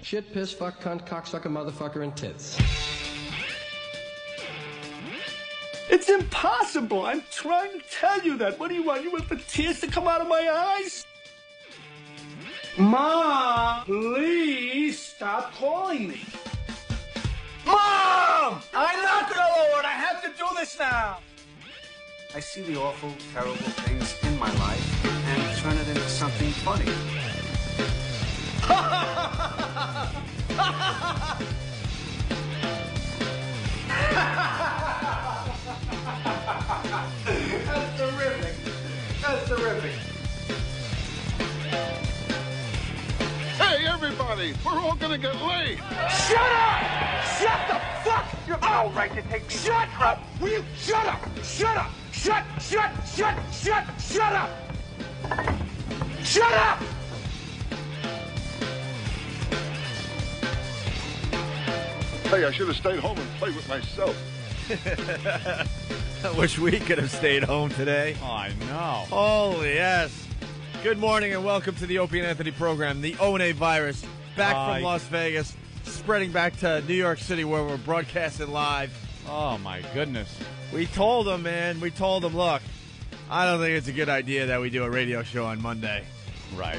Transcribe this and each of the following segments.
Shit, piss, fuck, cunt, cocksucker, motherfucker, and tits. It's impossible. I'm trying to tell you that. What do you want? You want the tears to come out of my eyes? Mom, please stop calling me. Mom! I'm not gonna lower it. I have to do this now. I see the awful, terrible things in my life and turn it into something funny. That's terrific. That's terrific. Hey, everybody! We're all gonna get laid! Shut up! Shut the fuck! You're all right to take me. Shut up! Will you shut up? Shut up! Shut up! Shut up! Hey, I should have stayed home and played with myself. I wish we could have stayed home today. Oh, I know. Holy yes. Good morning and welcome to the Opie and Anthony program. The O&A virus back from Las Vegas, spreading back to New York City where we're broadcasting live. Oh, my goodness. We told them, man. We told them, look, I don't think it's a good idea that we do a radio show on Monday. Right.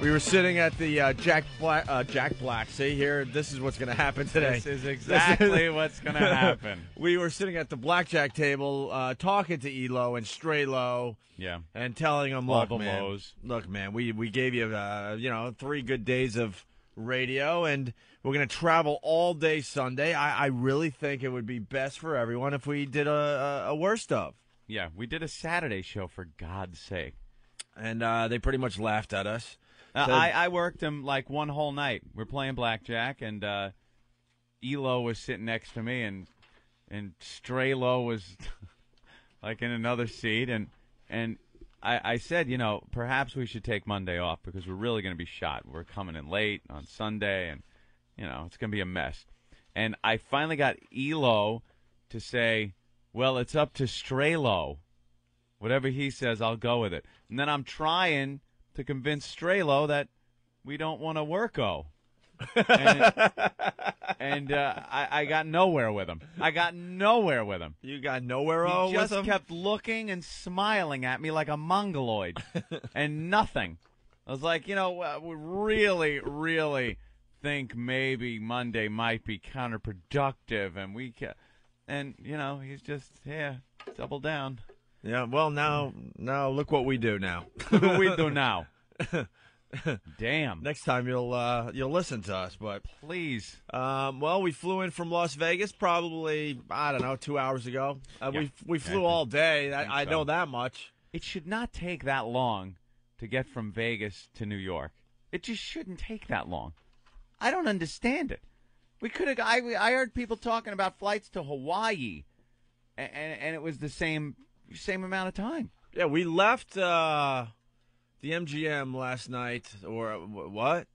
We were sitting at the Jack Black. See here, this is what's going to happen today. This is exactly what's going to happen. We were sitting at the blackjack table talking to Elo and Stray Low. Yeah. And telling them, All look, the man, lows. Look, man, we gave you, 3 good days of radio, and we're going to travel all day Sunday. I really think it would be best for everyone if we did a worst of. Yeah, we did a Saturday show, for God's sake. And they pretty much laughed at us. I worked them like one whole night. We're playing blackjack, and Elo was sitting next to me, and Stray Low was like in another seat, and I said, perhaps we should take Monday off because we're really going to be shot. We're coming in late on Sunday, and it's going to be a mess. And I finally got Elo to say, well, it's up to Stray Low. Whatever he says, I'll go with it. And then I'm trying to convince Stray Low that we don't want to work-o. And I got nowhere with him. You got nowhere with him? He just kept looking and smiling at me like a mongoloid and nothing. I was like, we really, really think maybe Monday might be counterproductive, and he's just, double down. Yeah, well, now look what we do now. Look what we do now. Damn. Next time you'll listen to us, but please. Well, we flew in from Las Vegas probably 2 hours ago. We flew all day. I know that much. It should not take that long to get from Vegas to New York. It just shouldn't take that long. I don't understand it. We could have. I heard people talking about flights to Hawaii, and it was the same amount of time. Yeah, we left the MGM last night, or what?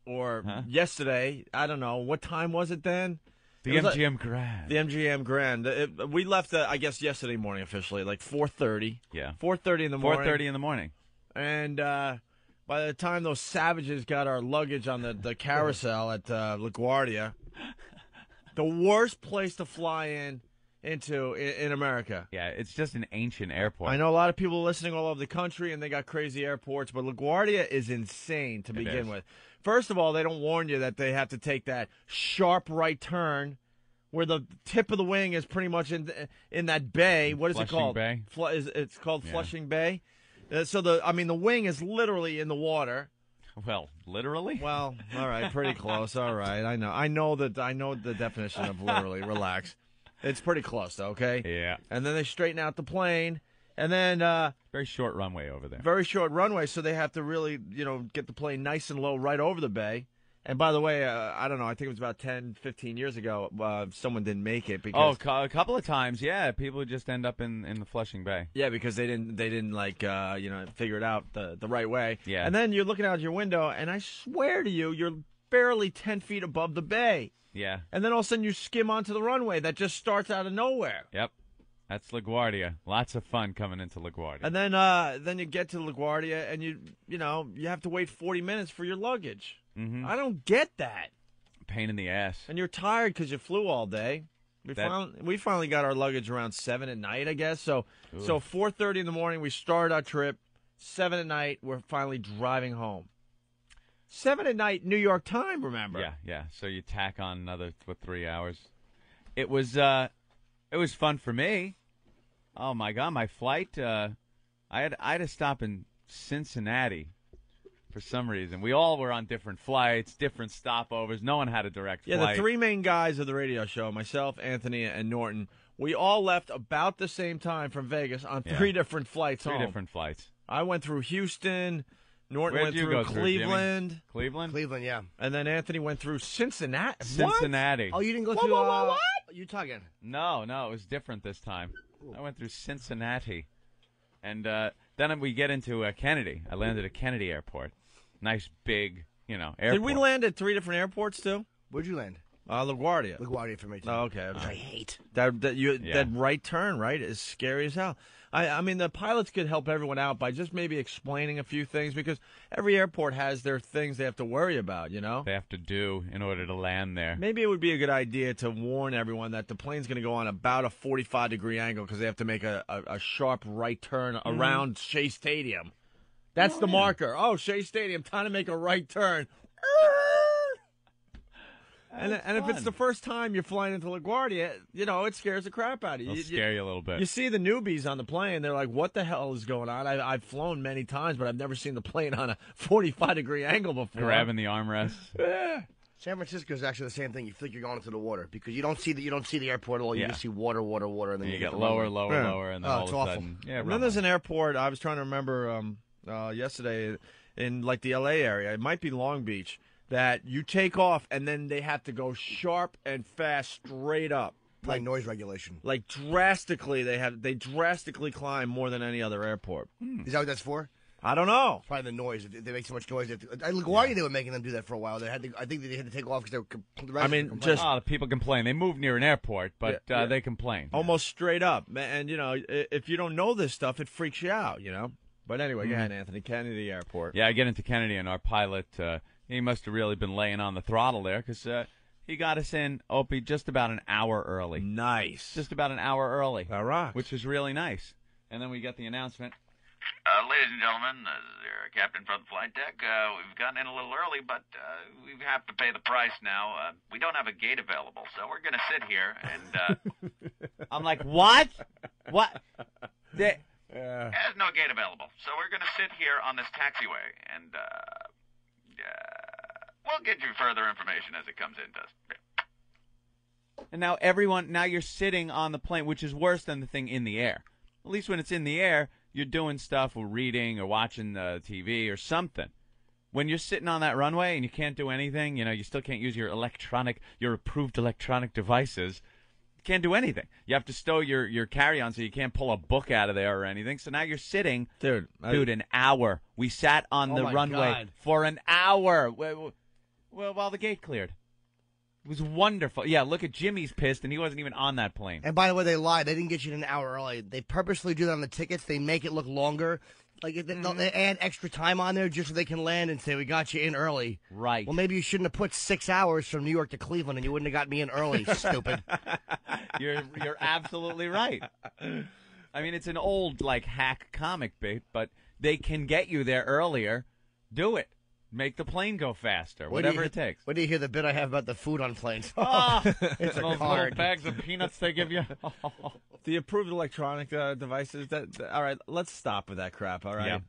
Or yesterday. I don't know. What time was it then? The MGM Grand. The MGM Grand. We left, I guess, yesterday morning officially, like 4:30. Yeah. 4:30 in the morning. 4:30 in the morning. And by the time those savages got our luggage on the carousel at LaGuardia, the worst place to fly into America. Yeah, it's just an ancient airport. I know a lot of people listening all over the country, and they got crazy airports, but LaGuardia is insane to begin with. First of all, they don't warn you that they have to take that sharp right turn where the tip of the wing is pretty much in that bay. What is it called? Bay? It's called Flushing Bay. So the wing is literally in the water. Well, literally? Well, all right, pretty close. All right, I know the definition of literally. Relax. It's pretty close, though, okay? Yeah. And then they straighten out the plane, and then very short runway over there. Very short runway, so they have to really, get the plane nice and low right over the bay. And by the way, I don't know, I think it was about 10, 15 years ago, someone didn't make it because a couple of times, yeah, people would just end up in the Flushing Bay. Yeah, because they didn't figure it out the right way. Yeah. And then you're looking out your window, and I swear to you, you're barely 10 feet above the bay. Yeah. And then all of a sudden you skim onto the runway that just starts out of nowhere. Yep. That's LaGuardia. Lots of fun coming into LaGuardia. And then you get to LaGuardia and you have to wait 40 minutes for your luggage. Mm-hmm. I don't get that. Pain in the ass. And you're tired because you flew all day. We finally got our luggage around 7 at night, I guess. So 4:30 in the morning, we started our trip. 7 at night, we're finally driving home. 7 at night, New York time, remember? Yeah. So you tack on another 3 hours. It was fun for me. Oh my God, my flight. I had to stop in Cincinnati for some reason. We all were on different flights, different stopovers. No one had a direct flight. Yeah, the three main guys of the radio show, myself, Anthony, and Norton, we all left about the same time from Vegas on three different flights home. Three different flights. I went through Houston. Norton Where'd went you through go Cleveland. Cleveland? Cleveland, yeah. And then Anthony went through Cincinnati. Cincinnati. Oh, you didn't go Whoa, through what? Utah again? No, it was different this time. I went through Cincinnati. And then we get into Kennedy. I landed at Kennedy Airport. Nice, big, airport. Did we land at 3 different airports, too? Where'd you land? LaGuardia. LaGuardia for me, too. Oh, okay. Which I hate. That right turn, right, is scary as hell. I mean, the pilots could help everyone out by just maybe explaining a few things, because every airport has their things they have to worry about, They have to do in order to land there. Maybe it would be a good idea to warn everyone that the plane's going to go on about a 45-degree angle because they have to make a sharp right turn around Shea Stadium. That's the marker. Oh, Shea Stadium, time to make a right turn. And if it's the first time you're flying into LaGuardia, it scares the crap out of you. It'll scare you a little bit. You see the newbies on the plane, they're like, what the hell is going on? I've flown many times, but I've never seen the plane on a 45-degree angle before. Grabbing the armrests. Yeah. San Francisco is actually the same thing. You feel like you're going into the water because you don't see the airport at all. You just see water, and then you get lower, and then all of a awful. sudden, and then there's an airport. I was trying to remember yesterday in like the L.A. area. It might be Long Beach. That you take off and then they have to go sharp and fast straight up. Like noise regulation. Like drastically, they drastically climb more than any other airport. Is that what that's for? I don't know. Probably the noise. They make so much noise. At LaGuardia, they were making them do that for a while. I think they had to take off because they were. The people complain. They move near an airport, but they complain. Almost straight up. And if you don't know this stuff, it freaks you out. But anyway, go ahead, Anthony. Kennedy Airport. Yeah, I get into Kennedy, and our pilot. He must have really been laying on the throttle there because he got us in, Opie, just about an hour early. Nice. Just about an hour early. All right. Which was really nice. And then we got the announcement. Ladies and gentlemen, this is your captain from the flight deck. We've gotten in a little early, but we have to pay the price now. We don't have a gate available, so we're going to sit here. And I'm like, what? What? There's no gate available, so we're going to sit here on this taxiway, and we'll get you further information as it comes in to us. And now you're sitting on the plane, which is worse than the thing in the air. At least when it's in the air, you're doing stuff or reading or watching TV or something. When you're sitting on that runway and you can't do anything, you still can't use your approved electronic devices. You can't do anything. You have to stow your carry-on so you can't pull a book out of there or anything. So now you're sitting, dude, an hour. We sat on the runway for an hour while the gate cleared. It was wonderful. Yeah, look at Jimmy's pissed, and he wasn't even on that plane. And by the way, they lied. They didn't get you an hour early. They purposely do that on the tickets. They make it look longer. Like they add extra time on there just so they can land and say, we got you in early. Right. Well, maybe you shouldn't have put 6 hours from New York to Cleveland, and you wouldn't have got me in early, stupid. You're absolutely right. I mean, it's an old, hack comic bit, but they can get you there earlier. Do it. Make the plane go faster, whatever it takes. What do you hear the bit I have about the food on planes? It's those little bags of peanuts they give you. The approved electronic devices. All right, let's stop with that crap, all right?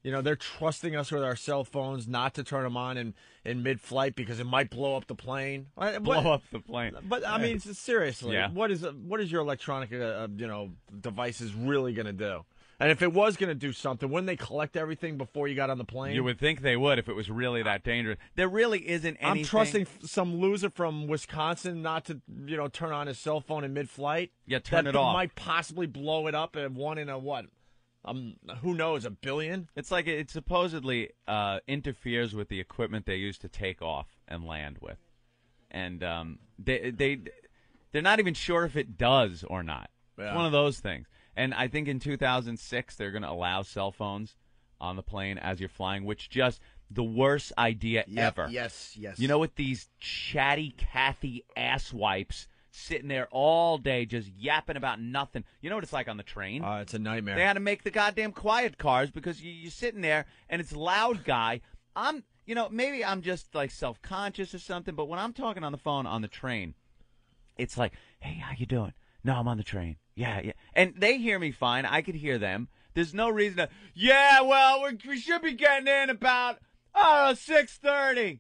Yeah. They're trusting us with our cell phones not to turn them on in mid-flight because it might blow up the plane. Blow up the plane. But, I mean, seriously, what is your electronic devices really going to do? And if it was going to do something, wouldn't they collect everything before you got on the plane? You would think they would if it was really that dangerous. There really isn't anything. I'm trusting some loser from Wisconsin not to, turn on his cell phone in mid-flight. Yeah, turn it off. That might possibly blow it up and one in a what? Who knows, a billion? It's like it supposedly interferes with the equipment they use to take off and land with. And they're not even sure if it does or not. Yeah. It's one of those things. And I think in 2006 they're going to allow cell phones on the plane as you're flying, which just the worst idea ever. Yes. You know, with these chatty Cathy asswipes sitting there all day just yapping about nothing. You know what it's like on the train? It's a nightmare. They had to make the goddamn quiet cars because you're sitting there and it's loud guy. Maybe I'm just like self-conscious or something, but when I'm talking on the phone on the train, it's like, hey, how you doing? No, I'm on the train. Yeah. And they hear me fine. I could hear them. There's no reason to, we should be getting in about, 6:30. There's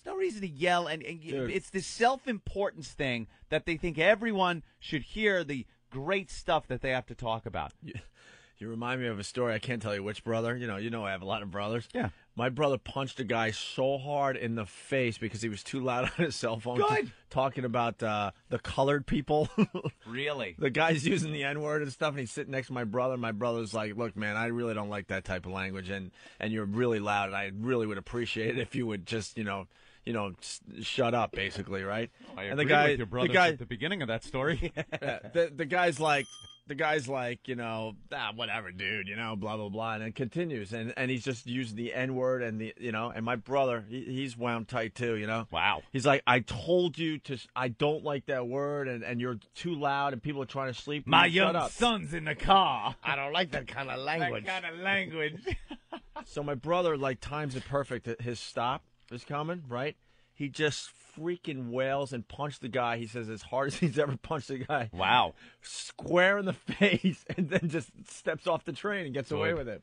no reason to yell. And it's this self-importance thing that they think everyone should hear the great stuff that they have to talk about. You remind me of a story. I can't tell you which brother. You know I have a lot of brothers. Yeah. My brother punched a guy so hard in the face because he was too loud on his cell phone talking about the colored people. Really? The guy's using the N-word and stuff, and he's sitting next to my brother. My brother's like, look, man, I really don't like that type of language, and you're really loud, and I really would appreciate it if you would just, shut up, basically, right? I and agree with your brother at the beginning of that story. The guy's like, whatever, dude, blah, blah, blah. And it continues. And he's just using the N-word and and my brother, he's wound tight too, Wow. He's like, I told you I don't like that word and you're too loud and people are trying to sleep. My young son's in the car. I don't like that kind of language. So my brother, times it perfect. His stop is coming, right? He just freaking wails and punched the guy. He says as hard as he's ever punched a guy. Wow. Square in the face, and then just steps off the train and gets away with it.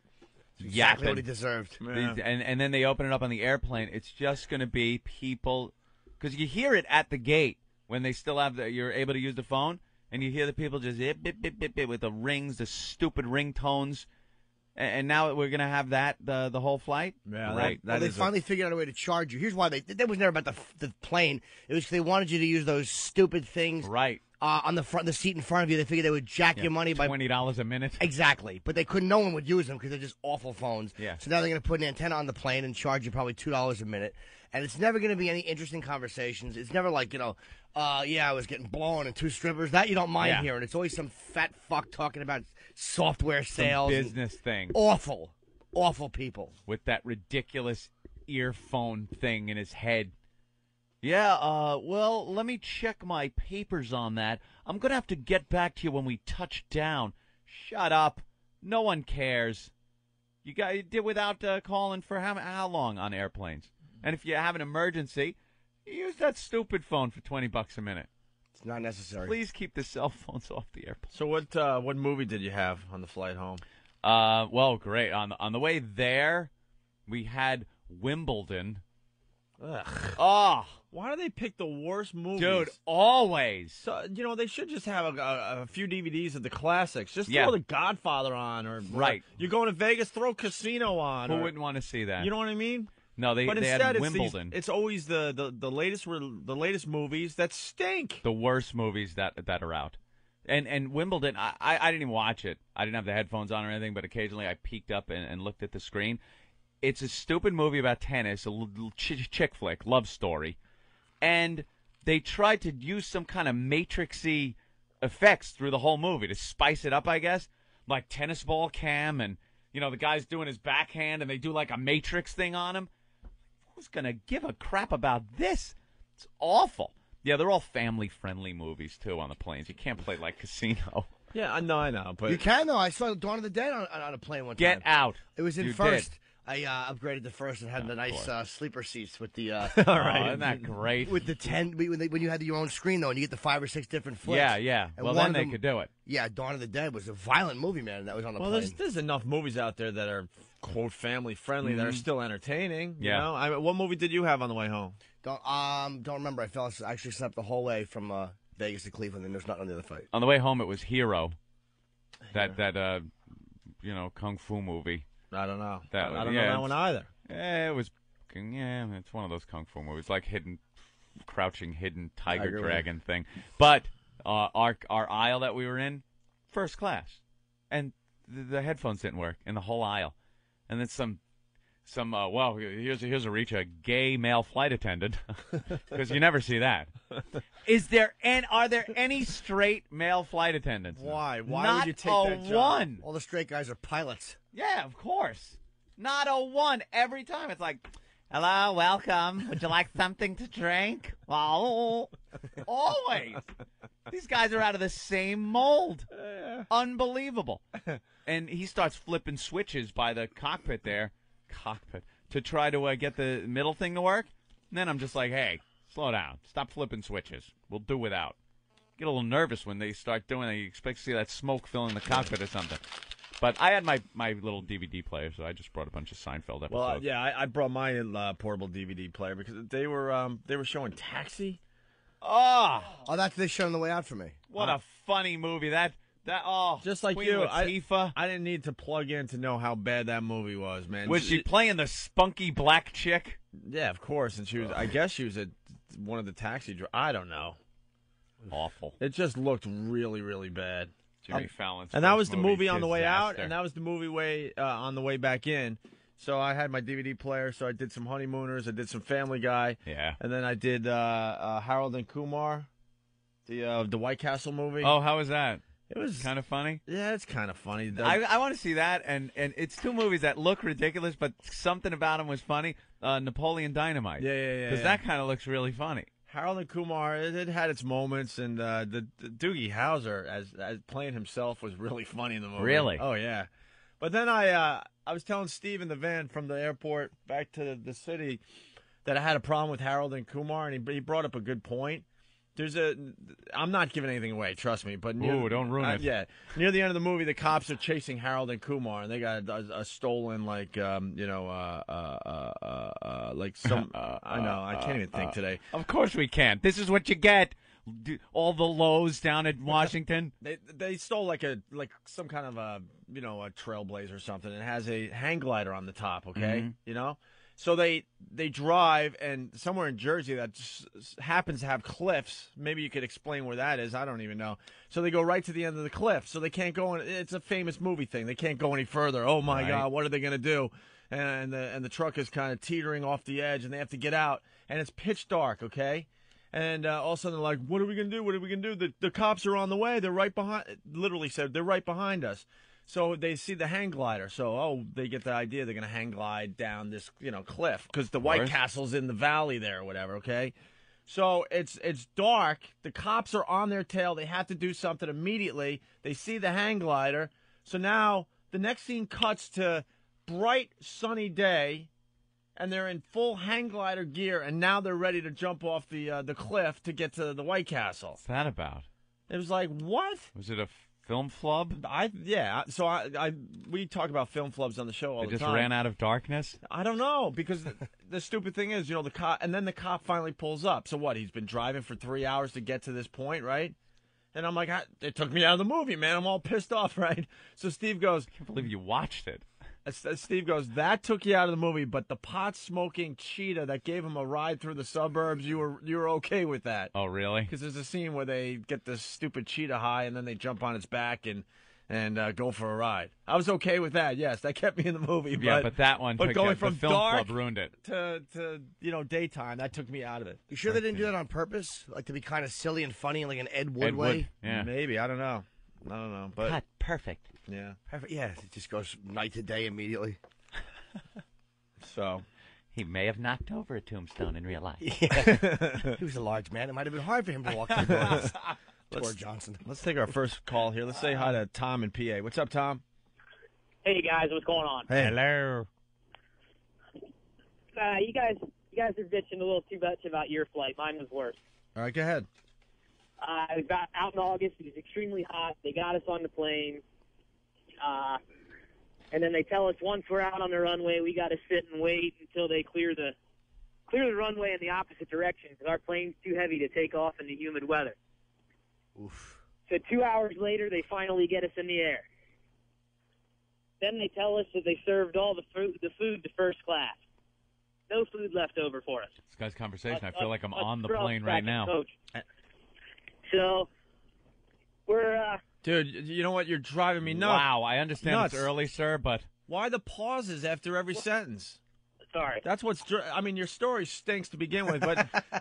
Exactly what he deserved. Yeah. And then they open it up on the airplane. It's just going to be people, because you hear it at the gate when they still have you're able to use the phone, and you hear the people just bip, bip, bip, bip, bip, with the rings, the stupid ringtones. And now we're going to have that the whole flight? Yeah, right. They finally figured out a way to charge you. Here's why that was never about the plane. It was 'cause they wanted you to use those stupid things on the seat in front of you. They figured they would jack your money by $20 a minute. Exactly. But they couldn't. No one would use them because they're just awful phones. Yeah. So now they're going to put an antenna on the plane and charge you probably $2 a minute. And it's never going to be any interesting conversations. It's never like, I was getting blown and 2 strippers. That you don't mind hearing. It's always some fat fuck talking about software sales. Some business thing. Awful people. With that ridiculous earphone thing in his head. Yeah, let me check my papers on that. I'm going to have to get back to you when we touch down. Shut up. No one cares. You did without calling for how long on airplanes? And if you have an emergency, use that stupid phone for $20 a minute. It's not necessary. Please keep the cell phones off the airplane. So what movie did you have on the flight home? Great. On the way there, we had Wimbledon. Ugh. Oh, why do they pick the worst movies? dude, always. So, they should just have a few DVDs of the classics. Just throw The Godfather on. Or you're going to Vegas, throw Casino on. Who wouldn't want to see that? You know what I mean? No, they had Wimbledon. It's always the latest movies that stink. The worst movies that are out. And Wimbledon, I didn't even watch it. I didn't have the headphones on or anything, but occasionally I peeked up and looked at the screen. It's a stupid movie about tennis, a little chick flick, love story. And they tried to use some kind of Matrix-y effects through the whole movie to spice it up, I guess. Like tennis ball cam and, the guy's doing his backhand and they do like a Matrix thing on him. Who's going to give a crap about this? It's awful. Yeah, they're all family-friendly movies, too, on the planes. You can't play like Casino. Yeah, I know, but... You can, though. I saw Dawn of the Dead on a plane one time. Get out. It was in first. I upgraded the first and had the nice sleeper seats with the... All right. Isn't that great? With the 10... When you had your own screen, though, and you get the 5 or 6 different flips. Yeah. And well, then they could do it. Yeah, Dawn of the Dead was a violent movie, man, that was on the plane. Well, there's enough movies out there that are, quote, family-friendly that are still entertaining. Yeah. What movie did you have on the way home? Don't remember. I actually slept the whole way from Vegas to Cleveland, and there's nothing on the other flight. On the way home, it was Hero. That kung fu movie. I don't know. I don't know that one either. It was, it's one of those kung fu movies, like crouching hidden tiger dragon thing. But our aisle that we were in, first class, and the headphones didn't work in the whole aisle, and then here's a reach, a gay male flight attendant, because you never see that. Are there any straight male flight attendants? Why? Not would you take that job? One. All the straight guys are pilots. Yeah, of course. Not a one. Every time it's like, hello, welcome. Would you like something to drink? Oh, always. These guys are out of the same mold. Unbelievable. And he starts flipping switches by the cockpit there. To try to get the middle thing to work. And then I'm just like, hey, slow down. Stop flipping switches. We'll do without. Get a little nervous when they start doing that. You expect to see that smoke filling the cockpit or something. But I had my little DVD player, so I just brought a bunch of Seinfeld episodes. Well, yeah, I brought my portable DVD player because they were showing Taxi. Oh, that's they showing the way out for me. What a funny movie that. Just like Queen you, Latifah. I didn't need to plug in to know how bad that movie was, man. Was she playing the spunky black chick? Yeah, of course, and she was. I guess she was one of the taxi drivers. I don't know. Awful. It just looked really, really bad. Jimmy Fallon's and that was the movie on the way disaster. out, and that was the movie on the way back in. So I had my DVD player, so I did some Honeymooners, I did some Family Guy, and then I did Harold and Kumar, the White Castle movie. Oh, how was that? It was kind of funny. Yeah, it's kind of funny. I want to see that, and it's two movies that look ridiculous, but something about them was funny. Napoleon Dynamite. Yeah. Because that kind of looks really funny. Harold and Kumar, it had its moments, and the Doogie Howser as playing himself was really funny in the movie. Really? Oh yeah. But then I was telling Steve in the van from the airport back to the city that I had a problem with Harold and Kumar, and he brought up a good point. I'm not giving anything away, trust me. But don't ruin it. Yeah, near the end of the movie, the cops are chasing Harold and Kumar, and they got a stolen, like some. I know, I can't even think today. Of course we can't. This is what you get. All the lows down at Washington. They stole like some kind of a trailblazer or something. It has a hang glider on the top. Okay, So they drive, and somewhere in Jersey that just happens to have cliffs. Maybe you could explain where that is. I don't even know. So they go right to the end of the cliff. So they can't go in. It's a famous movie thing. They can't go any further. Oh, my God, what are they going to do? And the truck is kind of teetering off the edge, and they have to get out. And it's pitch dark, okay? And all of a sudden they're like, what are we going to do? What are we going to do? The cops are on the way. They're right behind. Literally said, they're right behind us. So they see the hang glider. So, they get the idea they're going to hang glide down this, cliff because the White Castle's in the valley there or whatever, okay? So it's dark. The cops are on their tail. They have to do something immediately. They see the hang glider. So now the next scene cuts to bright, sunny day, and they're in full hang glider gear, and now they're ready to jump off the cliff to get to the White Castle. What's that about? It was like, what? Was it a film flub? So we talk about film flubs on the show all the time. They just ran out of darkness? I don't know, because the stupid thing is, the cop, and then the cop finally pulls up. So what? He's been driving for 3 hours to get to this point, right? And I'm like, it took me out of the movie, man. I'm all pissed off, right? So Steve goes, I can't believe you watched it. Steve goes, that took you out of the movie, but the pot-smoking cheetah that gave him a ride through the suburbs, you were okay with that. Oh, really? Because there's a scene where they get this stupid cheetah high, and then they jump on its back and go for a ride. I was okay with that, yes. That kept me in the movie. But that one but going from the film dark club ruined it. to daytime, that took me out of it. You sure they didn't do that on purpose? Like to be kind of silly and funny, like an Ed Wood way? Wood. Yeah. Maybe, I don't know. But Cut perfect. Yeah. Perfect. Yeah, it just goes night to day immediately. So he may have knocked over a tombstone in real life. Yeah. He was a large man. It might have been hard for him to walk through doors. Poor Johnson. Let's take our first call here. Let's say hi to Tom in PA. What's up, Tom? Hey guys, what's going on? Hey. Hello. You guys are bitching a little too much about your flight. Mine was worse. All right, go ahead. I got out in August. It was extremely hot. They got us on the plane. And then they tell us once we're out on the runway, we got to sit and wait until they clear the runway in the opposite direction because our plane's too heavy to take off in the humid weather. Oof. So 2 hours later, they finally get us in the air. Then they tell us that they served all the food to first class. No food left over for us. This guy's conversation, I feel like I'm on the plane right now. Coach. So we're dude, you know what? You're driving me nuts. Wow, I understand it's early, sir, but why the pauses after every sentence? Sorry. That's what's. I mean, your story stinks to begin with,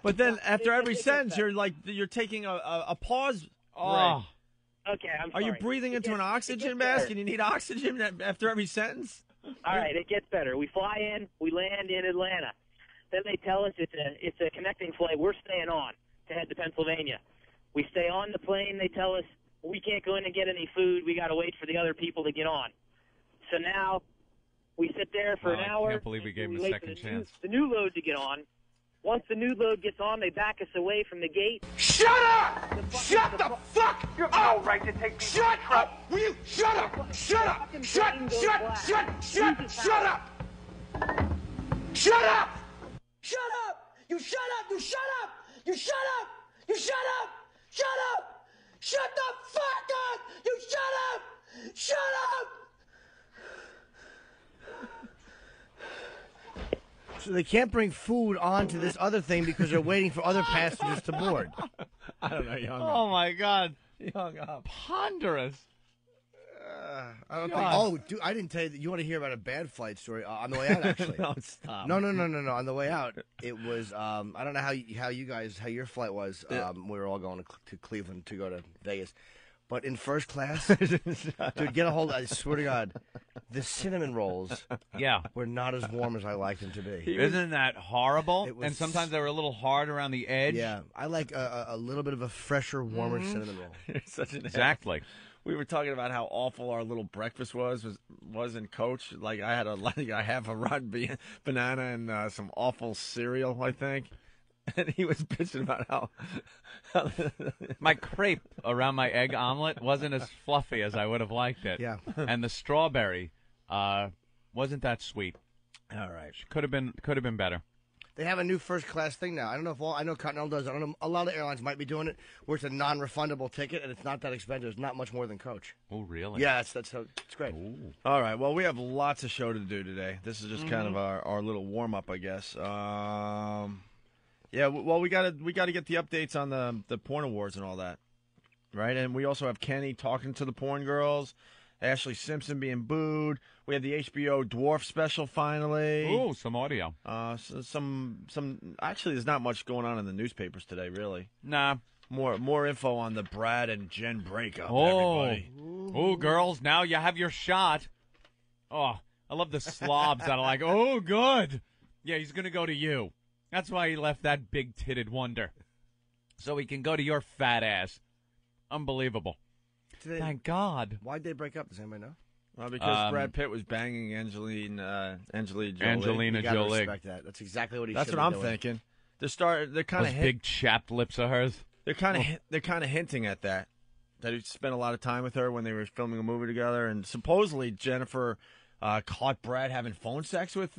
but then after every sentence, you're taking a pause. Oh. Okay, I'm sorry. Are you breathing into an oxygen mask and you need oxygen after every sentence? All right, it gets better. We fly in, we land in Atlanta. Then they tell us it's a connecting flight. We're staying on to head to Pennsylvania. We stay on the plane. They tell us we can't go in and get any food. We got to wait for the other people to get on. So now we sit there for an hour. I can't believe we gave him a second chance. The new load to get on. Once the new load gets on, they back us away from the gate. Shut up! Shut the fuck! You're all right to take me. Shut up! Will you shut up? Shut up! Shut up! Shut up! Shut up! Shut up! Shut up! You shut up! You shut up! You shut up! You shut up! Shut up! Shut the fuck up! You shut up! Shut up! So they can't bring food onto this other thing because they're waiting for other passengers to board. I don't know. You hung Oh, up. my God. You hung up. Ponderous. I don't think. Oh, dude, I didn't tell you that. You want to hear about a bad flight story on the way out? Actually, No, stop. No. On the way out, it was. I don't know how your flight was. We were all going to Cleveland to go to Vegas, but in first class, dude, get a hold. I swear to God, the cinnamon rolls, were not as warm as I liked them to be. Isn't that horrible? It was- And sometimes they were a little hard around the edge. Yeah, I like a little bit of a fresher, warmer cinnamon roll. You're such an Exactly. We were talking about how awful our little breakfast was in Coach. Like I had a half a rotten banana and some awful cereal, I think. And he was bitching about how My crepe around my egg omelet wasn't as fluffy as I would have liked it. Yeah. And the strawberry wasn't that sweet. all right. Could have been better. They have a new first class thing now. I don't know if I know Continental does. I don't know. A lot of airlines might be doing it where it's a non-refundable ticket and it's not that expensive. It's not much more than Coach. Oh, really? Yeah, that's how it's great. All right. Well, we have lots of show to do today. This is just kind of our little warm up, I guess. Yeah. Well, we gotta get the updates on the porn awards and all that, right? And we also have Kenny talking to the porn girls. Ashley Simpson being booed. We have the HBO Dwarf special finally. Ooh, some audio. So some. Actually, there's not much going on in the newspapers today, really. Nah. More info on the Brad and Jen breakup. Oh, Everybody. oh, girls, now you have your shot. Oh, I love the slobs that are like, oh, good. Yeah, he's gonna go to you. That's why he left that big-titted wonder, so he can go to your fat ass. Unbelievable. Thank God. Why'd they break up? Does anybody know? Well, because Brad Pitt was banging Angelina Jolie. Angelina You gotta Jolie. respect that. That's exactly what he That's should what be I'm doing. thinking. They're kind Those of big chapped lips of hers. they're kind of hinting at that he spent a lot of time with her when they were filming a movie together, and supposedly Jennifer caught Brad having phone sex with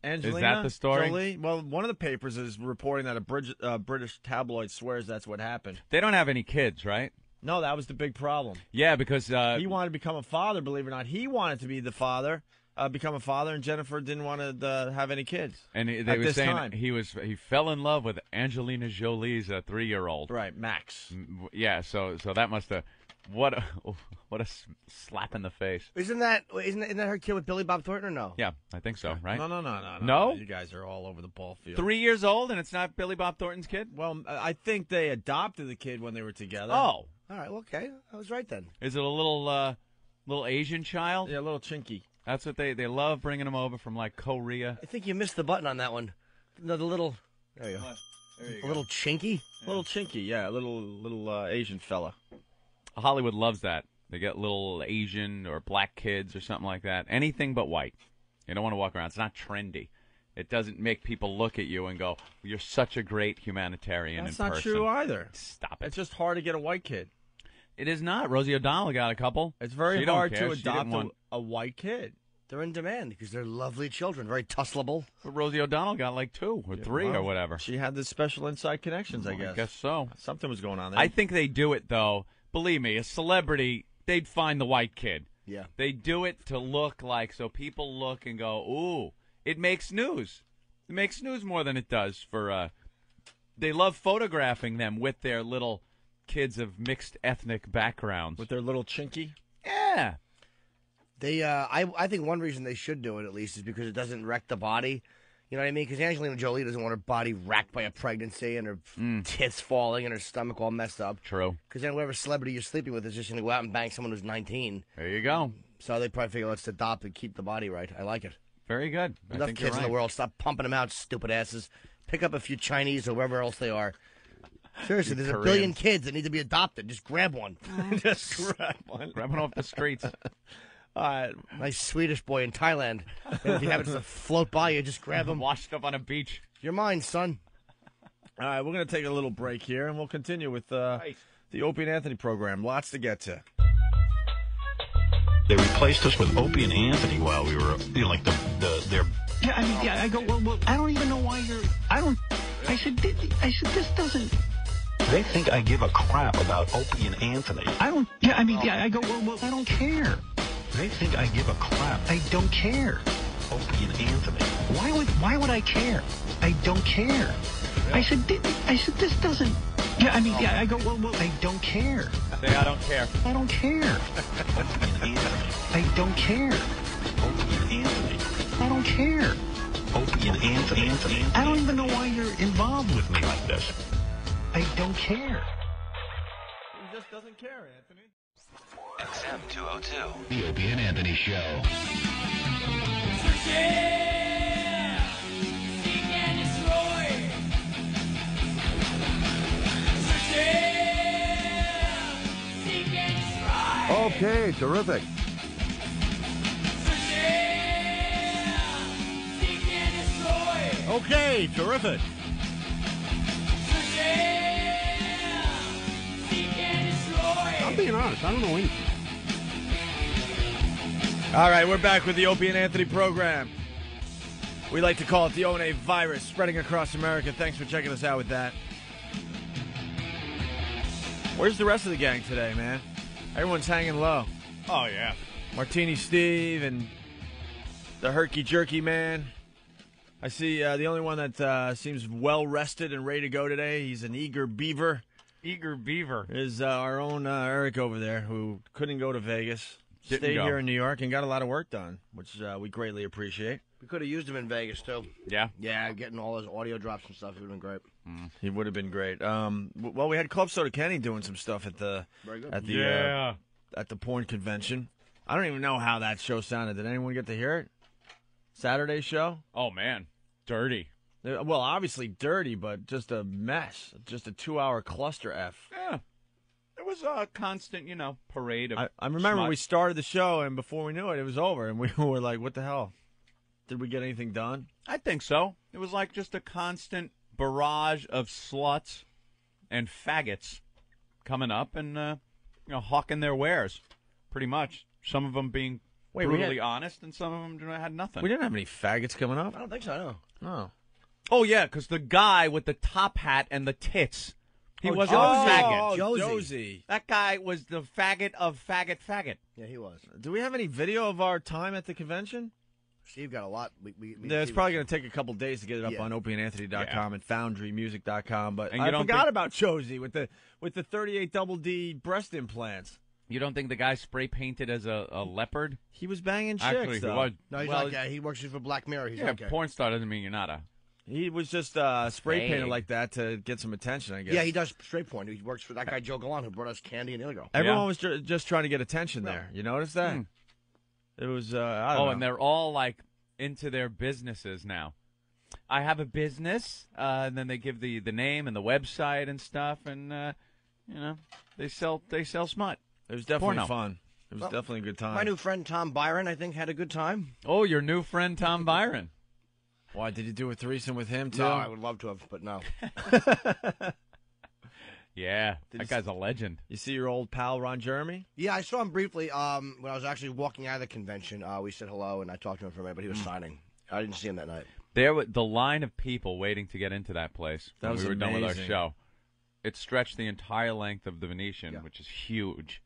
Angelina. Is that the story? Jolie. Well, one of the papers is reporting that a British tabloid swears that's what happened. They don't have any kids, right? No, that was the big problem. Yeah, because He wanted to become a father, believe it or not. He wanted to be the father, become a father, and Jennifer didn't want to have any kids. and they at were this saying time. he fell in love with Angelina Jolie's 3-year-old. Right, Max. Yeah, so that must have what a slap in the face. Isn't that her kid with Billy Bob Thornton or no? Yeah, I think so. Right? No. No? You guys are all over the ball field. 3 years old, and it's not Billy Bob Thornton's kid. Well, I think they adopted the kid when they were together. Oh, All right. Well, okay. I was right then. is it a little Asian child? Yeah, a little chinky. That's what they love bringing them over from like Korea. I think you missed the button on that one. The little. There you go. A little chinky. A little chinky, yeah, a little Asian fella. Hollywood loves that. They get little Asian or black kids or something like that. Anything but white. You don't want to walk around. It's not trendy. It doesn't make people look at you and go, "You're such a great humanitarian." That's in not person. true either. Stop it. It's just hard to get a white kid. It is not. Rosie O'Donnell got a couple. It's very She don't hard care. to She didn't adopt want- a white kid. They're in demand because they're lovely children, very tussleable. But Rosie O'Donnell got like 2 or 3 or whatever. She had the special inside connections, I guess. I guess so. Something was going on there. I think they do it, though. Believe me, a celebrity, they'd find the white kid. Yeah. They do it to look like, so people look and go, ooh, it makes news. It makes news more than it does for, they love photographing them with their little kids of mixed ethnic backgrounds. With their little chinky. Yeah. They, I think one reason they should do it at least is because it doesn't wreck the body. You know what I mean? Because Angelina Jolie doesn't want her body racked by a pregnancy and her tits falling and her stomach all messed up. True. Because then whatever celebrity you're sleeping with is just going to go out and bang someone who's 19. There you go. So they probably figure, let's adopt and keep the body right. I like it. Very good. Enough kids in the world. Stop pumping them out, stupid asses. Pick up a few Chinese or wherever else they are. Seriously, there's a billion kids that need to be adopted. Just grab one. Just grab one. Grab one off the streets. Nice Swedish boy in Thailand. And if you happen to float by you, just grab him. Washed up on a beach. You're mine, son. All right, we're going to take a little break here, and we'll continue with the Opie and Anthony program. Lots to get to. They replaced us with Opie and Anthony while we were, like, their... Yeah, I go, well, I don't even know why you're... I said, this doesn't... They think I give a crap about Opie and Anthony. I go, well, I don't care. They think I give a crap. I don't care. Opie and Anthony. Why would I care? I don't care. I said, this doesn't... I go, well, I don't care. Say, I don't care. I don't care. Opie and Anthony. I don't care. Opie and Anthony. I don't care. Opie and Anthony. I don't even know why you're involved with me like this. I don't care. He just doesn't care, Anthony. XM 202. The Opie and Anthony Show. Yeah! Seek and destroy! Yeah! Seek and destroy! Okay, terrific. Yeah! Seek and destroy! Okay, terrific. Yeah! Seek and destroy! I'm being honest. I don't know anything. All right, we're back with the Opie and Anthony program. We like to call it the O&A virus spreading across America. Thanks for checking us out with that. Where's the rest of the gang today, man? Everyone's hanging low. Oh, yeah. Martini Steve and the Herky Jerky man. I see the only one that seems well-rested and ready to go today. He's an eager beaver. Eager beaver. Is our own Eric over there who couldn't go to Vegas. Stayed here in New York and got a lot of work done, which we greatly appreciate. We could have used him in Vegas, too. Yeah? Yeah, getting all his audio drops and stuff. He would have been great. He would have been great. Well, we had Club Soda Kenny doing some stuff at the porn convention. I don't even know how that show sounded. Did anyone get to hear it? Saturday show? Oh, man. Dirty. Well, obviously dirty, but just a mess. Just a 2-hour cluster F. Yeah. It was a constant, parade of I remember smut. we started the show, and before we knew it, it was over, and we were like, what the hell? Did we get anything done? I think so. It was like just a constant barrage of sluts and faggots coming up and, hawking their wares, pretty much. Some of them being brutally honest, and some of them had nothing. We didn't have any faggots coming up. I don't think so, no. No. Oh, yeah, because the guy with the top hat and the tits, he wasn't a faggot. Josie. That guy was the faggot of faggot. Yeah, he was. Do we have any video of our time at the convention? Steve got a lot. It's probably going to take a couple days to get it up on opieandanthony.com and foundrymusic.com, but and I forgot about Josie with the 38 double D breast implants. You don't think the guy spray painted as a leopard? He was banging chicks, Actually, though. he was. No, he's okay. He works for Black Mirror. He's okay. Porn star doesn't mean you're not a... He was just spray painted like that to get some attention, I guess. Yeah, he does straight porn. He works for that guy Joe Gallant who brought us candy and Illigo. Everyone was just trying to get attention there. You notice that? It was, I don't know. And they're all, like, into their businesses now. I have a business, and then they give the name and the website and stuff, and, they sell smut. It was definitely fun. It was definitely a good time. My new friend Tom Byron, I think, had a good time. Oh, your new friend Tom Byron. Why, did you do a threesome with him, too? No, I would love to have, but no. Yeah, that guy's a legend. You see your old pal, Ron Jeremy? Yeah, I saw him briefly when I was actually walking out of the convention. We said hello, and I talked to him for a minute, but he was signing. I didn't see him that night. The line of people waiting to get into that place when we were done with our amazing. show. It stretched the entire length of the Venetian, which is huge.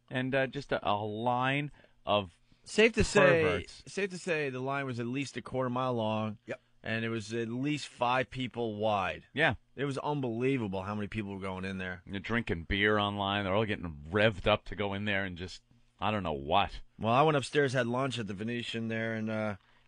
And just a line of Safe to perverts. say the line was at least a quarter mile long. Yep. And it was at least 5 people wide. Yeah. It was unbelievable how many people were going in there. You're drinking beer online. They're all getting revved up to go in there and just, I don't know what. Well, I went upstairs, had lunch at the Venetian there, and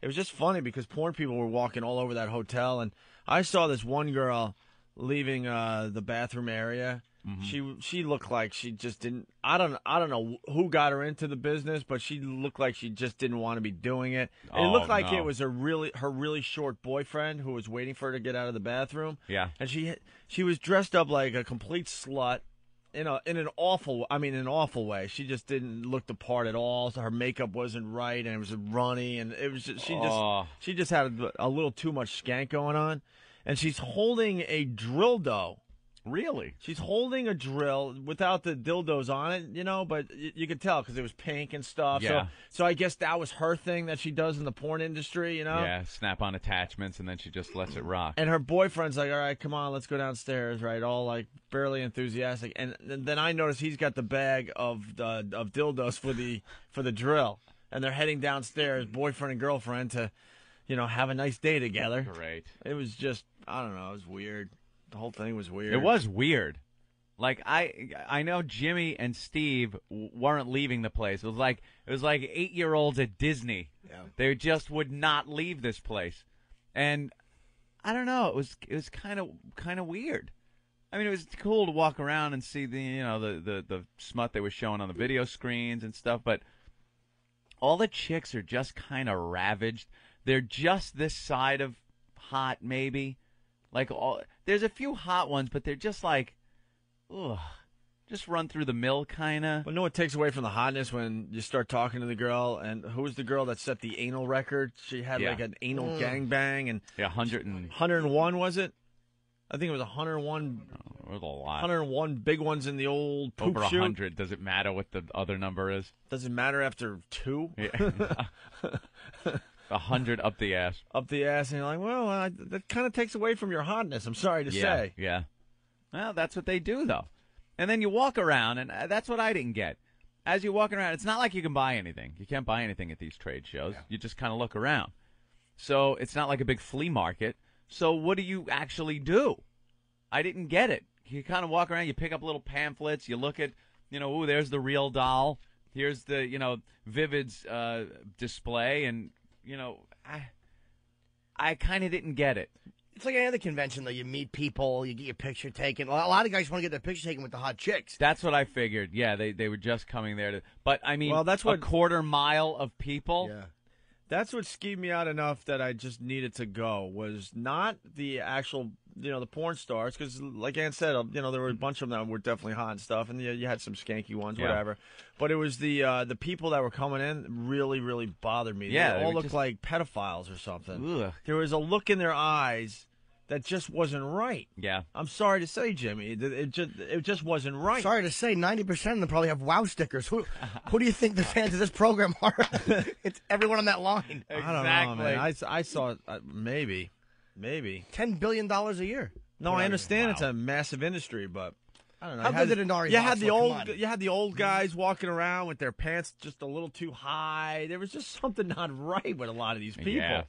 it was just funny because porn people were walking all over that hotel. And I saw this one girl, leaving the bathroom area. She looked like she just didn't. I don't know who got her into the business, but she looked like she just didn't want to be doing it. It looked like it was her really short boyfriend who was waiting for her to get out of the bathroom. Yeah, and she was dressed up like a complete slut in an awful way. She just didn't look the part at all. So her makeup wasn't right, and it was runny, and it was just, she just had a little too much skank going on, and she's holding a dildo. Really? She's holding a drill without the dildos on it, but you could tell because it was pink and stuff. Yeah. So I guess that was her thing that she does in the porn industry, Yeah, snap-on attachments, and then she just lets it rock. And her boyfriend's like, all right, come on, let's go downstairs, right? All like fairly enthusiastic. And then I notice he's got the bag of dildos for the drill, and they're heading downstairs, boyfriend and girlfriend, to have a nice day together. Great. It was just, I don't know, it was weird. The whole thing was weird. It was weird. Like I know Jimmy and Steve weren't leaving the place. It was like 8-year-olds at Disney. Yeah. They just would not leave this place. And I don't know, it was kind of weird. I mean, it was cool to walk around and see the smut they were showing on the video screens and stuff, but all the chicks are just kind of ravaged. They're just this side of hot, maybe. There's a few hot ones, but they're just like, ugh, just run through the mill kind of. Well, no, it takes away from the hotness when you start talking to the girl. And who was the girl that set the anal record? She had like an anal gangbang, and 101 was it? I think it was 101. It was a lot. 101 big ones in the old poop over 100. Chute. Does it matter what the other number is? Does it matter after 2? Yeah. 100 up the ass. Up the ass, and you're like, well, that kind of takes away from your hotness, I'm sorry to say. Yeah. Well, that's what they do, though. And then you walk around, and that's what I didn't get. As you're walking around, it's not like you can buy anything. You can't buy anything at these trade shows. Yeah. You just kind of look around. So it's not like a big flea market. So what do you actually do? I didn't get it. You kind of walk around, you pick up little pamphlets, you look at, ooh, there's the real doll. Here's the, Vivid's display, and I kind of didn't get it. It's like any other convention, though. You meet people, you get your picture taken. A lot of guys want to get their picture taken with the hot chicks. That's what I figured. Yeah, they were just coming there to. But I mean, that's what, a quarter mile of people. Yeah, that's what skeeved me out enough that I just needed to go. Was not the actual, the porn stars, because like Ann said, there were a bunch of them that were definitely hot and stuff, and you had some skanky ones, whatever. But it was the people that were coming in really, really bothered me. Yeah, they all looked like pedophiles or something. Ugh. There was a look in their eyes that just wasn't right. Yeah. I'm sorry to say, Jimmy, it just wasn't right. Sorry to say, 90% of them probably have WOW stickers. Who do you think the fans of this program are? It's everyone on that line. Exactly. I don't know, man. I saw maybe $10 billion a year. No, I understand it's a massive industry, but I don't know. How good did Inari? You had the old guys walking around with their pants just a little too high. There was just something not right with a lot of these people. Yeah.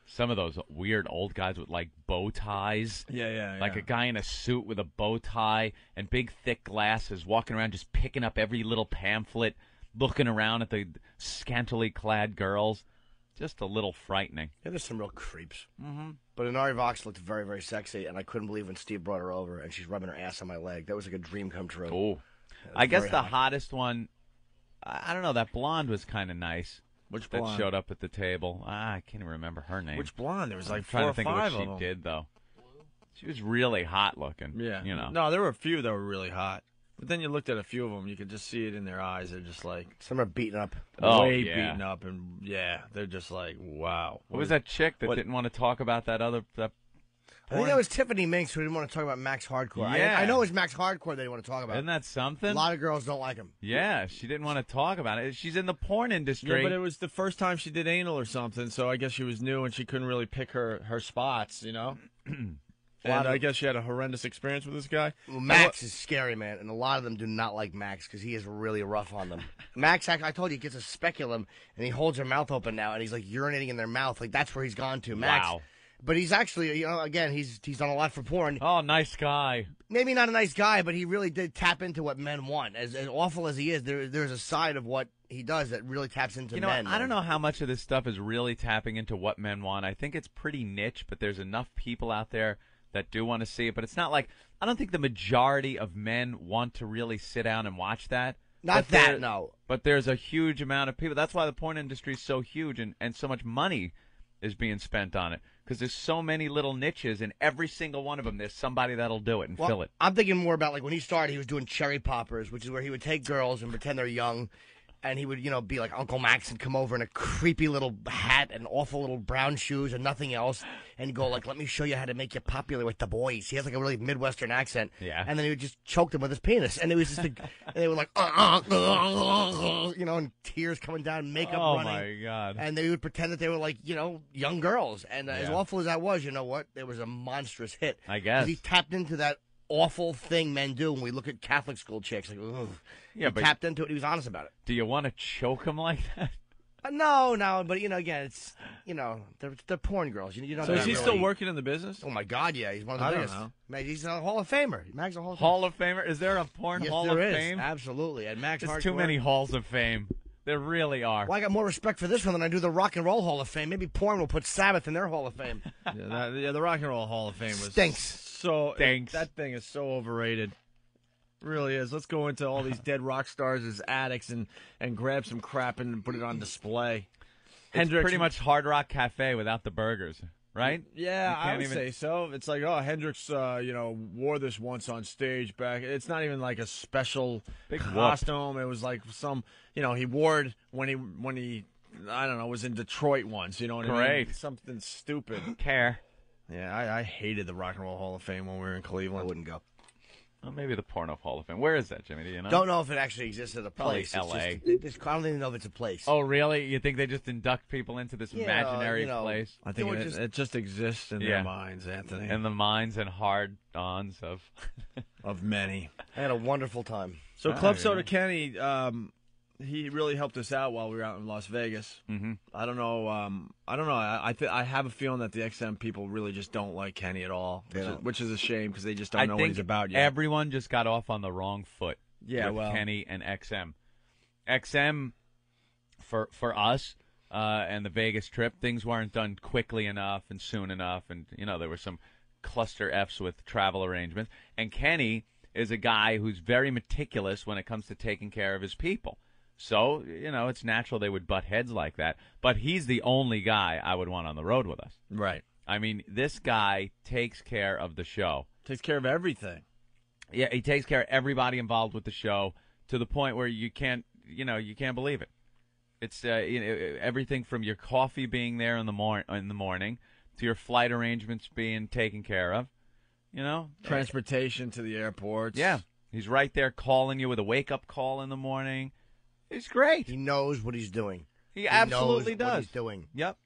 Some of those weird old guys with, like, bow ties. Yeah. Like a guy in a suit with a bow tie and big, thick glasses walking around just picking up every little pamphlet, looking around at the scantily clad girls. Just a little frightening. Yeah, there's some real creeps. Mm-hmm. But Inari Vox looked very, very sexy, and I couldn't believe when Steve brought her over and she's rubbing her ass on my leg. That was like a dream come true. Oh. I guess the hottest one, I don't know, that blonde was kind of nice. Which blonde? That showed up at the table. I can't even remember her name. Which blonde? There was like 4 trying or to think 5 of what them. she did, though. She was really hot looking. Yeah. No, there were a few that were really hot. But then you looked at a few of them, you could just see it in their eyes. They're just like... Some are beaten up. Way beaten up. And, they're just like, wow. What was that chick that didn't want to talk about that other... I think that was Tiffany Minks who didn't want to talk about Max Hardcore. Yeah. I know it was Max Hardcore they didn't want to talk about. Isn't that something? A lot of girls don't like him. Yeah, she didn't want to talk about it. She's in the porn industry. Yeah, but it was the first time she did anal or something, so I guess she was new and she couldn't really pick her spots, And I guess she had a horrendous experience with this guy. Well, Max is scary, man, and a lot of them do not like Max because he is really rough on them. Max, I told you, he gets a speculum, and he holds her mouth open now, and he's like urinating in their mouth. Like, that's where he's gone to. Max. Wow. But he's actually, again, he's done a lot for porn. Oh, nice guy. Maybe not a nice guy, but he really did tap into what men want. As awful as he is, there's a side of what he does that really taps into men. I don't know how much of this stuff is really tapping into what men want. I think it's pretty niche, but there's enough people out there that do want to see it, but it's not like I don't think the majority of men want to really sit down and watch that. No. But there's a huge amount of people. That's why the porn industry is so huge and so much money is being spent on it, because there's so many little niches, and every single one of them, there's somebody that'll do it and fill it. I'm thinking more about, like, when he started, he was doing cherry poppers, which is where he would take girls and pretend they're young, and he would, be like Uncle Max and come over in a creepy little hat and awful little brown shoes and nothing else, and go like, let me show you how to make you popular with the boys. He has like a really Midwestern accent. Yeah. And then he would just choke them with his penis. And it was just, and they were like, and tears coming down, makeup running. Oh, my God. And they would pretend that they were like, young girls. And as awful as that was, you know what? It was a monstrous hit. I guess. 'Cause he tapped into that awful thing men do when we look at Catholic school chicks. Like, ugh. Yeah, he tapped into it. He was honest about it. Do you want to choke them like that? No, but again, it's they're porn girls. You know. So is he still working in the business? Oh my God, yeah, he's one of the biggest. Don't know. Man, he's a Hall of Famer. Mag's a Hall of Famer. Is there a porn Hall of Fame? Absolutely. And Mag's There's too many halls of fame. There really are. Well, I got more respect for this one than I do the Rock and Roll Hall of Fame. Maybe porn will put Sabbath in their Hall of Fame. The Rock and Roll Hall of Fame stinks. That thing is so overrated. Really is. Let's go into all these dead rock stars as addicts and grab some crap and put it on display. It's pretty much Hard Rock Cafe without the burgers, right? Yeah, I would say so. It's like, Hendrix, wore this once on stage back. It's not even like a special costume. It was like some, he wore it when he, I don't know, was in Detroit once. You know what I mean? Something stupid. Care. Yeah, I hated the Rock and Roll Hall of Fame when we were in Cleveland. I wouldn't go. Well, maybe the Porno Hall of Fame. Where is that, Jimmy? Do you know? Don't know if it actually exists at a Probably place. L.A. I don't even know if it's a place. Oh, really? You think they just induct people into this imaginary place? I think it just exists in their minds, Anthony. In the minds and hard-ons of many. I had a wonderful time. So Club Soda Kenny, he really helped us out while we were out in Las Vegas. Mm-hmm. I don't know. I have a feeling that the XM people really just don't like Kenny at all, which is a shame because they just don't know what he's about yet. Everyone just got off on the wrong foot. with Kenny and XM. XM for us and the Vegas trip, things weren't done quickly enough and soon enough, and there were some cluster Fs with travel arrangements. And Kenny is a guy who's very meticulous when it comes to taking care of his people. So, it's natural they would butt heads like that. But he's the only guy I would want on the road with us. Right. I mean, this guy takes care of the show. Takes care of everything. Yeah, he takes care of everybody involved with the show to the point where you can't believe it. It's everything from your coffee being there in the morning to your flight arrangements being taken care of. Transportation to the airports. Yeah, he's right there calling you with a wake-up call in the morning. He's great. He knows what he's doing. He absolutely knows does. What he's doing. Yep.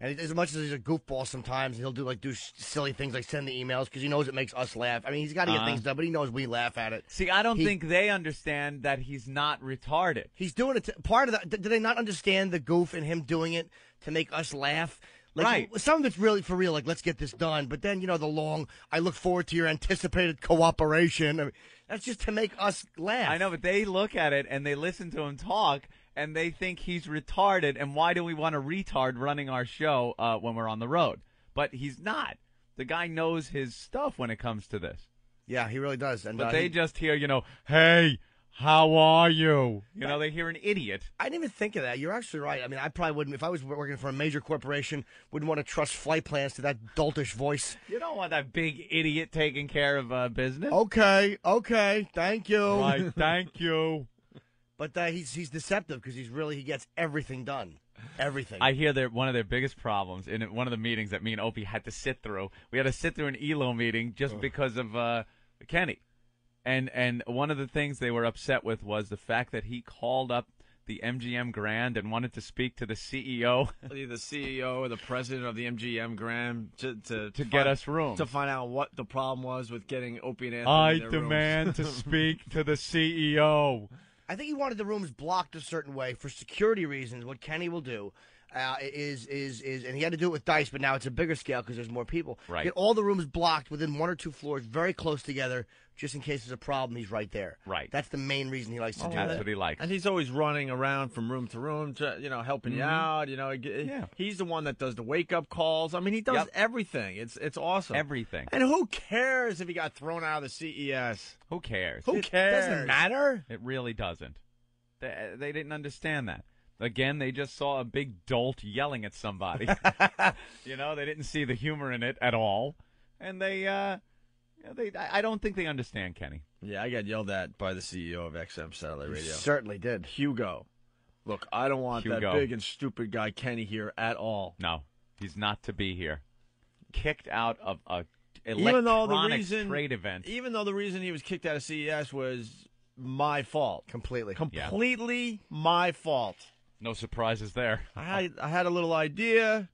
And as much as he's a goofball sometimes, he'll do silly things like send the emails because he knows it makes us laugh. I mean, he's got to get things done, but he knows we laugh at it. See, I don't think they understand that he's not retarded. He's doing it. Part of that. Do they not understand the goof in him doing it to make us laugh? Right. Some of it's really for real, like, let's get this done. But then, the long, I look forward to your anticipated cooperation. I mean, that's just to make us laugh. I know, but they look at it and they listen to him talk, and they think he's retarded. And why do we want a retard running our show when we're on the road? But he's not. The guy knows his stuff when it comes to this. Yeah, he really does. And but they just hear, hey, how are you? They hear an idiot. I didn't even think of that. You're actually right. I mean, I probably wouldn't, if I was working for a major corporation, wouldn't want to trust flight plans to that doltish voice. You don't want that big idiot taking care of business. Okay, thank you. Right, thank you. But he's deceptive because he gets everything done. Everything. I hear one of their biggest problems in one of the meetings that me and Opie had to sit through. We had to sit through an ELO meeting just because of Kenny. And one of the things they were upset with was the fact that he called up the MGM Grand and wanted to speak to the CEO. The CEO or the president of the MGM Grand to get us rooms. To find out what the problem was with getting Opie and Anthony I in their demand rooms. to speak to the CEO. I think he wanted the rooms blocked a certain way for security reasons, what Kenny will do. and he had to do it with dice, but now it's a bigger scale because there's more people. Right. Get all the rooms blocked within 1 or 2 floors, very close together, just in case there's a problem. He's right there. Right. That's the main reason he likes to do that. That's what he likes. And he's always running around from room to room, helping you out. He's the one that does the wake up calls. I mean, he does everything. It's awesome. Everything. And who cares if he got thrown out of the CES? Who cares? Who cares? Doesn't matter. It really doesn't. They didn't understand that. Again, they just saw a big dolt yelling at somebody. They didn't see the humor in it at all, and I don't think they understand, Kenny. Yeah, I got yelled at by the CEO of XM Satellite Radio. You certainly did. Hugo. Look, I don't want that big and stupid guy Kenny here at all. No, he's not to be here. Kicked out of a trade event. Even though the reason he was kicked out of CES was my fault. Completely my fault. No surprises there. I had a little idea.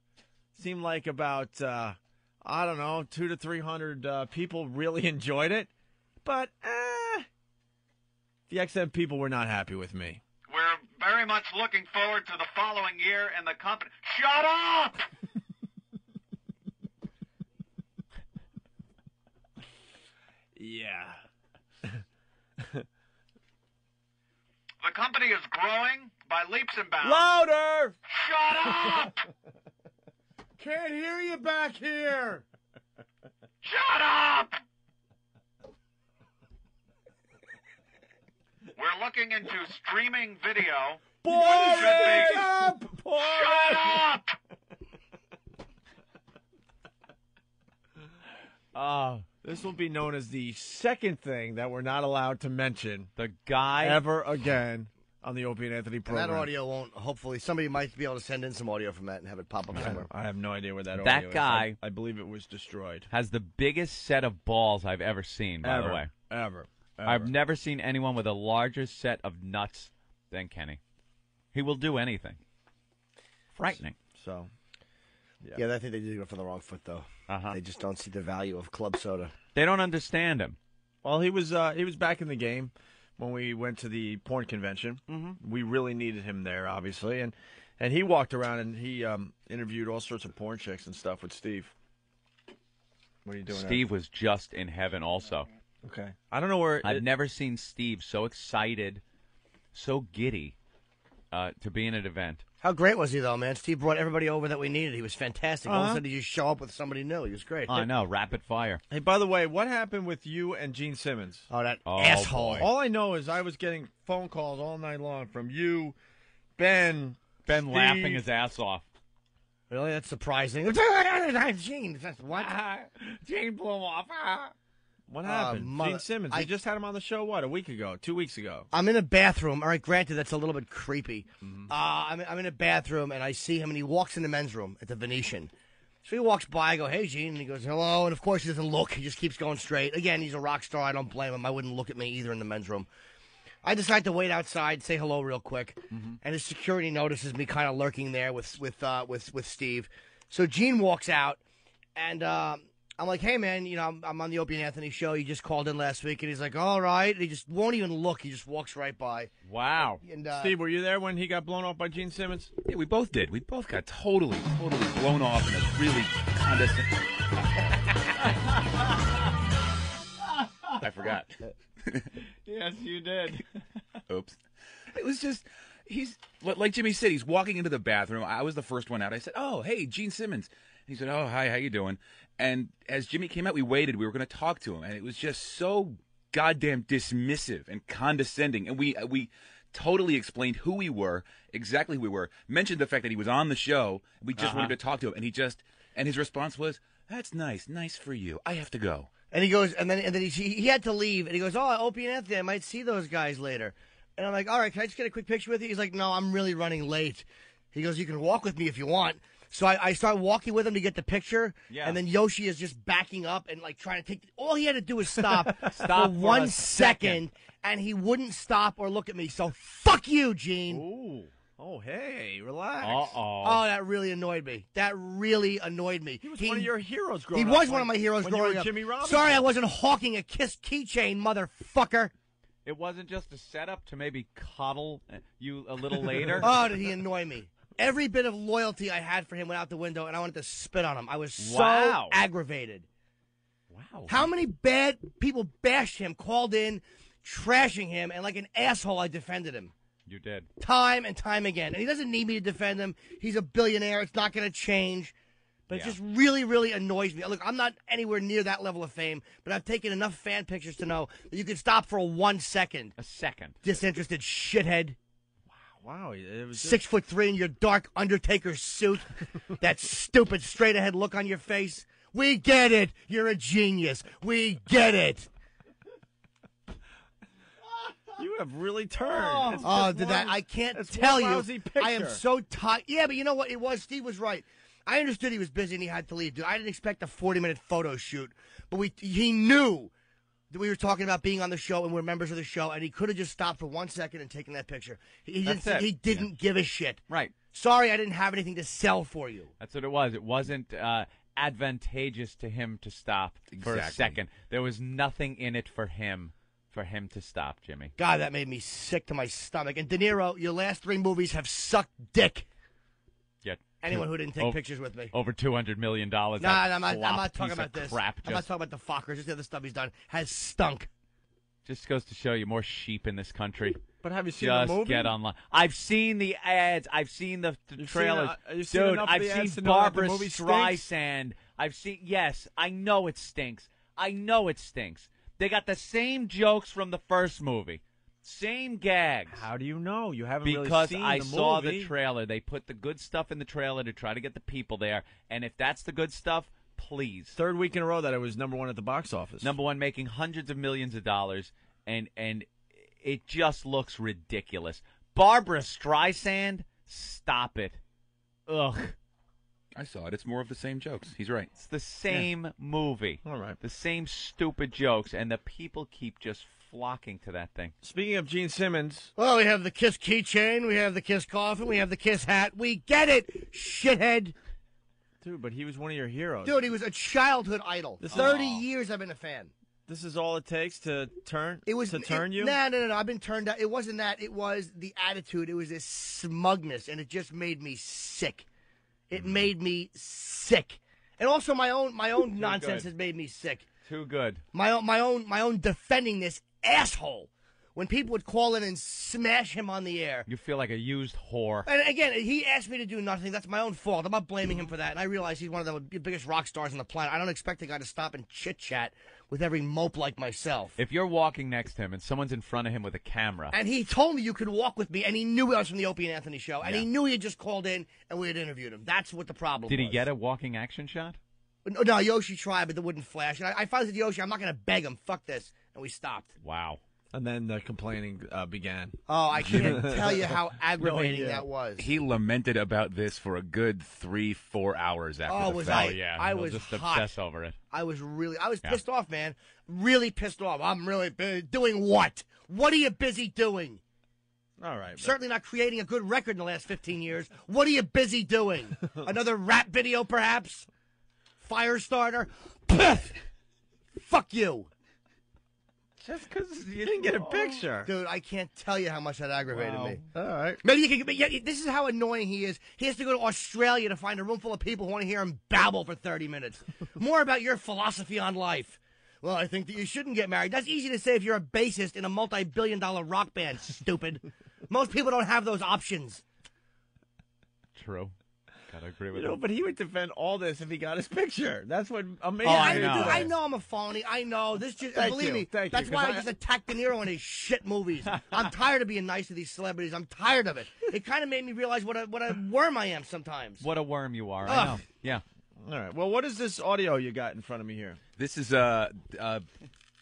Seemed like about 200 to 300 people really enjoyed it, but the XM people were not happy with me. We're very much looking forward to the following year in the company. Shut up! Yeah. The company is growing by leaps and bounds. Louder! Shut up! Can't hear you back here. Shut up! We're looking into streaming video. Shut up! Shut up! This will be known as the second thing that we're not allowed to mention the guy ever again on the Opie and Anthony program. And that audio won't. Hopefully, somebody might be able to send in some audio from that and have it pop up somewhere. I have no idea where that audio That is. guy, I believe it was destroyed. Has the biggest set of balls I've ever seen. By the way, ever. I've never seen anyone with a larger set of nuts than Kenny. He will do anything. Frightening. So. Yeah, I think they did it from the wrong foot, though. They just don't see the value of club soda. They don't understand him. Well, he was back in the game when we went to the porn convention. Mm-hmm. We really needed him there, obviously, and he walked around and he interviewed all sorts of porn chicks and stuff with Steve. What are you doing? Steve was just in heaven, also. Okay, I don't know where. I've never seen Steve so excited, so giddy, to be in an event. How great was he, though, man? Steve brought everybody over that we needed. He was fantastic. All of a sudden, he just show up with somebody new. He was great. I know, rapid fire. Hey, by the way, what happened with you and Gene Simmons? Oh, that asshole. Boy. All I know is I was getting phone calls all night long from you, Ben Steve. Laughing his ass off. Really? That's surprising. Gene. What? Gene blew him off. What happened? Gene Simmons. We just had him on the show, a week ago, 2 weeks ago. I'm in a bathroom. All right, granted, that's a little bit creepy. Mm-hmm. I'm in a bathroom, and I see him, and he walks in the men's room at the Venetian. So he walks by, I go, hey, Gene, and he goes, hello, and of course he doesn't look. He just keeps going straight. Again, he's a rock star. I don't blame him. I wouldn't look at me either in the men's room. I decide to wait outside, say hello real quick, and his security notices me kind of lurking there with Steve. So Gene walks out, and I'm like, hey, man, I'm on the Opie and Anthony show. You just called in last week. And he's like, all right. And he just won't even look. He just walks right by. Wow. And, Steve, were you there when he got blown off by Gene Simmons? Yeah, we both did. We both got totally blown off in a really condescending... I forgot. Yes, you did. Oops. It was just... He's... Like Jimmy said, he's walking into the bathroom. I was the first one out. I said, oh, hey, Gene Simmons. He said, oh, hi, how you doing? And as Jimmy came out, we waited. We were going to talk to him. And it was just so goddamn dismissive and condescending. And we totally explained who we were, exactly who we were, mentioned the fact that he was on the show. We just wanted to talk to him. And his response was, that's nice for you. I have to go. And he goes, and then he had to leave. And he goes, oh, Opie and Anthony, I might see those guys later. And I'm like, all right, can I just get a quick picture with you? He's like, no, I'm really running late. He goes, you can walk with me if you want. So I start walking with him to get the picture, and then Yoshi is just backing up and like trying to take. All he had to do was stop for 1 second, and he wouldn't stop or look at me. So fuck you, Gene. Ooh. Oh, hey, relax. Oh, that really annoyed me. He was one of your heroes growing up. He was one of my heroes growing up. Jimmy Robinson. Sorry, I wasn't hawking a Kiss keychain, motherfucker. It wasn't just a setup to maybe coddle you a little later? Oh, did he annoy me? Every bit of loyalty I had for him went out the window, and I wanted to spit on him. I was so Wow. aggravated. Wow. How many bad people bashed him, called in, trashing him, and like an asshole, I defended him. You did. Time and time again. And he doesn't need me to defend him. He's a billionaire. It's not going to change. But it just really, really annoys me. Look, I'm not anywhere near that level of fame, but I've taken enough fan pictures to know that you can stop for 1 second. A second. Disinterested shithead. Wow. It was 6'3" in your dark Undertaker suit. That stupid straight ahead look on your face. We get it. You're a genius. We get it. You have really turned. I can't tell you. Picture. I am so tired. Yeah, but you know what? It was. Steve was right. I understood he was busy and he had to leave. Dude, I didn't expect a 40-minute photo shoot. But he knew that we were talking about being on the show and we're members of the show, and he could have just stopped for 1 second and taken that picture. He didn't give a shit. Right. Sorry, I didn't have anything to sell for you. That's what it was. It wasn't advantageous to him to stop for a second. There was nothing in it for him to stop, Jimmy. God, that made me sick to my stomach. And De Niro, your last 3 movies have sucked dick. Yeah. Anyone who didn't take pictures with me. Over $200 million. I'm not talking about this. Crap, I'm not talking about the Fockers. Just the other stuff he's done has stunk. Just goes to show you more sheep in this country. But have you seen the movie? Just get online. I've seen the ads. I've seen the trailers. Dude, I've seen Barbara Streisand. Yes, I know it stinks. They got the same jokes from the first movie. Same gags. How do you know? You haven't really because seen I the saw movie. the trailer. They put the good stuff in the trailer to try to get the people there. And if that's the good stuff, please. 3rd week in a row that it was #1 at the box office. #1, making hundreds of millions of dollars, and it just looks ridiculous. Barbara Streisand, stop it. Ugh. I saw it. It's more of the same jokes. He's right. It's the same movie. All right. The same stupid jokes, and the people keep just flocking to that thing. Speaking of Gene Simmons. Well, we have the Kiss keychain, we have the Kiss coffin, we have the Kiss hat. We get it, shithead. Dude, but he was one of your heroes. Dude, he was a childhood idol. 30 years I've been a fan. This is all it takes to turn you? No. I've been turned out. It wasn't that. It was the attitude. It was this smugness, and it just made me sick. It made me sick. And also my own nonsense has made me sick. Too good. My own defending this asshole. When people would call in and smash him on the air. You feel like a used whore. And again, he asked me to do nothing. That's my own fault. I'm not blaming him for that. And I realize he's one of the biggest rock stars on the planet. I don't expect a guy to stop and chit-chat with every mope like myself. If you're walking next to him and someone's in front of him with a camera. And he told me you could walk with me, and he knew I was from the Opie and Anthony show, and he knew he had just called in and we had interviewed him. That's what the problem was. Did he get a walking action shot? No, Yoshi tried, but it wouldn't flash. And I finally said, Yoshi, I'm not going to beg him. Fuck this. And we stopped. Wow. And then the complaining began. Oh, I can't tell you how aggravating that was. He lamented about this for a good 3-4 hours after the fact. I was just hot. obsess over it. I was pissed off, man. Really pissed off. I'm really doing what? What are you busy doing? All right. Certainly not creating a good record in the last 15 years. What are you busy doing? Another rap video, perhaps? Firestarter? Fuck you. Just because you didn't get a picture. Dude, I can't tell you how much that aggravated me. All right. Maybe you can. Yeah, this is how annoying he is. He has to go to Australia to find a room full of people who want to hear him babble for 30 minutes. More about your philosophy on life. Well, I think that you shouldn't get married. That's easy to say if you're a bassist in a multi-billion-dollar rock band, stupid. Most people don't have those options. True. Gotta agree with But he would defend all this if he got his picture. That's what amazing. I know I'm a phony. I know. This just believe me. Thank that's you, why I just attacked De Niro in his shit movies. I'm tired of being nice to these celebrities. I'm tired of it. It kind of made me realize what a worm I am sometimes. What a worm you are. I know. Yeah. All right. Well, what is this audio you got in front of me here? This is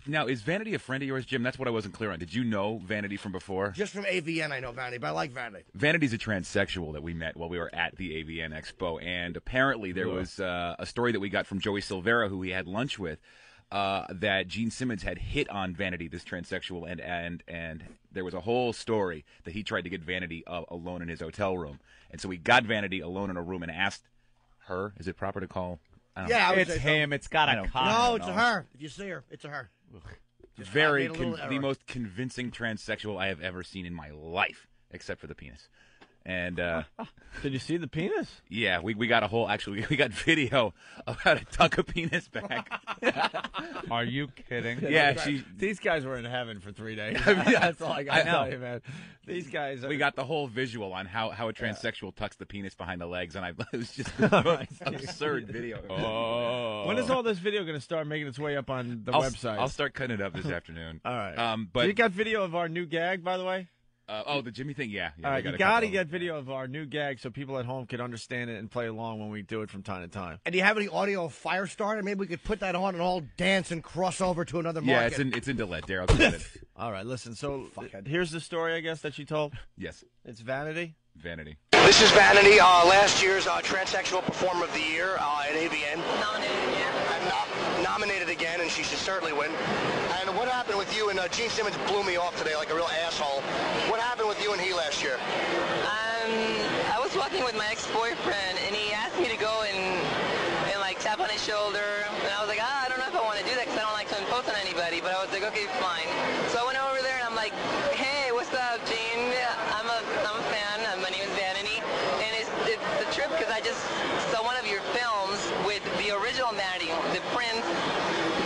now, is Vanity a friend of yours, Jim? That's what I wasn't clear on. Did you know Vanity from before? Just from AVN, I know Vanity, but I like Vanity. Vanity's a transsexual that we met while we were at the AVN Expo, and apparently there was a story that we got from Joey Silvera, who we had lunch with, that Gene Simmons had hit on Vanity, this transsexual, and there was a whole story that he tried to get Vanity alone in his hotel room. And so we got Vanity alone in a room and asked her, is it proper to call? Yeah, it's him. It's got a cop. No, it's a her. If you see her, it's a her. The most convincing transsexual I have ever seen in my life, except for the penis. And did you see the penis? Yeah, we got we got video of how to tuck a penis back. Are you kidding? Yeah, these guys were in heaven for 3 days. That's all I got to tell you, man. These guys. We got the whole visual on how a transsexual tucks the penis behind the legs, and it was just absurd video. Oh. When is all this video going to start making its way up on the website? I'll start cutting it up this afternoon. All right. But so you got video of our new gag, by the way? The Jimmy thing, yeah. All right, you got to get video of our new gag so people at home can understand it and play along when we do it from time to time. And do you have any audio of Firestarter? Maybe we could put that on and all dance and cross over to another market. Yeah, it's in Delete, Dare. I'll get it. All right, listen. So here's the story, I guess, that she told. Yes. It's Vanity. Vanity. This is Vanity, last year's Transsexual Performer of the Year at AVN. Nominated again, and she should certainly win. And what happened with you and Gene Simmons blew me off today like a real asshole. What happened with you and he last year? I was walking with my ex-boyfriend, and he asked me to go and like tap on his shoulder, and I was like, I don't know if I want to do that because I don't like to impose on anybody, but I was like, okay, fine. So I went over there, and I'm like, hey, what's up, Gene? I'm a fan. My name is Vanity, and it's the trip because I just saw one of your films with the original Vanity, the Prince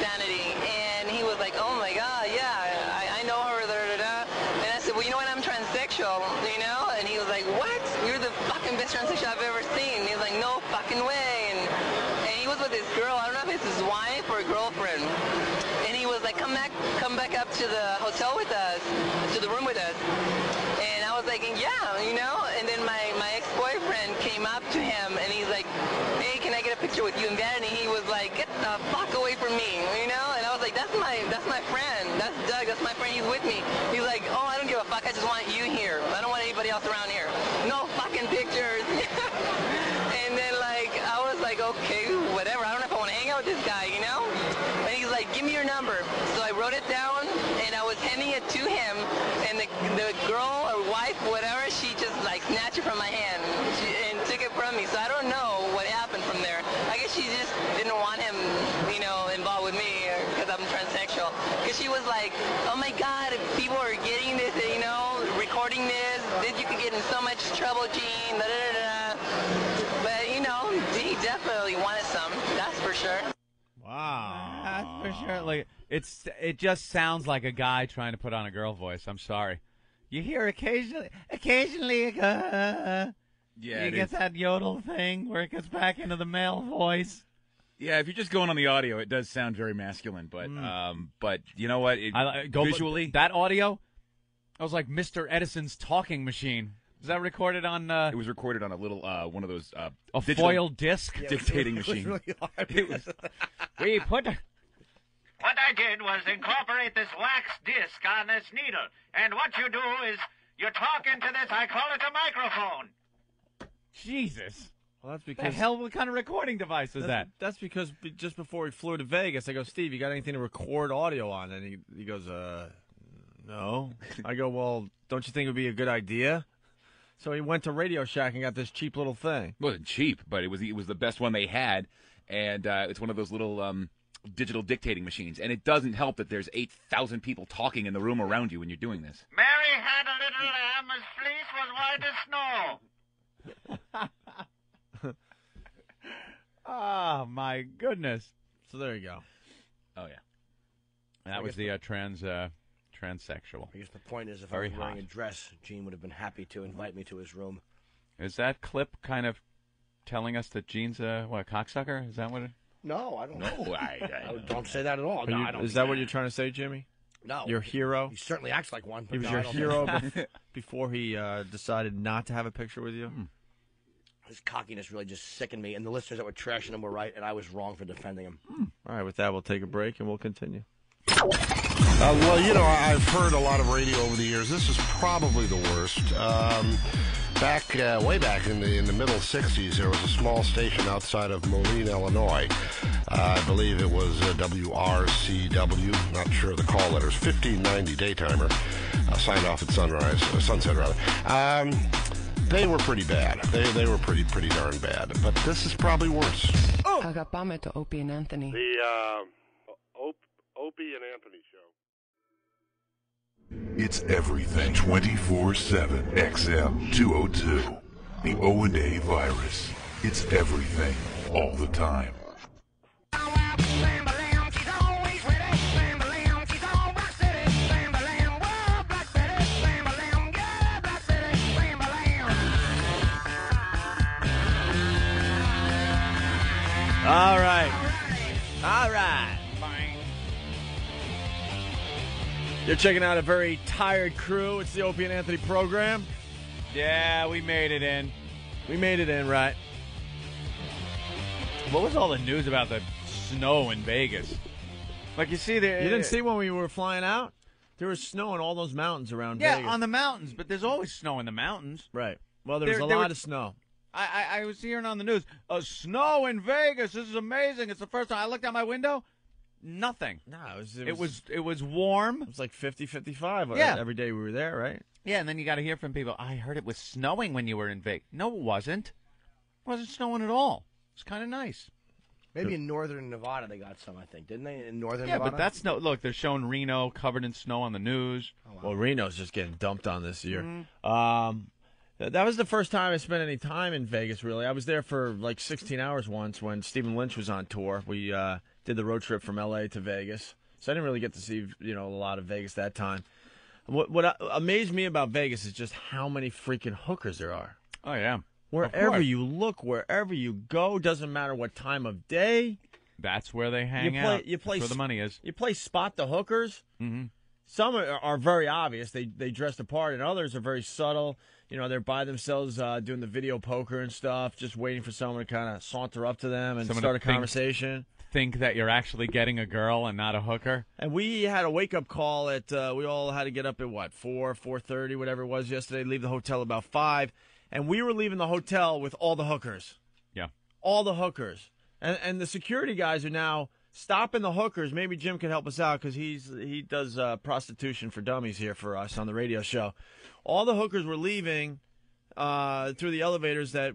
Vanity, and he was like, oh my God, yeah, I know her, and I said, well, you know what, I'm transsexual, you know, and he was like, what? You're the fucking best transsexual I've ever seen. And he was like, no fucking way, and he was with this girl, I don't know if it's his wife or girlfriend, and he was like, come back up to the hotel with us, to the room with us, and I was like, yeah, you know, and then my ex-boyfriend came up to him, and he's like, hey, can I get a picture with you and Vanity? He was like, get the fuck away from me, you know, and I was like, that's my friend, that's Doug, that's my friend, he's with me. He's like, oh, I don't give a fuck, I just want you here, I don't want anybody else around here, no fucking pictures. And then like, I was like, okay, whatever, I don't know if I want to hang out with this guy, you know, and he's like, give me your number. So I wrote it down, and I was handing it to him, and the girl or wife, whatever, she just like snatched it from my hand and took it from me. So I don't know what happened from there. I guess she just didn't want him, you know, involved with me because I'm transsexual. Because she was like, oh my God, if people are getting this, you know, recording this, then you could get in so much trouble, Gene, da da da da. But you know, he definitely wanted some, that's for sure. Wow. That's for sure. Like it just sounds like a guy trying to put on a girl voice. I'm sorry. You hear occasionally, yeah, you get that yodel thing where it gets back into the male voice. Yeah, if you're just going on the audio, it does sound very masculine. But but you know what? Visually, that audio, I was like Mr. Edison's talking machine. Was that recorded on? It was recorded on a little one of those a foil disc dictating machine. Really hard. We put. What I did was incorporate this wax disc on this needle. And what you do is you talk into this, I call it a microphone. Jesus. Well, that's The because hell, what kind of recording device is that? That's because just before we flew to Vegas, I go, Steve, you got anything to record audio on? And he goes, no. I go, well, don't you think it would be a good idea? So he went to Radio Shack and got this cheap little thing. It wasn't cheap, but it was the best one they had, and it's one of those little digital dictating machines. And it doesn't help that there's 8,000 people talking in the room around you when you're doing this. Mary had a little lamb, his fleece was white as snow. Oh, my goodness. So there you go. Oh, yeah. That was the transsexual. I guess the point is, if Very I was wearing hot. a dress, Gene would have been happy to invite me to his room. Is that clip kind of telling us that Gene's a cocksucker? Is that what it... No, I don't know. No, I don't say that at all. No, I don't. Is that what you're trying to say, Jimmy? No. Your hero? He certainly acts like one. But He was no, your I don't hero think so. before he decided not to have a picture with you? His cockiness really just sickened me, and the listeners that were trashing him were right, and I was wrong for defending him. All right, with that, we'll take a break, and we'll continue. Well, you know, I've heard a lot of radio over the years. This is probably the worst. Way back in the middle 60s, there was a small station outside of Moline, Illinois. I believe it was WRCW, not sure of the call letters, 1590 daytimer, signed off at sunset rather. They were pretty bad. They were pretty darn bad. But this is probably worse. Agapame to Opie and Anthony. The Opie and Anthony show. It's everything 24/7 XM 202. The O&A virus. It's everything all the time. All right. All right. You're checking out a very tired crew. It's the Opie and Anthony program. Yeah, we made it in. We made it in, right? What was all the news about the snow in Vegas? Like, you see there. You didn't see when we were flying out? There was snow in all those mountains around Yeah, Vegas. on the mountains, but there's always snow in the mountains. Right. Well, there was a lot of snow. I was hearing on the news, snow in Vegas. This is amazing. It's the first time I looked out my window. Nothing. No, it was warm. It was like 50, 55 every day we were there, right? Yeah, and then you got to hear from people, I heard it was snowing when you were in Vegas. No, it wasn't. It wasn't snowing at all. It's kind of nice. Maybe in northern Nevada they got some, I think. Didn't they? In northern Nevada? Yeah, but that's no. Look, they're showing Reno covered in snow on the news. Oh, wow. Well, Reno's just getting dumped on this year. Mm-hmm. That was the first time I spent any time in Vegas, really. I was there for like 16 hours once when Stephen Lynch was on tour. We did the road trip from L.A. to Vegas. So I didn't really get to see, a lot of Vegas that time. What amazed me about Vegas is just how many freaking hookers there are. Oh, yeah. Wherever you look, wherever you go, doesn't matter what time of day. That's where they hang out. That's where the money is. You play spot the hookers. Mm-hmm. Some are very obvious. They dress the part, and others are very subtle. They're by themselves doing the video poker and stuff, just waiting for someone to kind of saunter up to them and start a conversation. Think that you're actually getting a girl and not a hooker. And we had a wake-up call at, we all had to get up at, 4:30, whatever it was yesterday, leave the hotel about 5. And we were leaving the hotel with all the hookers. Yeah. All the hookers. And the security guys are now stopping the hookers. Maybe Jim can help us out because he does prostitution for dummies here for us on the radio show. All the hookers were leaving through the elevators that,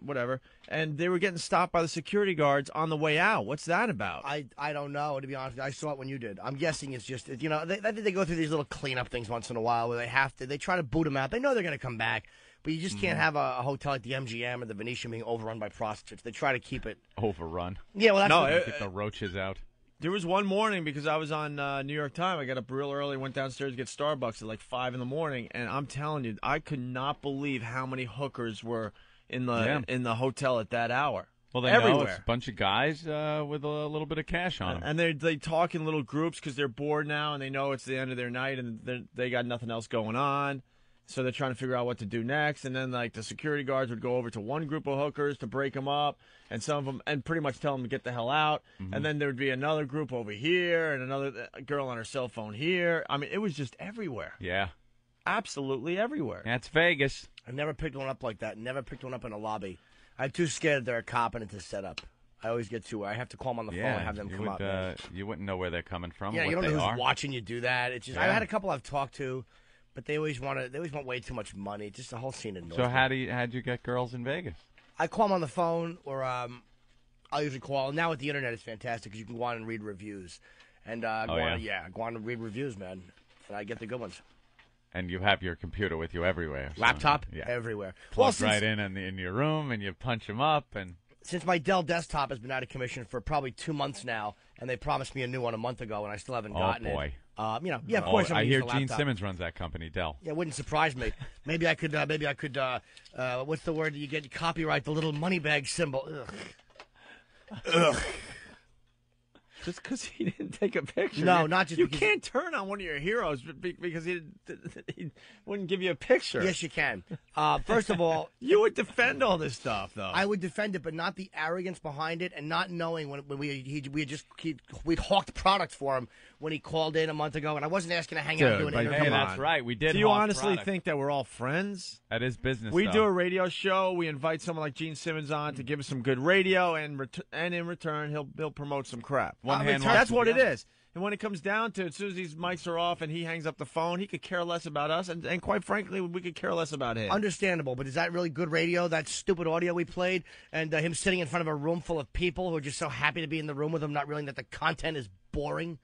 whatever, and they were getting stopped by the security guards on the way out. What's that about? I don't know, to be honest. I saw it when you did. I'm guessing it's just, I think they go through these little cleanup things once in a while where they try to boot them out. They know they're going to come back. But you just can't have a hotel like the MGM or the Venetian being overrun by prostitutes. They try to keep it overrun. Yeah, well, that's get the roaches out. There was one morning because I was on New York Time. I got up real early, went downstairs to get Starbucks at like 5 in the morning, and I'm telling you, I could not believe how many hookers were in the hotel at that hour. Well, they know it's a bunch of guys with a little bit of cash on them, and they talk in little groups because they're bored now and they know it's the end of their night and they got nothing else going on. So they're trying to figure out what to do next, and then like the security guards would go over to one group of hookers to break them up, and some of them, and pretty much tell them to get the hell out. Mm-hmm. And then there would be another group over here, and another girl on her cell phone here. I mean, it was just everywhere. Yeah, absolutely everywhere. That's Vegas. I never picked one up like that. Never picked one up in a lobby. I'm too scared they're a cop and it's a setup. I always get too. I have to call them on the phone and have them come up. You wouldn't know where they're coming from. Yeah, what you don't know they who's are. watching you do that. It's just I had a couple I've talked to. But they always want way too much money. Just the whole scene annoys me. So how'd you get girls in Vegas? I call them on the phone, or I'll usually call. Now with the internet, it's fantastic because you can go on and read reviews, and go on and read reviews, man. And I get the good ones. And you have your computer with you everywhere. So, laptop, everywhere. Plugged right in your room, and you punch them up. And since my Dell desktop has been out of commission for probably 2 months now, and they promised me a new one a month ago, and I still haven't gotten it. Oh boy. Of course. I hear Gene Simmons runs that company, Dell. Yeah, it wouldn't surprise me. Maybe I could. What's the word? You get copyright the little money bag symbol. Ugh. Ugh. Just because he didn't take a picture. No, not just you because... can't turn on one of your heroes because he wouldn't give you a picture. Yes, you can. First of all... You would defend all this stuff, though. I would defend it, but not the arrogance behind it and not knowing when we'd hawked product for him when he called in a month ago, and I wasn't asking to hang out and do an interview. Hey, that's right. We did. Do you honestly think that we're all friends? That is business. We do a radio show. We invite someone like Gene Simmons on to give us some good radio, and in return, he'll promote some crap. That's what it is. And when it comes down to it, as soon as these mics are off and he hangs up the phone, he could care less about us, and quite frankly, we could care less about him. Understandable, but is that really good radio, that stupid audio we played, and him sitting in front of a room full of people who are just so happy to be in the room with him, not realizing that the content is boring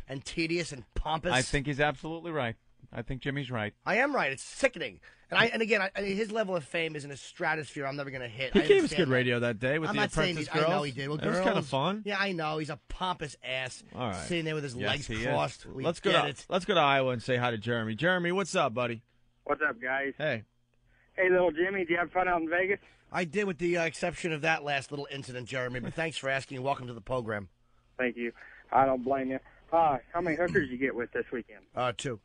and tedious and pompous? I think he's absolutely right. I think Jimmy's right. I am right. It's sickening. And again, his level of fame is in a stratosphere I'm never going to hit. He gave us good radio that day with I'm the not saying Apprentice I girls. know he did. Well, it was kind of fun. Yeah, I know. He's a pompous ass. All right. Sitting there with his legs crossed. Let's go to Iowa and say hi to Jeremy. Jeremy, what's up, buddy? What's up, guys? Hey. Hey, little Jimmy. Did you have fun out in Vegas? I did, with the exception of that last little incident, Jeremy. But thanks for asking. Welcome to the program. Thank you. I don't blame you. How many hookers did you get with this weekend? 2.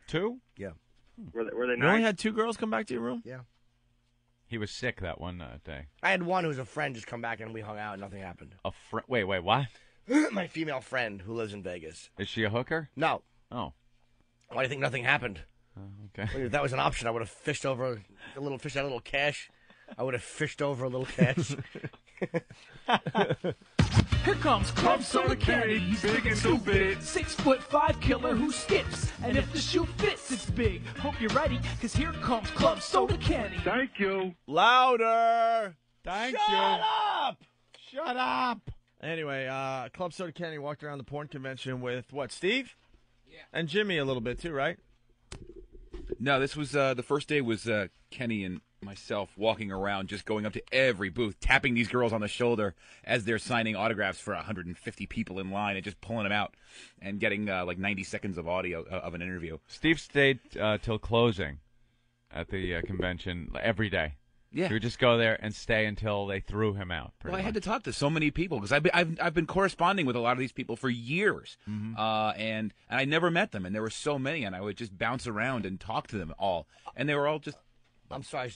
2? Yeah. Were they You nice? only had 2 girls come back to your room? Yeah. He was sick that one day. I had one who was a friend just come back and we hung out and nothing happened. Wait, what? My female friend who lives in Vegas. Is she a hooker? No. Oh. Why do you think nothing happened? Okay. If that was an option, I would have fished over a little cash. I would have fished over a little cash. Here comes Club Soda Kenny, he's big and stupid. 6'5" killer who skips, and if the shoe fits, it's big. Hope you're ready, cause here comes Club Soda Kenny. Thank you. Louder. Thank Shut you. up. Shut up. Anyway, Club Soda Kenny walked around the porn convention with what, Steve? Yeah. And Jimmy a little bit too, right? No, this was the first day was Kenny and myself walking around, just going up to every booth, tapping these girls on the shoulder as they're signing autographs for 150 people in line, and just pulling them out and getting like 90 seconds of audio of an interview. Steve stayed till closing at the convention every day. Yeah. He would just go there and stay until they threw him out. Well, I had to talk to so many people because I've been corresponding with a lot of these people for years, and I never met them, and there were so many, and I would just bounce around and talk to them all, and they were all just. I'm sorry,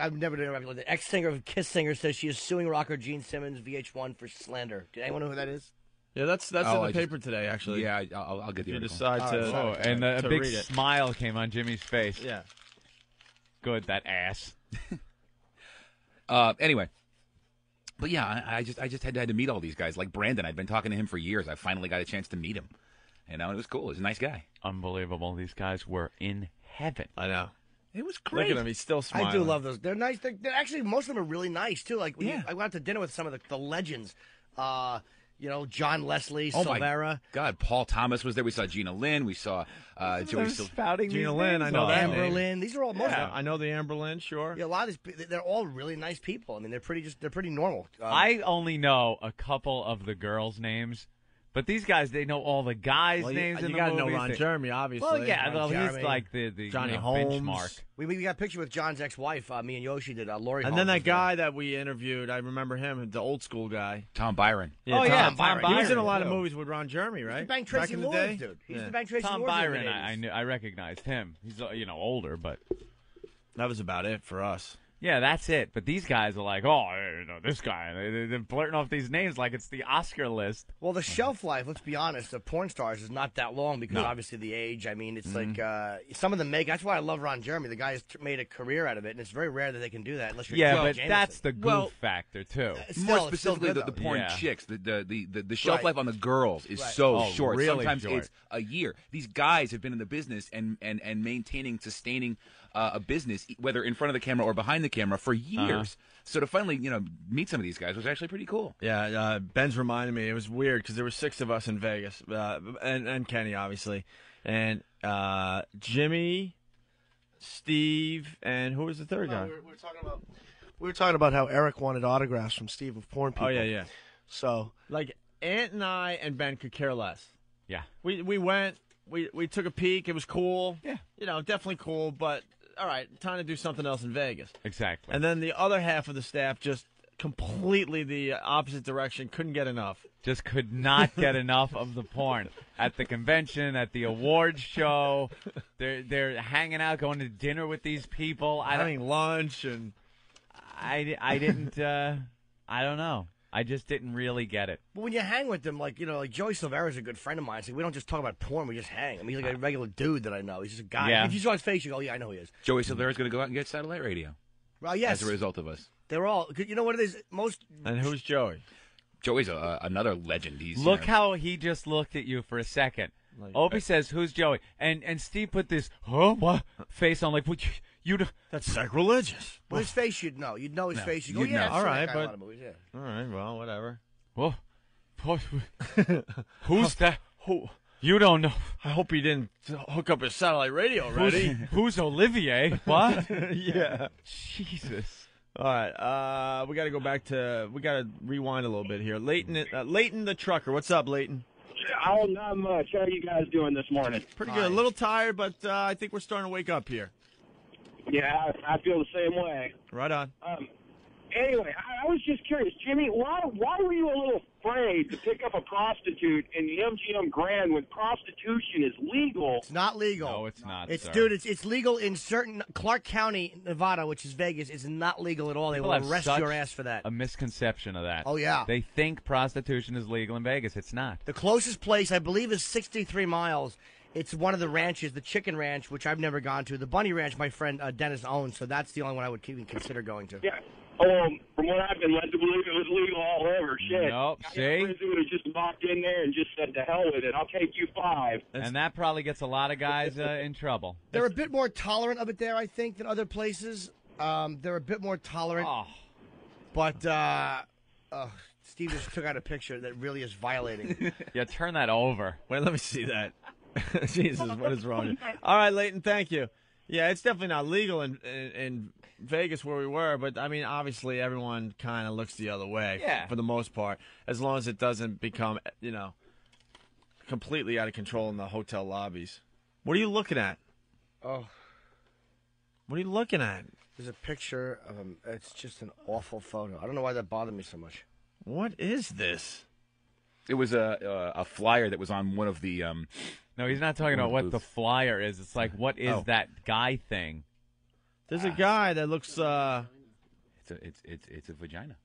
I've never done it. The ex-singer of Kiss Singer says she is suing rocker Gene Simmons, VH1, for slander. Does anyone know who that is? Yeah, that's in the paper today, actually. Yeah, I'll get the you article. decide to. And a big read it. smile came on Jimmy's face. Yeah. Good, that ass. Anyway, but yeah, I just had to meet all these guys. Like Brandon, I'd been talking to him for years. I finally got a chance to meet him, and it was cool. He was a nice guy. Unbelievable. These guys were in heaven. I know. It was great. Look at him. He's still smiling. I do love those. They're nice. They're actually, most of them are really nice, too. Like, I went out to dinner with some of the legends. John Leslie, Silvera. My God, Paul Thomas was there. We saw Gina Lynn. We saw Joey spouting Gina Lynn, I know that Amber name. Lynn. These are all most of them. I know the Amber Lynn, sure. Yeah, a lot of these, they're all really nice people. I mean, they're pretty normal. I only know a couple of the girls' names. But these guys, they know all the guys' names in the movies. You got to know Ron Jeremy, obviously. Well, yeah, he's like the Johnny Holmes. benchmark. We got a picture with John's ex-wife. Me and Yoshi did. Lori. And Holmes then that guy that we interviewed, I remember him, the old school guy, Tom Byron. Yeah, Tom Byron. He was in a lot of movies with Ron Jeremy, right? He's the Bang Tracy Back in the Lords, day? dude. He's the Bang Tracy Tom Lords. Byron, I recognized him. He's older, but that was about it for us. Yeah, that's it. But these guys are like, this guy. They're blurting off these names like it's the Oscar list. Well, the shelf life, let's be honest, of porn stars is not that long because obviously the age. I mean, it's like some of them make. That's why I love Ron Jeremy. The guy has made a career out of it, and it's very rare that they can do that unless you're but that's the goof factor too. More specifically, the porn chicks, the shelf life on the girls is so short. Really Sometimes short. it's a year. These guys have been in the business and maintaining, sustaining a business, whether in front of the camera or behind the camera, for years. So to finally, meet some of these guys was actually pretty cool. Yeah, Ben's reminded me. It was weird because there were 6 of us in Vegas, and Kenny, obviously. And Jimmy, Steve, and who was the third guy? We were talking about how Eric wanted autographs from Steve of porn people. Oh, yeah. So, like, Ant and I and Ben could care less. Yeah. We went, we took a peek. It was cool. Yeah. Definitely cool, but all right, time to do something else in Vegas. Exactly. And then the other half of the staff just completely the opposite direction, couldn't get enough. Just could not get enough of the porn. At the convention, at the awards show, they're hanging out, going to dinner with these people. Having lunch, and I didn't, I don't know. I just didn't really get it. But when you hang with them, like Joey Silvera is a good friend of mine. So we don't just talk about porn; we just hang. I mean, he's like a regular dude that I know. He's just a guy. Yeah. If you saw his face, you go, "Yeah, I know who he is." Joey Silvera's going to go out and get satellite radio. Well, yes. As a result of us. They're all. You know what it is? And who's Joey? Joey's another legend. He's Look how he just looked at you for a second. Opie says, "Who's Joey?" And Steve put this what face on, like, "What you that's sacrilegious." Well, his face, you'd know. You'd know his face. You'd go, You'd "Yeah, know. all right, right, but a lot of movies, yeah." All right, well, whatever. Whoa. Who's that? You don't know. I hope he didn't hook up his satellite radio already. Who's Olivier? What? Yeah. Jesus. All right. We got to go back to. We got to rewind a little bit here. Leighton the trucker. What's up, Leighton? Oh, not much. How are you guys doing this morning? Pretty good. A little tired, but I think we're starting to wake up here. Yeah, I feel the same way. Right on. Anyway, I was just curious, Jimmy, why were you a little afraid to pick up a prostitute in the MGM Grand when prostitution is legal? It's not legal. No, it's not. It's sir. dude. It's legal in certain Clark County, Nevada, which is Vegas. It's not legal at all. They People will have arrest such your ass for that. A misconception of that. Oh, yeah. They think prostitution is legal in Vegas. It's not. The closest place, I believe, is 63 miles. It's one of the ranches, the Chicken Ranch, which I've never gone to. The Bunny Ranch, my friend Dennis owns, so that's the only one I would even consider going to. Yeah. From what I've been led to believe, it was legal all over. Shit. Nope. I got See? friends who would have just walked in there and just said, "To hell with it. I'll take you 5." And that probably gets a lot of guys in trouble. They're a bit more tolerant of it there, I think, than other places. They're a bit more tolerant. Oh. But Steve just took out a picture that really is violating. Yeah, turn that over. Wait, let me see that. Jesus, what is wrong with you? All right, Leighton, thank you. Yeah, it's definitely not legal in Vegas where we were, but, I mean, obviously everyone kind of looks the other way for the most part, as long as it doesn't become, completely out of control in the hotel lobbies. What are you looking at? Oh. What are you looking at? There's a picture of him. It's just an awful photo. I don't know why that bothered me so much. What is this? It was a flyer that was on one of the. No, he's not talking about what the flyer is. It's like, what is that guy thing? There's a guy that looks. It's a vagina.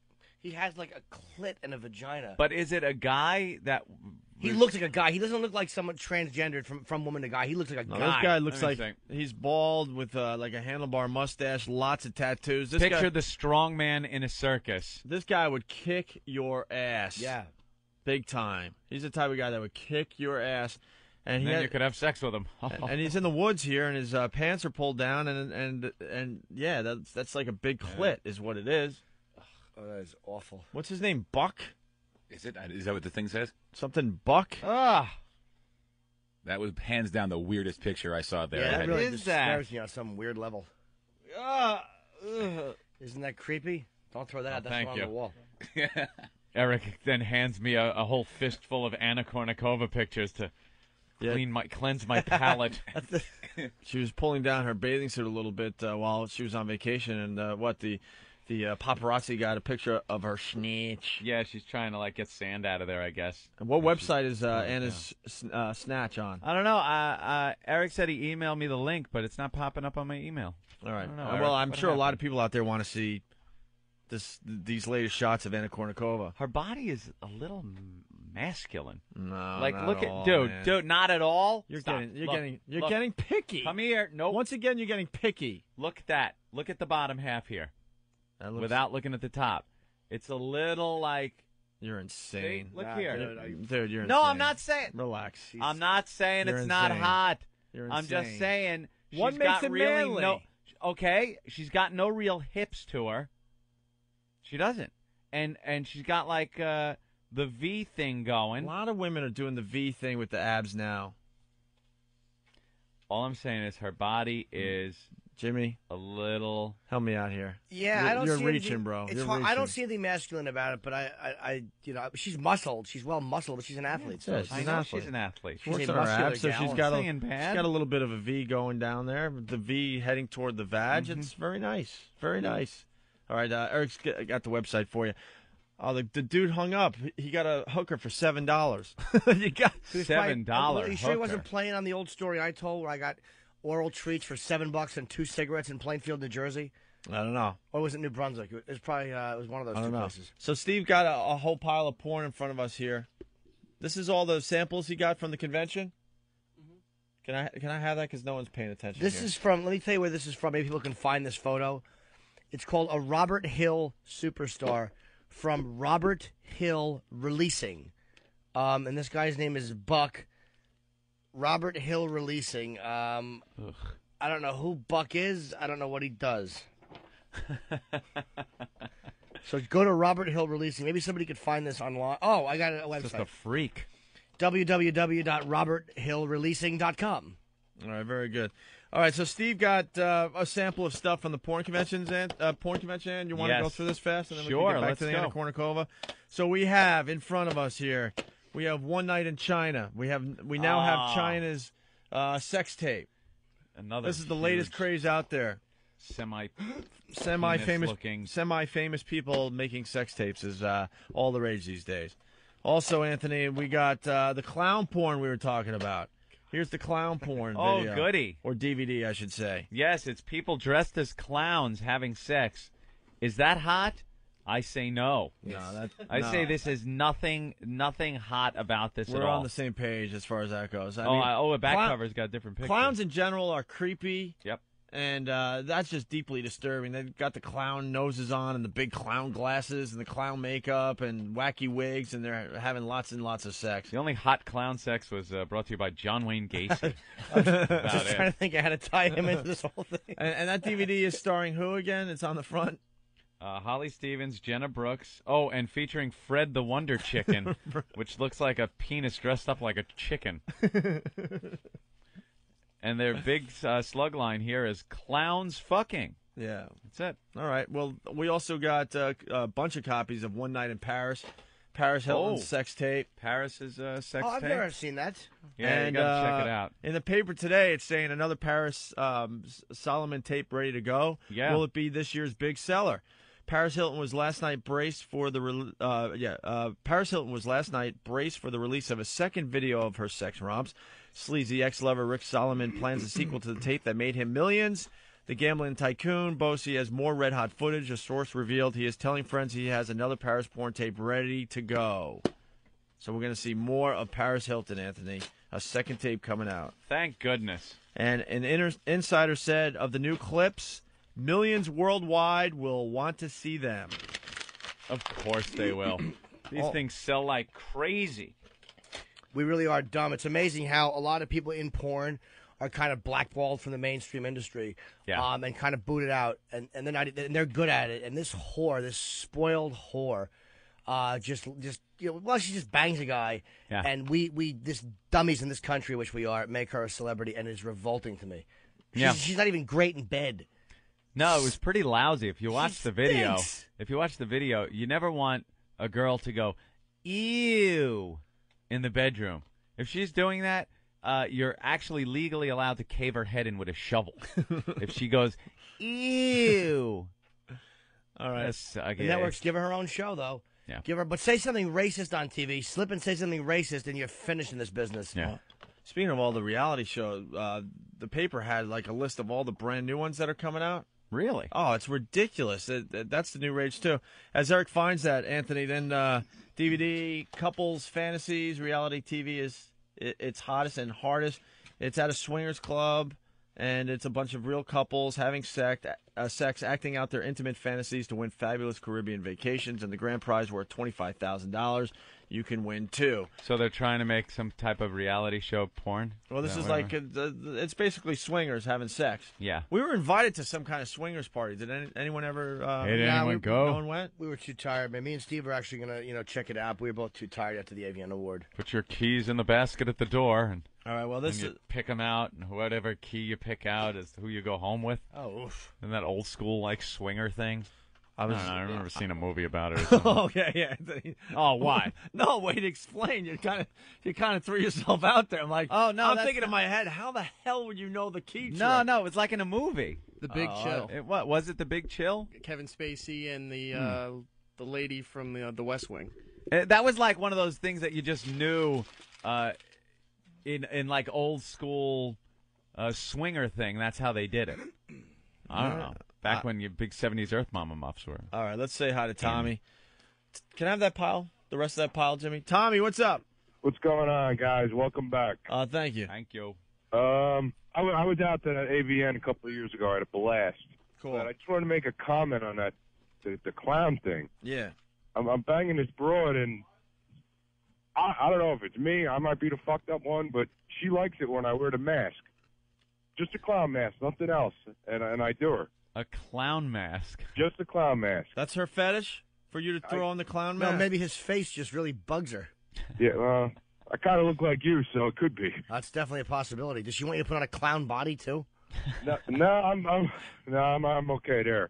He has like a clit and a vagina. But is it a guy that? He looks like a guy. He doesn't look like someone transgendered from woman to guy. He looks like a guy. This guy looks like he's bald with like a handlebar mustache, lots of tattoos. Picture the strong man in a circus. This guy would kick your ass. Yeah. Big time. He's the type of guy that would kick your ass. And then you could have sex with him. And he's in the woods here, and his pants are pulled down, and yeah, that's like a big clit, is what it is. Oh, that is awful. What's his name? Buck? Is it? Is that what the thing says? Something Buck? Ah. That was hands down the weirdest picture I saw there. Yeah, that really scares me on some weird level. Isn't that creepy? Don't throw that out. That's on the wall. Eric then hands me a whole fistful of Anna Kournikova pictures to cleanse my palate. She was pulling down her bathing suit a little bit while she was on vacation, and the paparazzi got a picture of her snatch. Yeah, she's trying to get sand out of there, I guess. And what website is Anna's snatch on? I don't know. Eric said he emailed me the link, but it's not popping up on my email. All right. Know, well, I'm sure a lot of people out there want to see these latest shots of Anna Kournikova. Her body is a little masculine. No, not look at all, dude, not at all. You're Stop. getting picky. Come here. No. Once again, you're getting picky. Look at that. Look at the bottom half here. Without looking at the top, it's a little like. You're insane. See? Look here, dude. You're no, insane. I'm not saying. Relax. I'm not saying You're it's not insane. hot. You're I'm just insane. saying. What she's makes got it really manly? no. Okay, she's got no real hips to her. She doesn't, and she's got the V thing going. A lot of women are doing the V thing with the abs now. All I'm saying is her body is Jimmy. A little. Help me out here. Yeah, I don't. You're see reaching, anything, bro. It's You're hard. I reaching. don't see anything masculine about it, but I she's muscled. She's well muscled, but she's an athlete. Yeah, So she's an athlete. She's Works a on her muscular abs, so gal. she's got a little bit of a V going down there. The V heading toward the vag. Mm-hmm. It's very nice. Very nice. All right, Eric's got the website for you. Oh, the dude hung up. He got a hooker for $7. You got $7. Are you sure he wasn't playing on the old story I told where I got oral treats for $7 and 2 cigarettes in Plainfield, New Jersey? I don't know. Or was it New Brunswick? It was probably it was one of those I two don't know. places. So Steve got a whole pile of porn in front of us here. This is all the samples he got from the convention. Can I have that? Because no one's paying attention. This here. is from. Let me tell you where this is from. Maybe people can find this photo. It's called a Robert Hill Superstar from Robert Hill Releasing, and this guy's name is Buck. Robert Hill Releasing. I don't know who Buck is. I don't know what he does. So go to Robert Hill Releasing. Maybe somebody could find this online. Oh, I got a website. Just a freak. www.roberthillreleasing.com. All right, very good. All right, so Steve got a sample of stuff from the porn conventions and porn convention. You want to go through this fast, and then we can get back to the Anna Kournikova. So we have in front of us here, we have One Night in China. We now have China's sex tape. This is the latest craze out there. Semi-famous people making sex tapes is all the rage these days. Also, Anthony, we got the clown porn we were talking about. Here's the clown porn video. Oh, goody. Or DVD, I should say. Yes, it's people dressed as clowns having sex. Is that hot? I say no. I say this is nothing hot about this at all. We're on the same page as far as that goes. A back cover's got a different picture. Clowns in general are creepy. Yep. And that's just deeply disturbing. They've got the clown noses on and the big clown glasses and the clown makeup and wacky wigs, and they're having lots and lots of sex. The only hot clown sex was brought to you by John Wayne Gacy. Just trying to think of how to tie him into this whole thing. And that DVD is starring who again? It's on the front. Holly Stevens, Jenna Brooks. Oh, and featuring Fred the Wonder Chicken, which looks like a penis dressed up like a chicken. And their big slug line here is clowns fucking. Yeah. That's it. All right. Well, we also got a bunch of copies of One Night in Paris. Paris Hilton's sex tape. Paris's sex tape? I've never seen that. Yeah, and, you got to check it out. In the paper today, it's saying another Paris Solomon tape ready to go. Yeah. Will it be this year's big seller? Paris Hilton was last night braced for the release of a second video of her sex romps. Sleazy ex-lover Rick Solomon plans a sequel to the tape that made him millions. The gambling tycoon boasts he has more red-hot footage. A source revealed he is telling friends he has another Paris porn tape ready to go. So we're going to see more of Paris Hilton, Anthony. A second tape coming out. Thank goodness. And an insider said of the new clips, millions worldwide will want to see them. Of course they will. These things sell like crazy. We really are dumb. It's amazing how a lot of people in porn are kind of blackballed from the mainstream industry, and kind of booted out, and they're not, and they're good at it. And this whore, this spoiled whore, she just bangs a guy, and we this dummies in this country, which we are, make her a celebrity, and it's revolting to me. She's not even great in bed. No, it was pretty lousy. If you watch the video, you never want a girl to go, ew, in the bedroom. If she's doing that, you're actually legally allowed to cave her head in with a shovel. If she goes, ew. All right. The networks give her own show, though. Yeah. But say something racist on TV. Slip and say something racist, and you're finished in this business. Yeah. Speaking of all the reality shows, the paper had like a list of all the brand new ones that are coming out. Really? Oh, it's ridiculous. That's the new rage, too. As Eric finds that, Anthony, then DVD, couples, fantasies, reality TV is it's hottest and hardest. It's at a swingers club, and it's a bunch of real couples having sex, acting out their intimate fantasies to win fabulous Caribbean vacations, and the grand prize worth $25,000. You can win, too. So they're trying to make some type of reality show porn? Well, this is like, it's basically swingers having sex. Yeah. We were invited to some kind of swingers party. Did anyone ever... Did anyone go? No one went? We were too tired, man. Me and Steve were actually going to, check it out. We were both too tired after the AVN Award. Put your keys in the basket at the door, and all right, well, this you pick them out, and whatever key you pick out is who you go home with. Oh, oof. Isn't that old school, like, swinger thing? I remember seeing a movie about it. Okay, yeah. Oh, why? No, way to explain. You kind of threw yourself out there. I'm like, oh no, I'm thinking in my head, how the hell would you know the key trick? No, it's like in a movie. The Big Chill. What was it? The Big Chill? Kevin Spacey and the lady from the West Wing. That was like one of those things that you just knew in like old school swinger thing. That's how they did it. I don't know. Back when your big 70s Earth Mama muffs were. All right, let's say hi to Tommy. Can I have that pile? The rest of that pile, Jimmy? Tommy, what's up? What's going on, guys? Welcome back. Thank you. Thank you. I was out at AVN a couple of years ago. I had a blast. Cool. But I just wanted to make a comment on that, the clown thing. Yeah. I'm banging this broad, and I don't know if it's me. I might be the fucked up one, but she likes it when I wear the mask. Just a clown mask, nothing else. And I do her. A clown mask. Just a clown mask. That's her fetish? For you to throw on the clown mask? No, maybe his face just really bugs her. Yeah, I kind of look like you, so it could be. That's definitely a possibility. Does she want you to put on a clown body too? No, I'm okay there.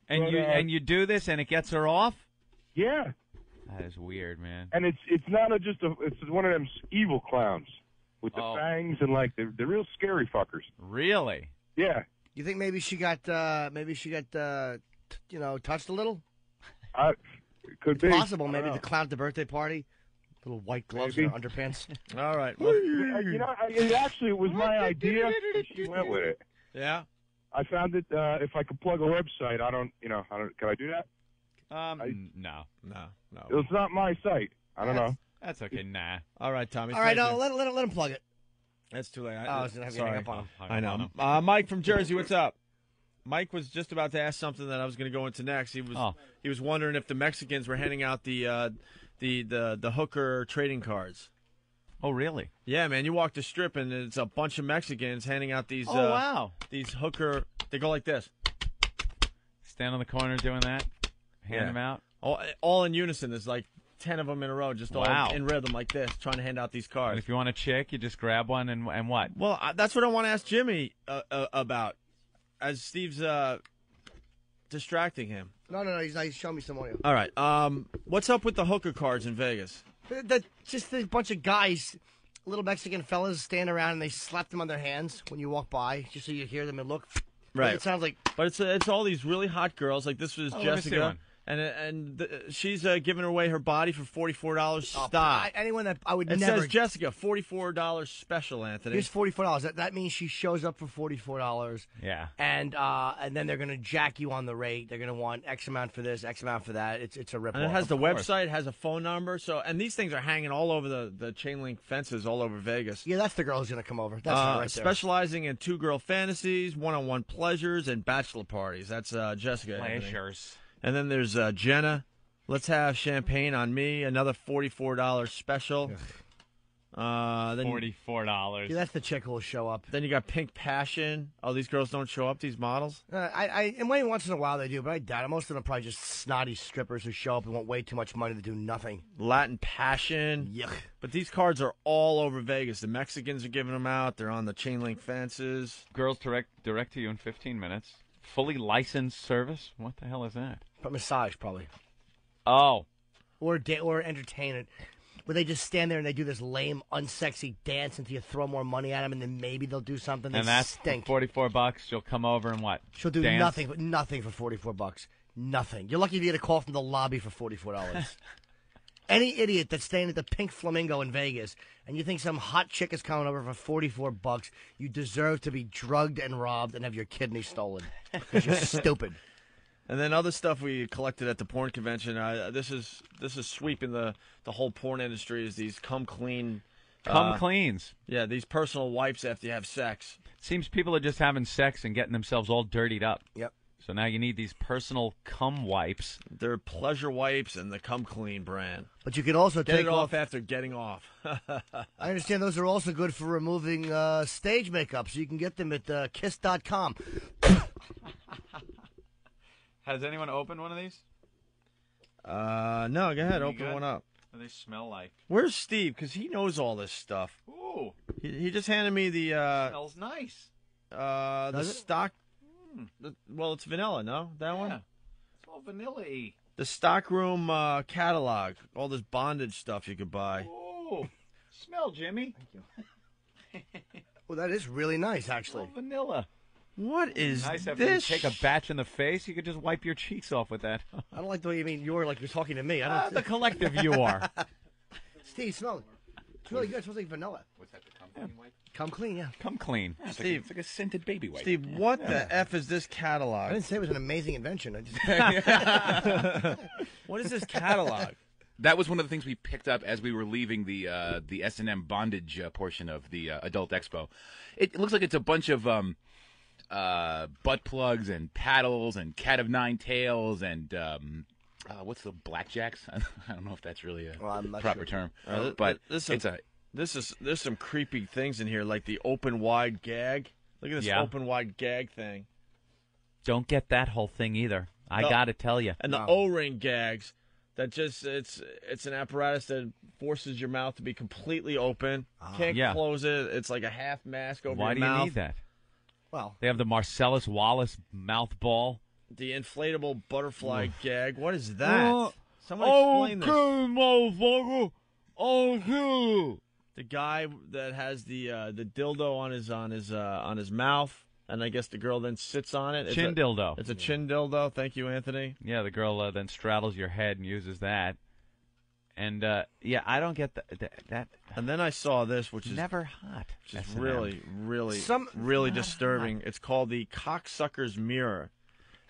And But, you do this and it gets her off? Yeah. That is weird, man. And it's not it's one of them evil clowns with the fangs and like the real scary fuckers. Really? Yeah. You think maybe she got touched a little? It could be. Possible. Maybe the clown at the birthday party. Little white gloves in her underpants. All right. Well, it was my idea. And she went with it. Yeah. I found it. If I could plug a website, can I do that? No. It's not my site. I don't know. That's okay. Nah. All right, Tommy. All right, thank no, you. let him plug it. That's too late. I was gonna have you hang up on him. I know. Mike from Jersey, what's up? Mike was just about to ask something that I was going to go into next. He was wondering if the Mexicans were handing out the hooker trading cards. Oh, really? Yeah, man. You walk the strip and it's a bunch of Mexicans handing out these. Oh, wow. These hooker. They go like this. Stand on the corner doing that. Hand them out. All in unison. There's like 10 of them in a row, just all in rhythm like this, trying to hand out these cards. And if you want a chick, you just grab one and what? Well, that's what I want to ask Jimmy about. As Steve's distracting him. No, he's not. He's showing me some audio. All right. What's up with the hooker cards in Vegas? Just a bunch of guys, little Mexican fellas, stand around and they slap them on their hands when you walk by, just so you hear them and look. Right. It sounds like. But it's all these really hot girls. Like this was Jessica. She's giving away her body for $44. Stop. Anyone that I would it never. It says Jessica, $44 special, Anthony. Here's $44. That means she shows up for $44. Yeah. And then they're going to jack you on the rate. They're going to want X amount for this, X amount for that. It's a rip-off. And it has the website, has a phone number. And these things are hanging all over the chain link fences all over Vegas. Yeah, that's the girl who's going to come over. That's her right there. Specializing in two-girl fantasies, one-on-one pleasures, and bachelor parties. That's Jessica. Pleasures. And then there's Jenna. Let's have champagne on me. Another $44 special. Then $44. Yeah, that's the chick who will show up. Then you got Pink Passion. Oh, these girls don't show up, these models? And once in a while they do, but I doubt it. Most of them are probably just snotty strippers who show up and want way too much money to do nothing. Latin Passion. Yuck. But these cards are all over Vegas. The Mexicans are giving them out. They're on the chain link fences. Girls direct to you in 15 minutes. Fully licensed service? What the hell is that? But massage, probably. Oh. Or entertainment. Where they just stand there and they do this lame, unsexy dance until you throw more money at them, and then maybe they'll do something. And that's stink. For $44. She'll come over and what? She'll do dance? nothing for $44. Nothing. You're lucky if you get a call from the lobby for $44. Any idiot that's staying at the Pink Flamingo in Vegas and you think some hot chick is coming over for $44, you deserve to be drugged and robbed and have your kidney stolen because you're stupid. And then other stuff we collected at the porn convention. This is sweeping the whole porn industry. Is these come clean, cleans? Yeah, these personal wipes after you have sex. Seems people are just having sex and getting themselves all dirtied up. Yep. So now you need these personal cum wipes. They're pleasure wipes and the Come Clean brand. But you can also get take it off after getting off. I understand those are also good for removing stage makeup, so you can get them at kiss.com. Has anyone opened one of these? No, go ahead, open one up. What do they smell like? Where's Steve? Because he knows all this stuff. Ooh. He just handed me the... smells nice. The stock... well, it's vanilla, no? That one? It's all vanilla-y. The stockroom catalog. All this bondage stuff you could buy. Ooh. Smell, Jimmy. Thank you. Well, that is really nice, actually. All vanilla. What is nice this? After you take a batch in the face, you could just wipe your cheeks off with that. I don't like the way you mean you're like you're talking to me. I don't. The collective you are. Steve, smell it. It's really good. It smells like vanilla. What's that, the Come Clean wipe? Come Clean, yeah. Come Clean. Yeah, Steve, it's like a scented baby wipe. Steve, what the F is this catalog? I didn't say it was an amazing invention. I just... What is this catalog? That was one of the things we picked up as we were leaving the S&M bondage portion of the Adult Expo. It looks like it's a bunch of butt plugs and paddles and cat of nine tails and what's the blackjacks? I don't know if that's really a proper term, but there's some creepy things in here, like the open wide gag. Look at this open wide gag thing. Don't get that whole thing either. I gotta tell you. And the O-ring gags. that just it's an apparatus that forces your mouth to be completely open. Can't close it. It's like a half mask over Why your do mouth. you need that? Well, they have the Marcellus Wallace mouth ball. The inflatable butterfly gag. What is that? Someone explain this. Motherfucker. Okay. The guy that has the dildo on his mouth, and I guess the girl then sits on it. Chin dildo. It's a chin dildo. Thank you, Anthony. Yeah, the girl then straddles your head and uses that. And I don't get that. And then I saw this, which is never hot. Which is S&M. really disturbing. It's called the cocksucker's mirror.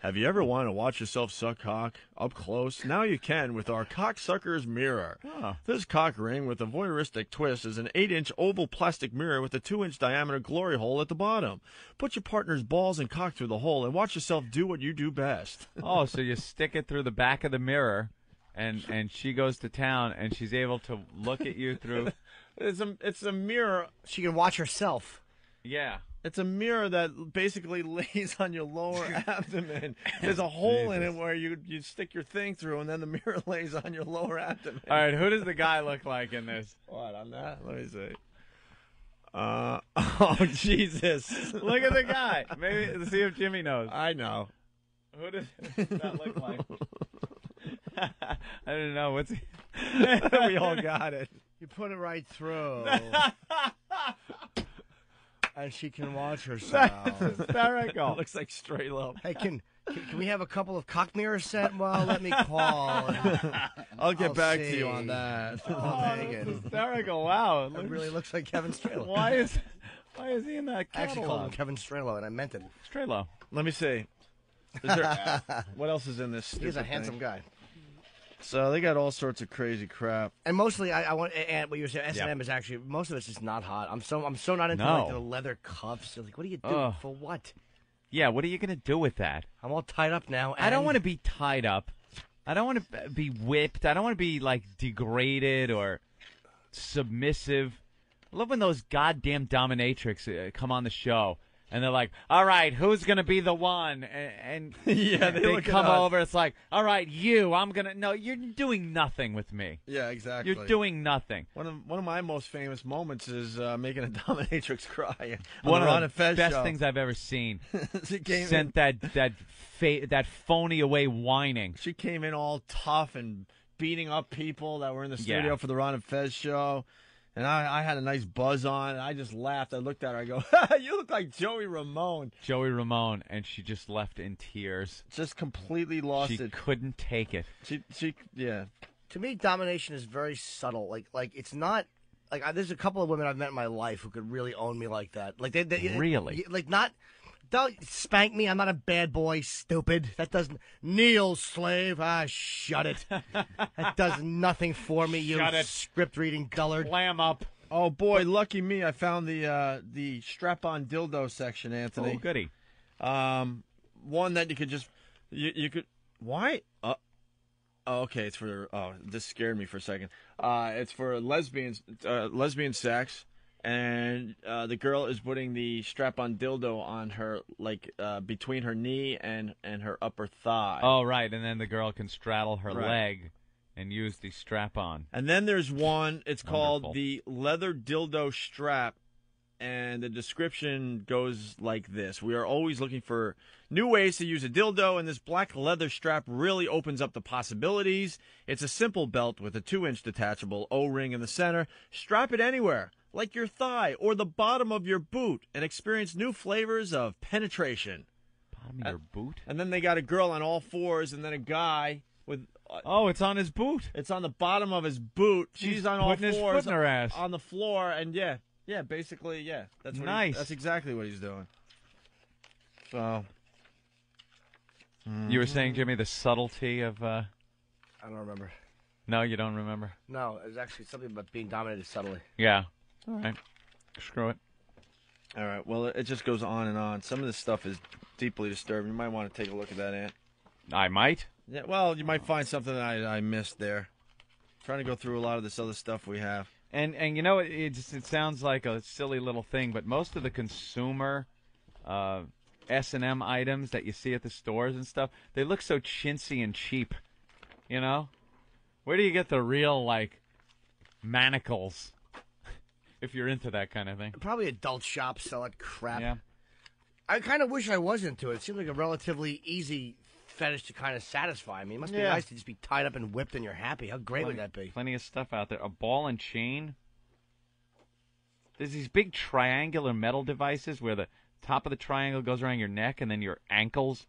Have you ever wanted to watch yourself suck cock up close? Now you can with our cocksucker's mirror. Oh. This cock ring with a voyeuristic twist is an 8-inch oval plastic mirror with a 2-inch diameter glory hole at the bottom. Put your partner's balls and cock through the hole and watch yourself do what you do best. Oh, so you stick it through the back of the mirror, and she goes to town, and she's able to look at you through. It's a mirror. She can watch herself. Yeah. It's a mirror that basically lays on your lower abdomen. There's a hole in it where you stick your thing through, and then the mirror lays on your lower abdomen. All right, who does the guy look like in this? What, on that? Let me see. Oh, Jesus. Look at the guy. Maybe see if Jimmy knows. I know. Who does that look like? I don't know. What's he? We all got it. You put it right through. And she can watch herself. That's hysterical. Looks like straight low. Hey, can we have a couple of cock mirrors set? Well, let me call. I'll get back to you on that. That's hysterical. Wow. It really looks like Kevin Strelo. Why is he in that I actually called him catalog? Kevin Strelo, and I meant it. Strelo. Let me see. What else is in this? He's a stupid handsome thing? guy. So they got all sorts of crazy crap. And mostly, I want. And what you were saying, S&M is actually most of it's just not hot. I'm so not into like the leather cuffs. Like, what do you do for what? Yeah, what are you gonna do with that? I'm all tied up now. I don't want to be tied up. I don't want to be whipped. I don't want to be like degraded or submissive. I love when those goddamn dominatrix come on the show. And they're like, all right, who's going to be the one? And yeah, they come over. It's like, all right, I'm going to. No, you're doing nothing with me. Yeah, exactly. You're doing nothing. One of my most famous moments is making a dominatrix cry. One on of the the best show. things I've ever seen. She came Sent that phony away whining. She came in all tough and beating up people that were in the studio for the Ron and Fez show. And I had a nice buzz on, and I just laughed. I looked at her. I go, you look like Joey Ramone. Joey Ramone, and she just left in tears. Just completely lost it. She couldn't take it. Yeah. To me, domination is very subtle. Like it's not. Like there's a couple of women I've met in my life who could really own me like that. Like they really like not. Don't spank me. I'm not a bad boy, stupid. That doesn't. Kneel, slave. Shut it. That does nothing for me, you script-reading dullard. Clam up. Oh, boy, lucky me. I found the strap-on dildo section, Anthony. Oh, goody. One that you could just. You could. Why? Oh, okay, it's for. Oh, this scared me for a second. It's for lesbians, lesbian sex. And the girl is putting the strap-on dildo on her, like between her knee and her upper thigh. Oh, right. And then the girl can straddle her leg and use the strap-on. And then there's one. It's called the leather dildo strap. And the description goes like this. We are always looking for new ways to use a dildo, and this black leather strap really opens up the possibilities. It's a simple belt with a 2-inch detachable O-ring in the center. Strap it anywhere, like your thigh or the bottom of your boot, and experience new flavors of penetration. Bottom of your boot? And then they got a girl on all fours, and then a guy with... it's on his boot. It's on the bottom of his boot. She's on all putting fours his foot in her ass. on the floor, and yeah, basically, yeah. That's what nice. That's exactly what he's doing. So... You were saying, Jimmy, the subtlety of... I don't remember. No, you don't remember? No, it's actually something about being dominated subtly. Yeah. All right. Screw it. All right. Well, it just goes on and on. Some of this stuff is deeply disturbing. You might want to take a look at that, Ant. I might? Yeah. Well, you might find something that I missed there. Trying to go through a lot of this other stuff we have. And you know, it sounds like a silly little thing, but most of the consumer S&M items that you see at the stores and stuff, they look so chintzy and cheap, you know? Where do you get the real, like, manacles? If you're into that kind of thing. Probably adult shops sell that crap. Yeah. I kind of wish I was into it. It seems like a relatively easy fetish to kind of satisfy. I mean, it must be nice to just be tied up and whipped and you're happy. How great would that be? Plenty of stuff out there. A ball and chain. There's these big triangular metal devices where the top of the triangle goes around your neck and then your ankles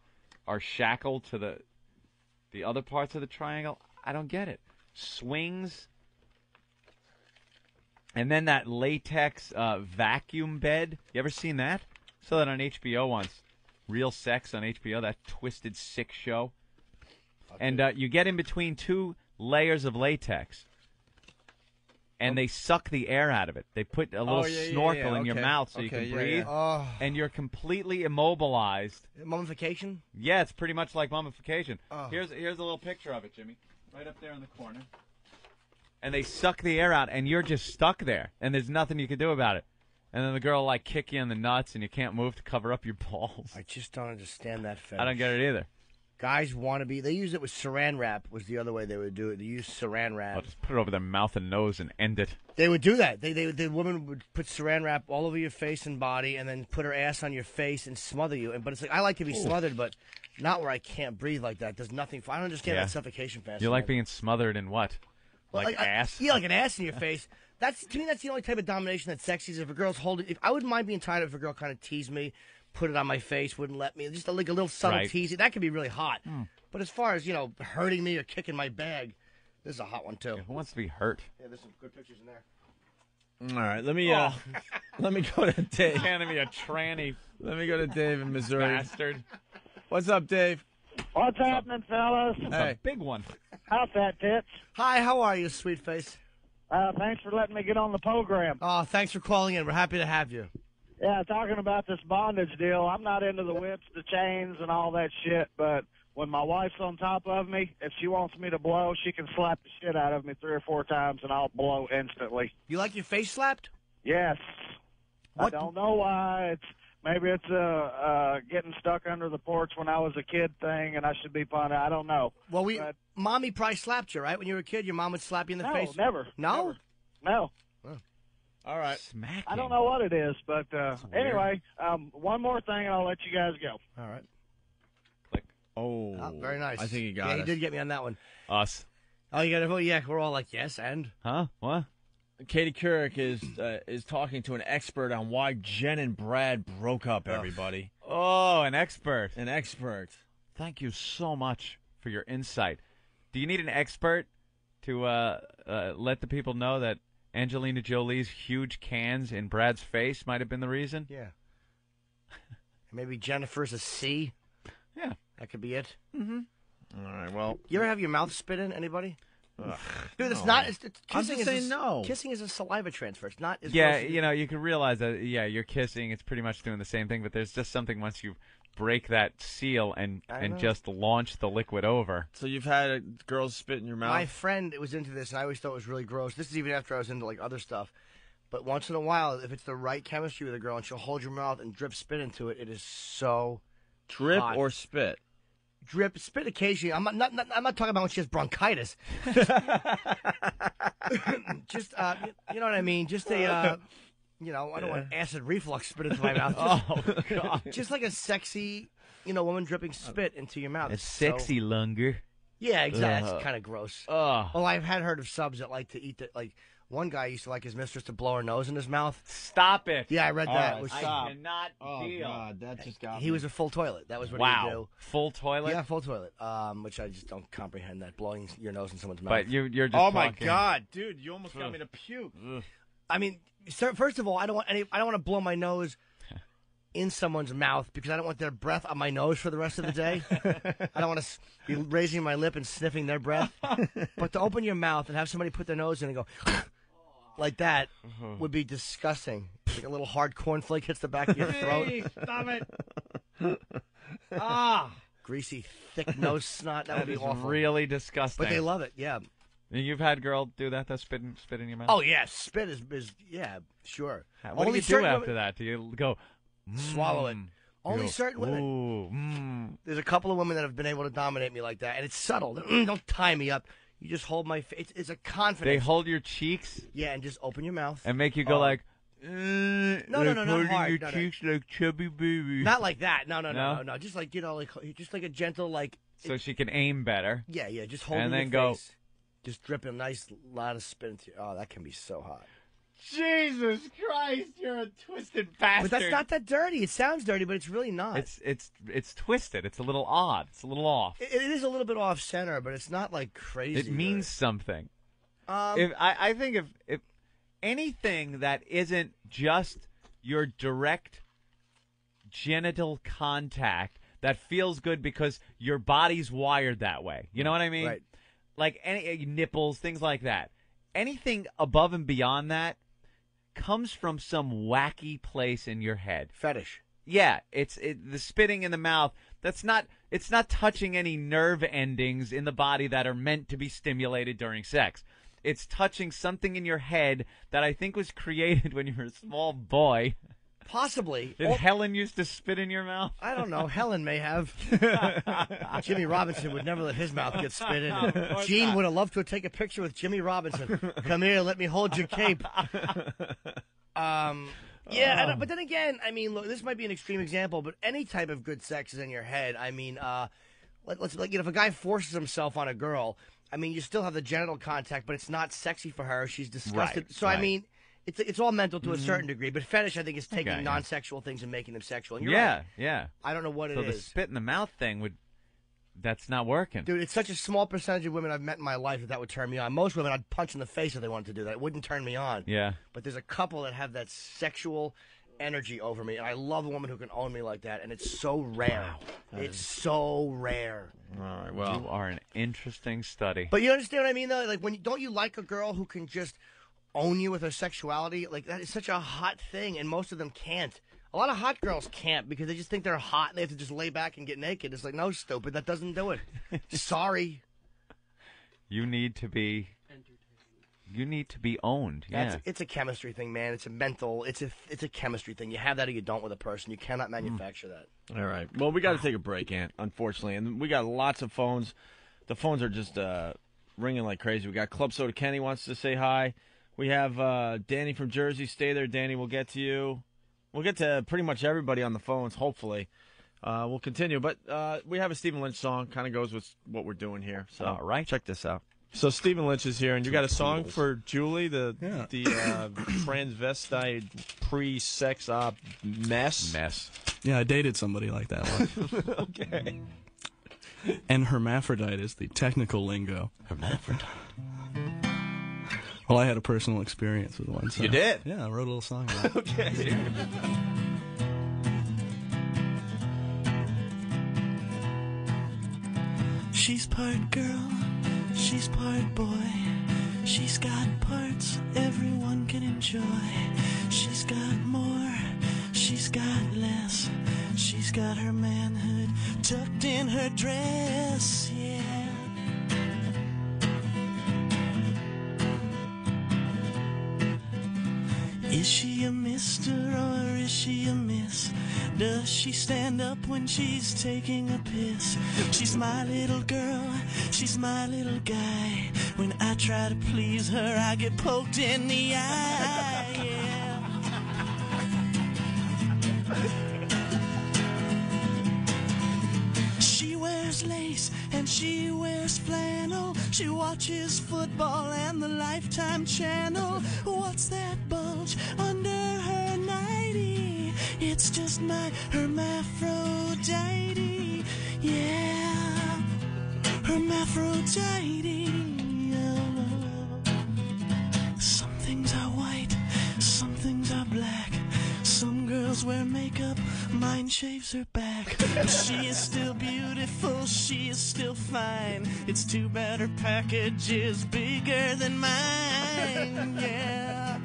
are shackled to the other parts of the triangle. I don't get it. Swings. And then that latex vacuum bed. You ever seen that? Saw that on HBO once. Real Sex on HBO, that twisted, sick show. And you get in between two layers of latex. And they suck the air out of it. They put a little snorkel in your mouth so you can breathe. Oh. And you're completely immobilized. Mummification? Yeah, it's pretty much like mummification. Oh. Here's a little picture of it, Jimmy. Right up there in the corner. And they suck the air out, and you're just stuck there. And there's nothing you can do about it. And then the girl will, like, kick you in the nuts, and you can't move to cover up your balls. I just don't understand that fetish. I don't get it either. Guys want to be... They use it with saran wrap was the other way they would do it. They use saran wrap. I'll just put it over their mouth and nose and end it. They would do that. The woman would put saran wrap all over your face and body and then put her ass on your face and smother you. But it's like, I like to be smothered, but not where I can't breathe like that. There's nothing... I don't understand that suffocation fantasy. You like being smothered in what? Like ass? Yeah, like an ass in your face. To me, that's the only type of domination that's sexy. Is if a girl's holding. I wouldn't mind being tired if a girl kind of teased me, put it on my face, wouldn't let me. Just like a little subtle tease. That could be really hot. But as far as hurting me or kicking my bag, this is a hot one too. Yeah, who wants to be hurt? Yeah, there's some good pictures in there. All right, let me go to Dave. Handing me a tranny. Let me go to Dave in Missouri. Bastard. What's up, Dave? What's happening, fellas? Hey, big one. How's that, tits? Hi, how are you, sweet face? Thanks for letting me get on the program. Oh, thanks for calling in. We're happy to have you. Yeah, talking about this bondage deal, I'm not into the whips, the chains, and all that shit, but when my wife's on top of me, if she wants me to blow, she can slap the shit out of me 3 or 4 times, and I'll blow instantly. You like your face slapped? Yes. What? I don't know why. Maybe it's getting stuck under the porch when I was a kid thing, and I should be punted. I don't know. Well, Mommy probably slapped you, right? When you were a kid, your mom would slap you in the face? Never. No? No. Oh. All right. Smacking. I don't know what it is, but anyway, one more thing, and I'll let you guys go. All right. Click. Oh, very nice. I think he got Yeah, it. he did get me on that one. Us. Oh, you got it? Oh, yeah, we're all like, yes, and? Huh? What? Katie Couric is talking to an expert on why Jen and Brad broke up, everybody. Oh, an expert. An expert. Thank you so much for your insight. Do you need an expert to let the people know that Angelina Jolie's huge cans in Brad's face might have been the reason? Yeah. Maybe Jennifer's a C? Yeah. That could be it. Mm-hmm. All right, well. You ever have your mouth spit in, anybody? Dude, it's no. not. I'm just saying no. Kissing is a saliva transfer. It's not. As Yeah, gross as you can realize that. Yeah, you're kissing. It's pretty much doing the same thing, but there's just something once you break that seal and just launch the liquid over. So you've had girls spit in your mouth? My friend was into this, and I always thought it was really gross. This is even after I was into like other stuff. But once in a while, if it's the right chemistry with a girl, and she'll hold your mouth and drip spit into it, it is so drip hot. or spit. Drip, spit occasionally. I'm not talking about when she has bronchitis. Just, you know what I mean? Just a, I don't want acid reflux spit into my mouth. Oh, God. Just like a sexy, woman dripping spit into your mouth. A sexy lunger. Yeah, exactly. That's kind of gross. Oh. Well, I've heard of subs that like to eat that. Like one guy used to like his mistress to blow her nose in his mouth. Stop it. Yeah, I read that. Right, Was I cannot deal. God, that just got he me. was a full toilet. That was what Wow. he would do. Full toilet? Yeah, full toilet. Which I just don't comprehend that blowing your nose in someone's mouth. But you're just Oh my talking. God, dude! You almost got me to puke. I mean, sir, first of all, I don't want to blow my nose in someone's mouth because I don't want their breath on my nose for the rest of the day. I don't want to be raising my lip and sniffing their breath. But to open your mouth and have somebody put their nose in and go like that would be disgusting. Like a little hard cornflake hits the back of your throat. Hey, stop it! Greasy, thick nose snot. That would be is awful. really disgusting. But they love it. Yeah. You've had girl do that, though, spit in your mouth? Oh yeah, spit is yeah, sure. What do you do after that? Do you go swallow it? Only go, certain women. Ooh, There's a couple of women that have been able to dominate me like that, and it's subtle. Don't tie me up. You just hold my face. It's a confidence. They hold your cheeks? Yeah, and just open your mouth. And make you go like... No, not hard. your cheeks like chubby baby. Not like that. No. Just like, just like a gentle, like... So she can aim better. Yeah, just hold and your then go... face. Just drip a nice lot of spit into Oh, that can be so hot. Jesus Christ, you're a twisted bastard. But that's not that dirty. It sounds dirty, but it's really not. It's twisted. It's a little odd. It's a little off. It is a little bit off center, but it's not like crazy. It means something. If I think if anything that isn't just your direct genital contact that feels good because your body's wired that way. You know what I mean? Right. Like any nipples, things like that. Anything above and beyond that comes from some wacky place in your head. Fetish. Yeah, the spitting in the mouth. It's not touching any nerve endings in the body that are meant to be stimulated during sex. It's touching something in your head that I think was created when you were a small boy. Possibly. Did Helen used to spit in your mouth? I don't know. Helen may have. Jimmy Robinson would never let his mouth get spit in. Gene would have loved to take a picture with Jimmy Robinson. Come here, let me hold your cape. Yeah, but then again, I mean, look, this might be an extreme example, but any type of good sex is in your head. I mean, if a guy forces himself on a girl, I mean, you still have the genital contact, but it's not sexy for her. She's disgusted. Right, so, I mean... It's all mental to a certain degree, but fetish, I think, is taking non-sexual things and making them sexual. And you're right. Yeah. I don't know what it is. is. So the spit in the mouth thing that's not working. Dude, it's such a small percentage of women I've met in my life that would turn me on. Most women I'd punch in the face if they wanted to do that. It wouldn't turn me on. Yeah. But there's a couple that have that sexual energy over me, and I love a woman who can own me like that, and it's so rare. Wow. It's so rare. All right, well. You are an interesting study. But you understand what I mean, though? Like, don't you like a girl who can just own you with her sexuality? Like, that is such a hot thing, and most of them can't. A lot of hot girls can't because they just think they're hot and they have to just lay back and get naked. It's like, no, stupid, that doesn't do it. Sorry. You need to be owned. Yeah. It's a chemistry thing, man. It's a mental, it's a chemistry thing. You have that or you don't with a person. You cannot manufacture that. All right. Well, we got to take a break, Ant, unfortunately. And we got lots of phones. The phones are just ringing like crazy. We got Club Soda Kenny wants to say hi. We have Danny from Jersey. Stay there, Danny. We'll get to you. We'll get to pretty much everybody on the phones, hopefully. We'll continue. But we have a Stephen Lynch song. Kind of goes with what we're doing here. So all right. Check this out. So Stephen Lynch is here, and you got a song for Julie, the transvestite pre-sex op mess? Yeah, I dated somebody like that once. Okay. And hermaphrodite is the technical lingo. Hermaphrodite. Well, I had a personal experience with one. So, you did? Yeah, I wrote a little song about it. Okay. She's part girl, she's part boy. She's got parts everyone can enjoy. She's got more, she's got less. She's got her manhood tucked in her dress, yeah. Is she a mister or is she a miss? Does she stand up when she's taking a piss? She's my little girl, she's my little guy. When I try to please her, I get poked in the eye, yeah. She wears lace and she wears flannel. She watches football and the Lifetime channel. What's that bulge under her nightie? It's just my hermaphrodite, yeah, hermaphrodite. Oh. Some things are white, some things are black. Some girls wear makeup, mine shaves her back. She is still beautiful, she is still fine. It's too bad her package is bigger than mine, yeah.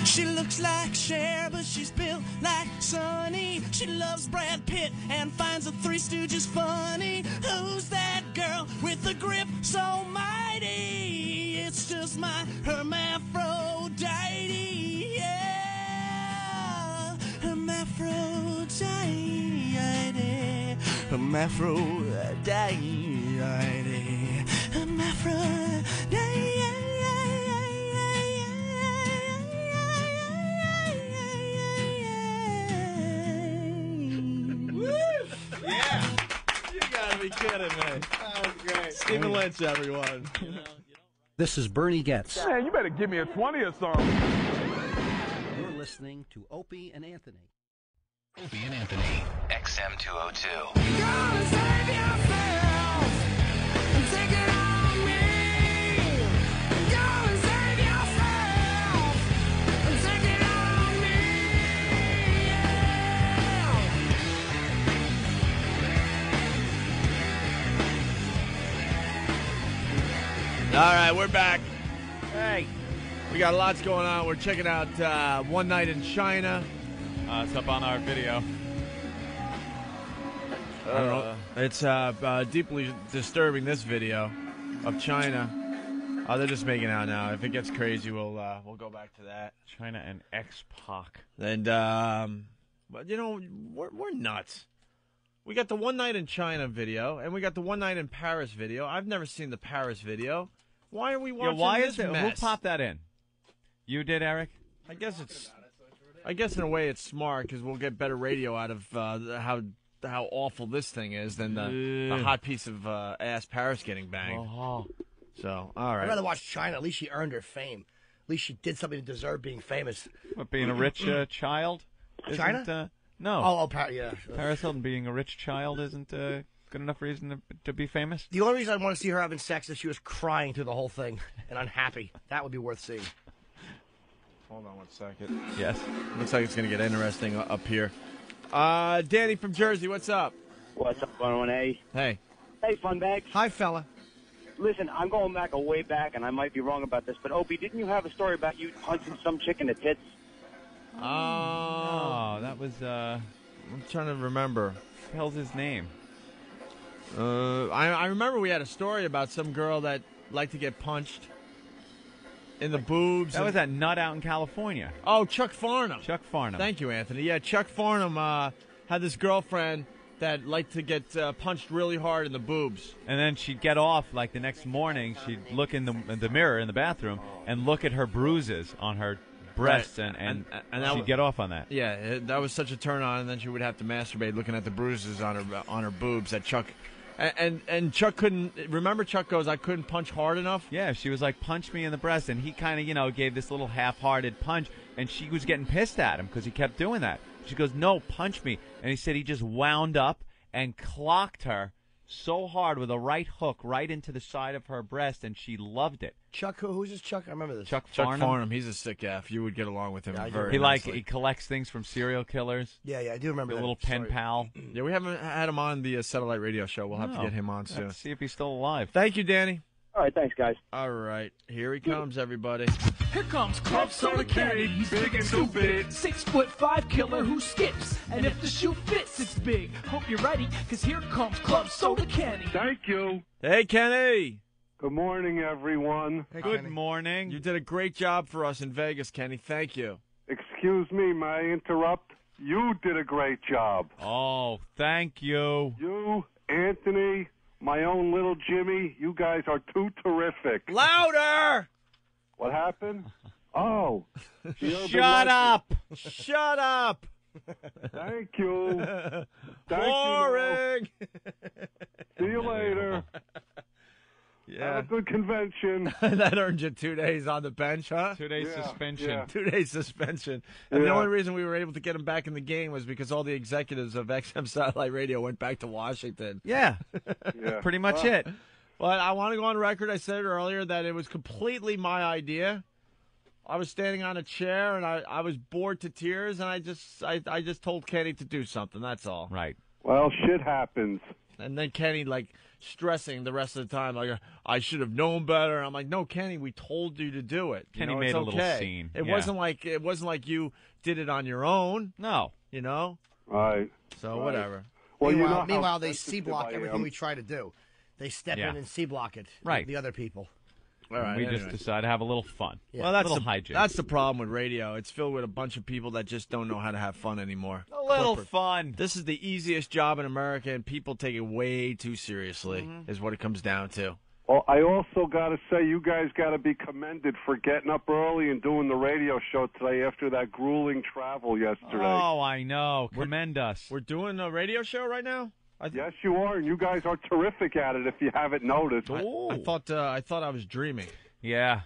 She looks like Cher, but she's built like Sonny. She loves Brad Pitt and finds the Three Stooges funny. Who's that girl with the grip so mighty? It's just my hermaphrodite, yeah. Hermaphrodite, Be kidding me. That was great. Stephen Lynch, everyone. This is Bernie Getz. Man, you better give me a 20 or something. You're listening to Opie and Anthony. Opie and Anthony, XM 202. Gonna save yourself and take it on me. Gonna save yourself and take it on me. All right, we're back. Hey, we got lots going on. We're checking out One Night in China. It's up on our video. I don't know. It's deeply disturbing, this video of China. Oh, they're just making out now. If it gets crazy, we'll go back to that. China and X-Pac. And but you know, we're nuts. We got the One Night in China video, and we got the One Night in Paris video. I've never seen the Paris video. Why are we watching this mess? Who popped that in? You did, Eric? I guess in a way it's smart because we'll get better radio out of how awful this thing is than the hot piece of ass Paris getting banged. So, all right. I'd rather watch China. At least she earned her fame. At least she did something to deserve being famous. What, being a rich child? China? No. Yeah. Paris Hilton being a rich child isn't good enough reason to be famous? The only reason I want to see her having sex is she was crying through the whole thing and unhappy. That would be worth seeing. Hold on 1 second. Yes. Looks like it's going to get interesting up here. Danny from Jersey, what's up? What's up, 101A? Hey. Hey, fun bag. Hi, fella. Listen, I'm going back a way back, and I might be wrong about this, but Opie, didn't you have a story about you punching some chick in the tits? Oh, that was, I'm trying to remember. What the hell's his name? I remember we had a story about some girl that liked to get punched in the boobs. That was that nut out in California. Oh, Chuck Farnham. Chuck Farnham. Thank you, Anthony. Yeah, Chuck Farnham had this girlfriend that liked to get punched really hard in the boobs. And then she'd get off, like the next morning, she'd look in the mirror in the bathroom and look at her bruises on her breasts, right. and that she'd get off on that. Yeah, that was such a turn on, and then she would have to masturbate looking at the bruises on her boobs that Chuck... And Chuck couldn't... Remember Chuck goes, I couldn't punch hard enough? Yeah, she was like, punch me in the breast, and he kind of, gave this little half-hearted punch, and she was getting pissed at him because he kept doing that. She goes, no, punch me. And he said he just wound up and clocked her so hard with a right hook right into the side of her breast, and she loved it. Chuck, who's this Chuck? I remember this. Chuck Farnham. He's a sick F. You would get along with him very He nicely. he collects things from serial killers. Yeah, I do remember a that. little pen story. pal. Yeah, we haven't had him on the satellite radio show. We'll have to get him on soon. Let's see if he's still alive. Thank you, Danny. All right, thanks, guys. All right, here he comes, everybody. Here comes Club Soda Kenny, he's big and stupid. 6'5" killer who skips, and if the shoe fits, it's big. Hope you're ready, cause here comes Club Soda Kenny. Thank you. Hey, Kenny. Good morning, everyone. Hey, Good Kenny. morning. You did a great job for us in Vegas, Kenny. Thank you. Excuse me, may I interrupt? You did a great job. Oh, thank you. You, Anthony, my own little Jimmy, you guys are too terrific. Louder! What happened? Oh. Shut up! Shut up! Thank you. Boring! See you later. Yeah. Have a good convention. That earned you 2 days on the bench, huh? 2 days suspension. Yeah. 2 days suspension. And the Yeah. only reason we were able to get him back in the game was because all the executives of XM Satellite Radio went back to Washington. Yeah. Yeah. Pretty much it. But I want to go on record. I said earlier that it was completely my idea. I was standing on a chair and I was bored to tears, and I just told Kenny to do something. That's all. Right. Well, shit happens. And then Kenny stressing the rest of the time, I should have known better. I'm like, no, Kenny, we told you to do it. Kenny it's made a okay. little scene. It Yeah. wasn't like you did it on your own. No. Right. So Right. whatever. Well, Meanwhile, they sensitive C-block I everything am. we try to do. They step Yeah. in and C-block it. Right. The other people. All right, we anyway. just decided to have a little fun. Well, that's little the, hijinks. that's the problem with radio. It's filled with a bunch of people that just don't know how to have fun anymore. A little Corporate. fun. This is the easiest job in America, and people take it way too seriously, is what it comes down to. Well, I also got to say, you guys got to be commended for getting up early and doing the radio show today after that grueling travel yesterday. Oh, I know. Commend us. We're doing a radio show right now? Yes, you are, and you guys are terrific at it if you haven't noticed. I thought I was dreaming. Yeah.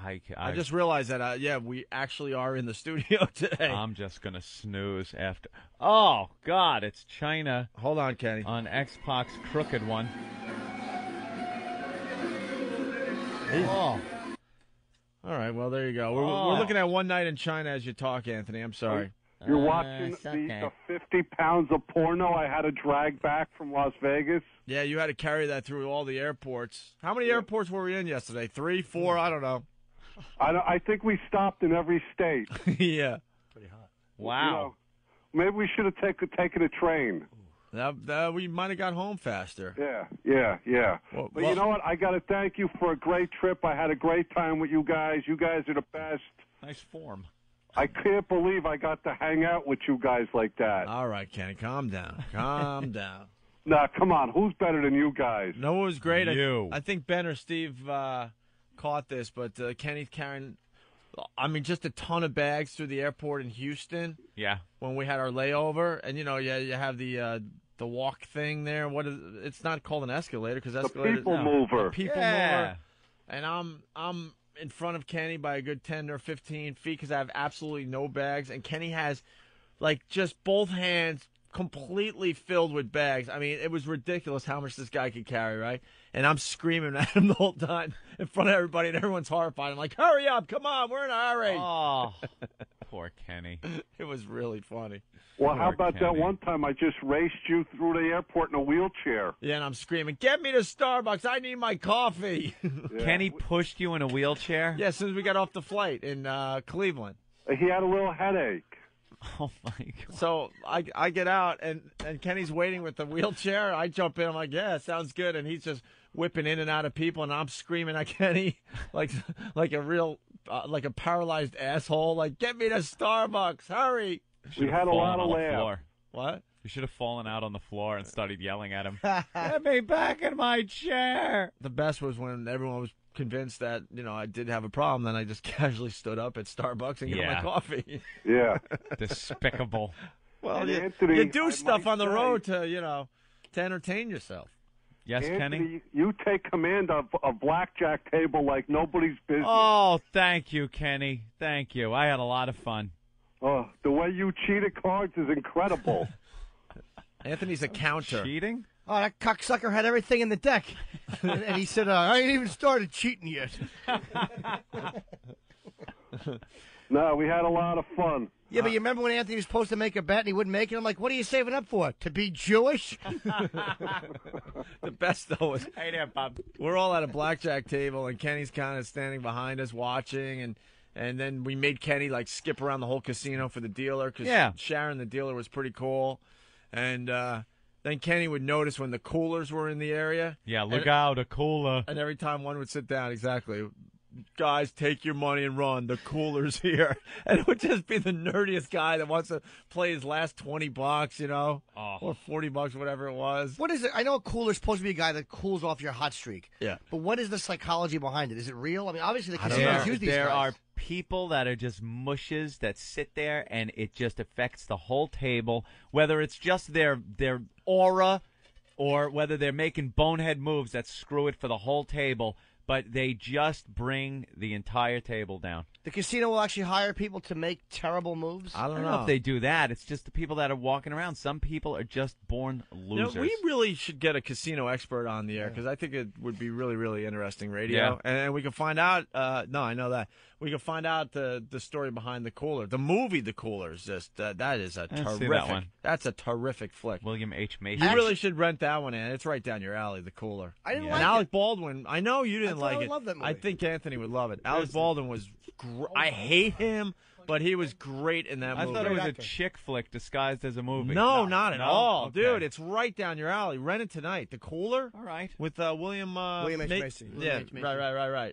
I just realized that, we actually are in the studio today. I'm just going to snooze after. Oh, God, it's China. Hold on, Kenny. On X-Pac's crooked one. Oh. All right, well, there you go. We're looking at One Night in China as you talk, Anthony. I'm sorry. You're watching the 50 pounds of porno I had to drag back from Las Vegas? Yeah, you had to carry that through all the airports. How many airports were we in yesterday? 3, 4? I don't know. I think we stopped in every state. Yeah. Pretty hot. Wow. You know, maybe we should have taken a train. We might have got home faster. Yeah. Well, But you know what? I got to thank you for a great trip. I had a great time with you guys. You guys are the best. Nice form. I can't believe I got to hang out with you guys like that. All right, Kenny, calm down. Calm down. Nah, come on. Who's better than you guys? No, it was great. You. I think Ben or Steve caught this, but Kenny's carrying, just a ton of bags through the airport in Houston. Yeah. When we had our layover, and you have the walk thing there. It's not called an escalator because escalator. People mover. The people mover. And I'm in front of Kenny by a good 10 or 15 feet because I have absolutely no bags, and Kenny has just both hands completely filled with bags. I mean, it was ridiculous how much this guy could carry, right? And I'm screaming at him the whole time in front of everybody, and everyone's horrified. I'm like, hurry up, come on, we're in a hurry. Oh, poor Kenny. It was really funny. Well, how about Kenny. that one time I just raced you through the airport in a wheelchair? Yeah, and I'm screaming, get me to Starbucks, I need my coffee. Kenny pushed you in a wheelchair? Yeah, as soon as we got off the flight in Cleveland. He had a little headache. Oh, my God. So I get out, and Kenny's waiting with the wheelchair. I jump in. I'm like, yeah, sounds good. And he's just whipping in and out of people, and I'm screaming at Kenny like a real, like a paralyzed asshole. Like, get me to Starbucks. Hurry. We had a lot of laughs. What? You should have fallen out on the floor and started yelling at him. Get me back in my chair. The best was when everyone was convinced that, I did have a problem, then I just casually stood up at Starbucks and got my coffee. Yeah. Despicable. Well, Anthony, you do I stuff might on the say- road to entertain yourself. Yes, Anthony, Kenny? you take command of a blackjack table like nobody's business. Oh, thank you, Kenny. Thank you. I had a lot of fun. Oh, the way you cheated cards is incredible. Anthony's a counter. Cheating? Oh, that cocksucker had everything in the deck. And he said, I ain't even started cheating yet. No, we had a lot of fun. Yeah, but you remember when Anthony was supposed to make a bet and he wouldn't make it? I'm like, what are you saving up for? To be Jewish? The best, though, was Hey there, Bob. we're all at a blackjack table, and Kenny's kind of standing behind us watching, and then we made Kenny, skip around the whole casino for the dealer because Sharon, the dealer, was pretty cool. And then Kenny would notice when the coolers were in the area. Yeah, look out, a cooler. And every time one would sit down, exactly. Guys, take your money and run. The cooler's here. And it would just be the nerdiest guy that wants to play his last $20, or $40, whatever it was. What is it? I know a cooler's supposed to be a guy that cools off your hot streak. Yeah. But what is the psychology behind it? Is it real? I mean, obviously the casinos use these There guys. are people that are just mushes that sit there, and it just affects the whole table, whether it's just their aura or whether they're making bonehead moves that screw it for the whole table. But they just bring the entire table down. The casino will actually hire people to make terrible moves? I don't know if they do that. It's just the people that are walking around. Some people are just born losers. We really should get a casino expert on the air because I think it would be really, really interesting radio. Yeah. And we can find out. No, I know that. We can find out the story behind The Cooler. The movie The Cooler is just that is a didn't see terrific. that one. That's a terrific flick. William H. Mason. You really should rent that one in. It's right down your alley, The Cooler. I didn't And like Alec it. Baldwin. I know you didn't I thought I like would it. love that movie. I think Anthony would love it. Alec Baldwin was. I hate him but he was great in that movie. I thought it was a chick flick disguised as a movie. No, not at all, Okay. dude. It's right down your alley. Rent it tonight. The Cooler. All right. With William H. Macy. Yeah, right.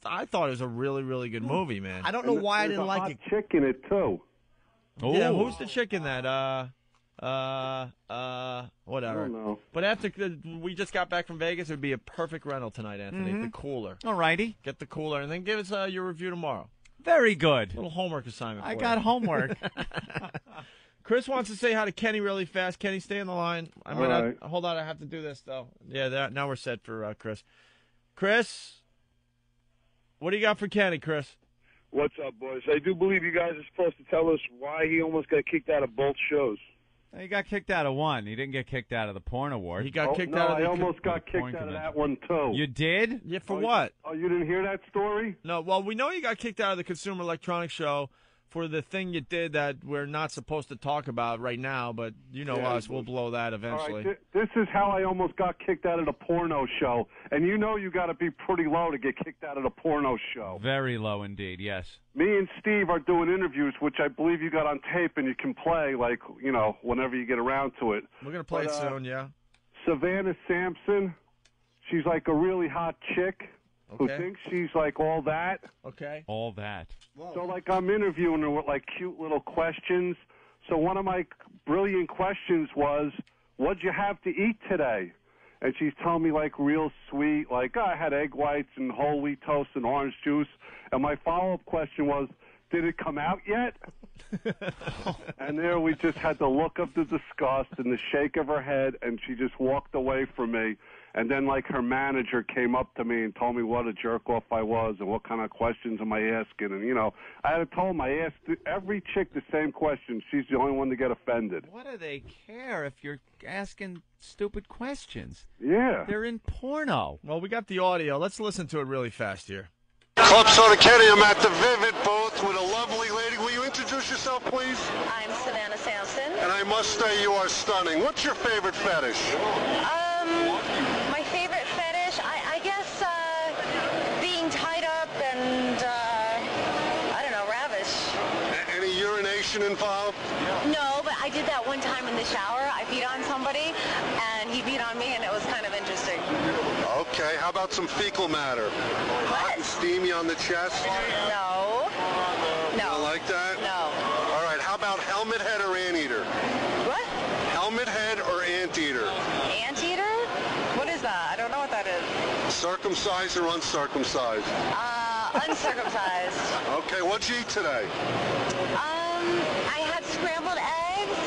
I thought it was a really, really good movie, man. I don't know why I didn't like it. Chick in it too. Yeah, who's the chick in that? Whatever. I don't know. But after we just got back from Vegas, it would be a perfect rental tonight, Anthony. Mhm. The Cooler. All righty. Get the Cooler, and then give us your review tomorrow. Very good. Little homework assignment. I for got you. homework. Chris wants to say hi to Kenny really fast. Kenny, stay on the line. All right. Hold on, I have to do this though. Yeah, now we're set for Chris. Chris, what do you got for Kenny, Chris? What's up, boys? I do believe you guys are supposed to tell us why he almost got kicked out of both shows. He got kicked out of one. He didn't get kicked out of the porn award. He got kicked no, out of I the almost got porn kicked out of convention. that one too. You did? Yeah, for what? Oh, you didn't hear that story? No, well, we know you got kicked out of the Consumer Electronics Show for the thing you did that we're not supposed to talk about right now, but you know Yeah, us, we'll blow that eventually. All right, this is how I almost got kicked out of the porno show. And you know you got to be pretty low to get kicked out of the porno show. Very low indeed, yes. Me and Steve are doing interviews, which I believe you got on tape and you can play, like, you know, whenever you get around to it. We're going to play it soon, yeah. Savannah Sampson, she's like a really hot chick who Okay. thinks she's like all that. Okay. All that. So, like, I'm interviewing her with, like, cute little questions. So one of my brilliant questions was, what'd you have to eat today? And she's telling me, like, real sweet, like, I had egg whites and whole wheat toast and orange juice. And my follow-up question was, did it come out yet? And there we just had the look of the disgust and the shake of her head, and she just walked away from me. And then, like, her manager came up to me and told me what a jerk-off I was and what kind of questions am I asking. And, you know, I had told him I asked every chick the same question. She's the only one to get offended. What do they care if you're asking stupid questions? Yeah. They're in porno. Well, we got the audio. Let's listen to it really fast here. Club Soda Kenny, I'm at the Vivid booth with a lovely lady. Will you introduce yourself, please? I'm Savannah Sampson. And I must say you are stunning. What's your favorite fetish? My favorite fetish, I guess, being tied up and, I don't know, ravished. Any urination involved? No, but I did that one time in the shower. I beat on somebody, and he beat on me, and it was kind of interesting. Okay, how about some fecal matter? Hot and steamy on the chest? No. You don't like that? No. All right, how about helmet head or anteater? What? Helmet head or anteater? Anteater? What is that? I don't know what that is. Circumcised or uncircumcised? Uncircumcised. Okay, what'd you eat today? I had scrambled eggs,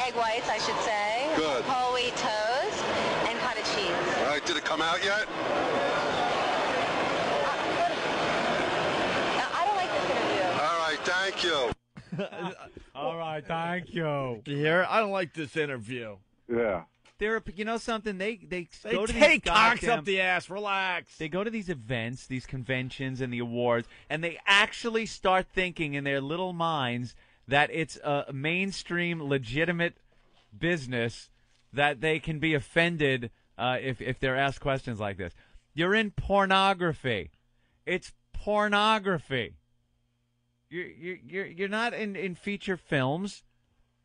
egg whites, I should say. Good. Whole wheat toast, and cottage cheese. All right, did it come out yet? I don't like this interview. All right, thank you. All right, thank you. You hear? I don't like this interview. Yeah. You know something? They go to take these cocks goddamn- up the ass. Relax. They go to these events, these conventions, and the awards, and they actually start thinking in their little minds that it's a mainstream, legitimate business that they can be offended if they're asked questions like this. You're in pornography. It's pornography. You're not in feature films.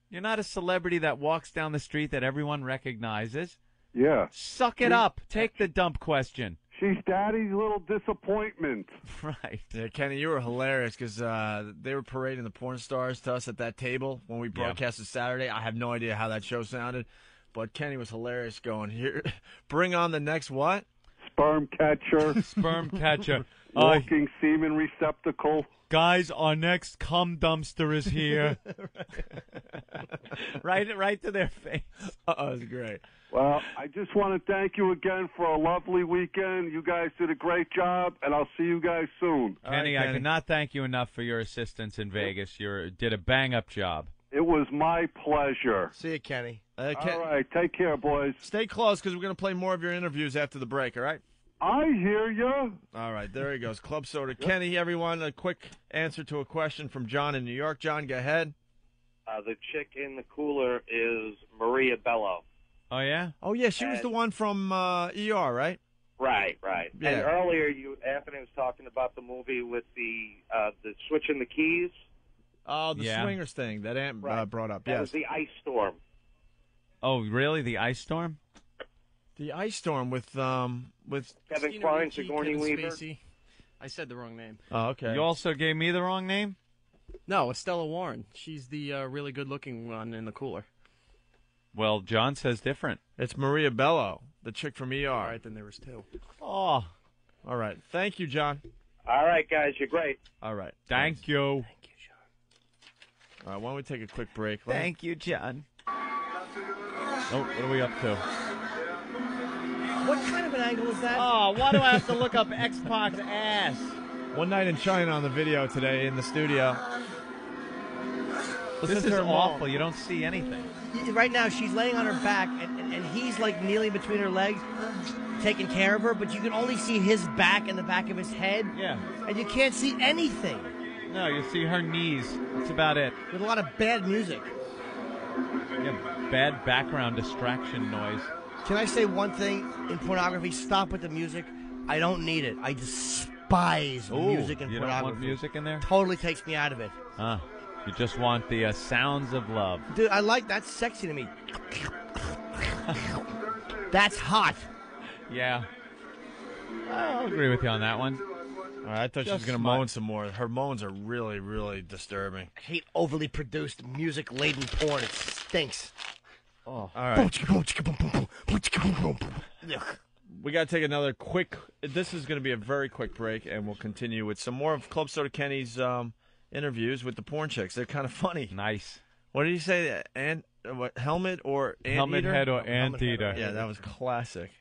You're not a celebrity that walks down the street that everyone recognizes. Yeah. Suck it up. Take the dump question. She's daddy's little disappointment. Right. Yeah, Kenny, you were hilarious because they were parading the porn stars to us at that table when we broadcasted Saturday. I have no idea how that show sounded, but Kenny was hilarious going, here, bring on the next what? Sperm catcher. Sperm catcher. Walking semen receptacle. Guys, our next cum dumpster is here. right to their face. That was great. Well, I just want to thank you again for a lovely weekend. You guys did a great job, and I'll see you guys soon. Kenny, I cannot thank you enough for your assistance in Vegas. You did a bang-up job. It was my pleasure. See you, Kenny. All right, take care, boys. Stay close because we're going to play more of your interviews after the break, all right? I hear you. All right, there he goes. Club Soda. Kenny, everyone, a quick answer to a question from John in New York. John, go ahead. The chick in the cooler is Maria Bello. Oh, yeah? Oh, yeah, she was the one from ER, right? Right. Yeah. And earlier, Anthony was talking about the movie with the switching the keys. Oh, the Yeah. swingers thing that Ant brought up. That Yes. was the ice storm. Oh, really? The ice storm? The ice storm with Kevin Christina Klein, Ricci, Sigourney Kevin Weaver. Spacey. I said the wrong name. Oh, okay. You also gave me the wrong name? No, Estella Warren. She's the really good-looking one in the cooler. Well, John says different. It's Maria Bello, the chick from ER. All right, then there was two. Oh. All right. Thank you, John. All right, guys, you're great. All right. Thank you. All right, why don't we take a quick break? Thank you, John. Oh, what are we up to? What kind of an angle is that? Oh, why do I have to look up X-Pac's ass? One Night in China on the video today in the studio. This is awful. You don't see anything. Right now, she's laying on her back, and he's like kneeling between her legs, taking care of her, but you can only see his back and the back of his head. Yeah. And you can't see anything. No, you see her knees. That's about it. With a lot of bad music. Yeah, bad background distraction noise. Can I say one thing in pornography? Stop with the music. I don't need it. I despise music in you pornography. don't want music in there? Totally takes me out of it. Huh. You just want the sounds of love. Dude, I like that's sexy to me. That's hot. Yeah. I'll agree with you on that one. All right, I thought she was going to moan some more. Her moans are really, really disturbing. I hate overly produced music-laden porn. It stinks. Oh. All right. We got to take another quick. This is going to be a very quick break, and we'll continue with some more of Club Soda Kenny's interviews with the porn chicks. They're kind of funny. Nice. What did he say? Helmet or helmet head or anteater? Yeah, that was classic.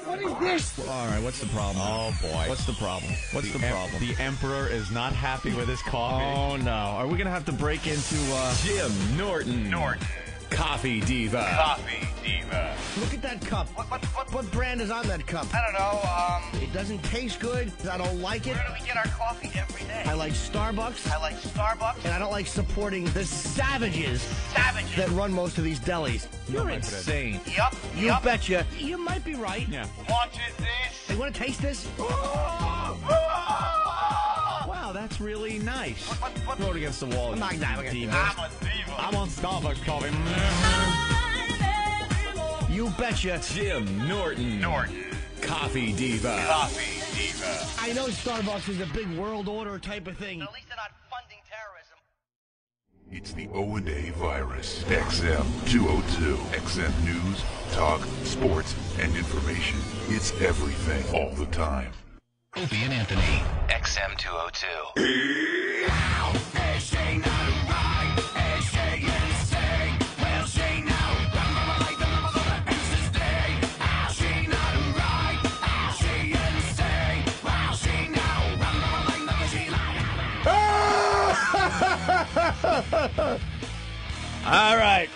What is this? All right, what's the problem? Oh boy, what's the problem? What's the problem? The Emperor is not happy with his coffee. Oh no, are we gonna have to break into Jim Norton? Coffee Diva. Coffee Diva. Look at that cup. What brand is on that cup? I don't know. It doesn't taste good. I don't like it. Where do we get our coffee every day? I like Starbucks. I like Starbucks. And I don't like supporting the savages that run most of these delis. You're insane. Yup. You betcha. You might be right. Yeah. Watch it, this. Hey, want to taste this? Wow, that's really nice. Throw it against the wall. I'm not diving diva. I'm a diva. I'm on Starbucks coffee. You betcha. Jim Norton. Coffee Diva. Coffee Diva. I know Starbucks is a big world order type of thing. At least they're not funding terrorism. It's the O&A virus. XM 202. XM News, Talk, Sports, and Information. It's everything all the time. Opie and Anthony. XM 202. All right.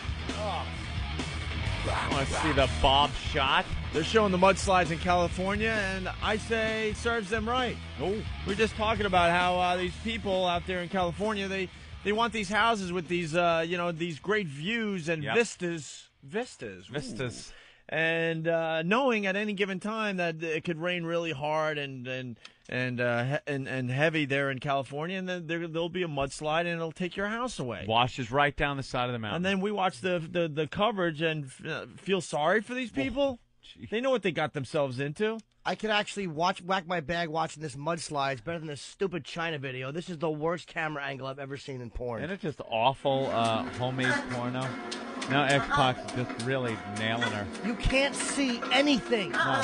I want to see the Bob shot. They're showing the mudslides in California, and I say serves them right. Oh, we're just talking about how these people out there in California, they want these houses with these these great views and vistas. Ooh. And knowing at any given time that it could rain really hard and heavy there in California, and then there'll be a mudslide and it'll take your house away. Washes right down the side of the mountain. And then we watch the coverage and feel sorry for these people. They know what they got themselves into. I could actually whack my bag watching this mudslide. It's better than this stupid China video. This is the worst camera angle I've ever seen in porn. Isn't it just awful homemade porno? Now X-Pac is just really nailing her. You can't see anything. No.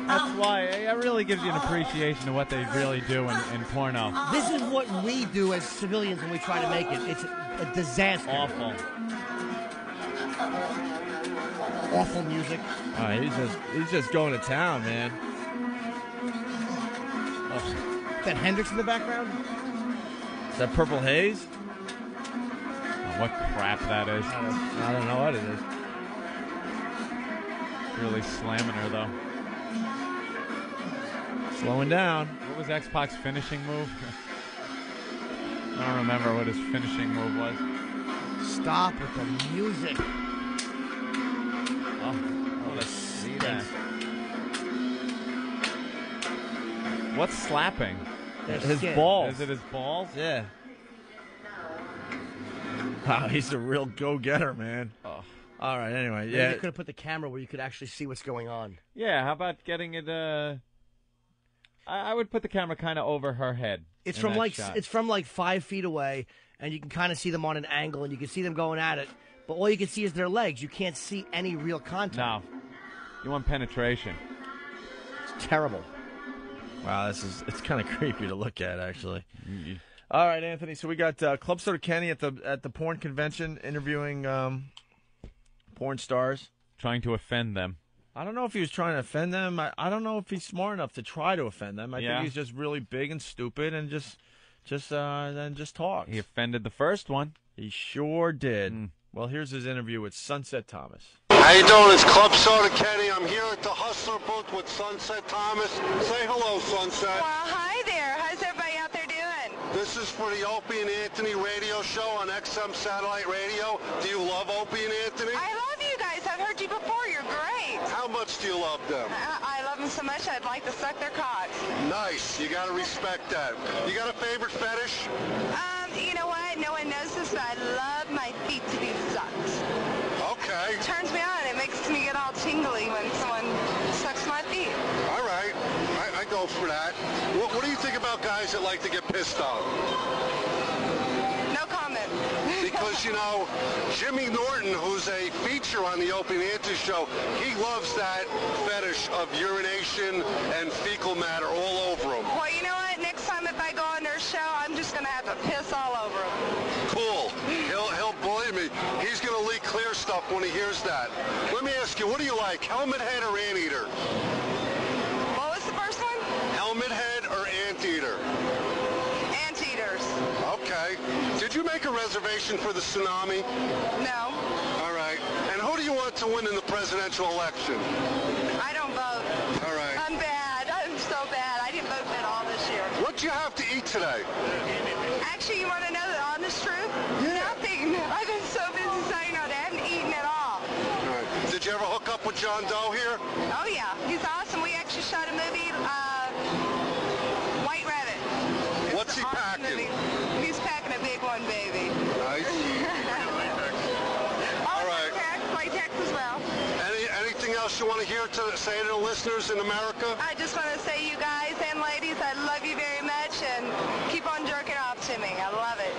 That's why it really gives you an appreciation of what they really do in porno. This is what we do as civilians when we try to make it. It's a disaster. Awful. Awful music. All right, he's just going to town, man. Is that Hendrix in the background? Is that Purple Haze? Oh, what crap that is. I don't know what it is. Really slamming her, though. Slowing down. What was X-Pac's finishing move? I don't remember what his finishing move was. Stop with the music. Oh, let's see that. What's slapping? His skin. balls. Is it his balls? Yeah. Wow, he's a real go-getter, man. Oh. All right, anyway, Maybe yeah. they could have put the camera where you could actually see what's going on. Yeah, how about getting it? I would put the camera kind of over her head. It's in from that like shot. it's from like 5 feet away, and you can kind of see them on an angle, and you can see them going at it. But all you can see is their legs. You can't see any real contact. No, you want penetration. It's terrible. Wow, it's kind of creepy to look at, actually. All right, Anthony. So we got Club Soda Kenny at the porn convention interviewing porn stars, trying to offend them. I don't know if he was trying to offend them. I don't know if he's smart enough to try to offend them. I Yeah. think he's just really big and stupid and just talks. He offended the first one. He sure did. Well, here's his interview with Sunset Thomas. How you doing? It's Club Soda Kenny. I'm here at the Hustler booth with Sunset Thomas. Say hello, Sunset. Well, hi there. How's everybody out there doing? This is for the Opie and Anthony radio show on XM Satellite Radio. Do you love Opie and Anthony? I love you guys. I've heard you before. You're great. How much do you love them? I love them so much I'd like to suck their cocks. Nice. You got to respect that. You got a favorite fetish? You know what? No one knows this, but I love my feet to be sucked. Okay. It turns me on. It makes me get all tingly when someone sucks my feet. All right. I go for that. What do you think about guys that like to get pissed on? No comment. Because, you know, Jimmy Norton, who's a feature on the Opie and Anthony show, he loves that fetish of urination and fecal matter all over him. Well, you know what? Next time if I go on their show, I'm just going to have to piss all over them. Cool. He'll believe me. He's going to leak clear stuff when he hears that. Let me ask you, what do you like, helmet head or anteater? What was the first one? Helmet head or anteater? Anteaters. Okay. Did you make a reservation for the tsunami? No. All right. And who do you want to win in the presidential election? I don't vote. All right. I'm bad. I'm so bad. I didn't vote at all this year. What'd you have to eat today? Actually, you want to know the honest truth? Nothing. I've been so busy saying I haven't eaten at all. All right. Did you ever hook up with John Doe here? Oh, yeah. He's awesome. We actually shot a movie, White Rabbit. What's he packing? He's packing a big one, baby. Nice. All right. Latex as well. Anything else you want to hear to say to the listeners in America? I just want to say, you guys and ladies, I love you very much, and keep on jerking off to me. I love it.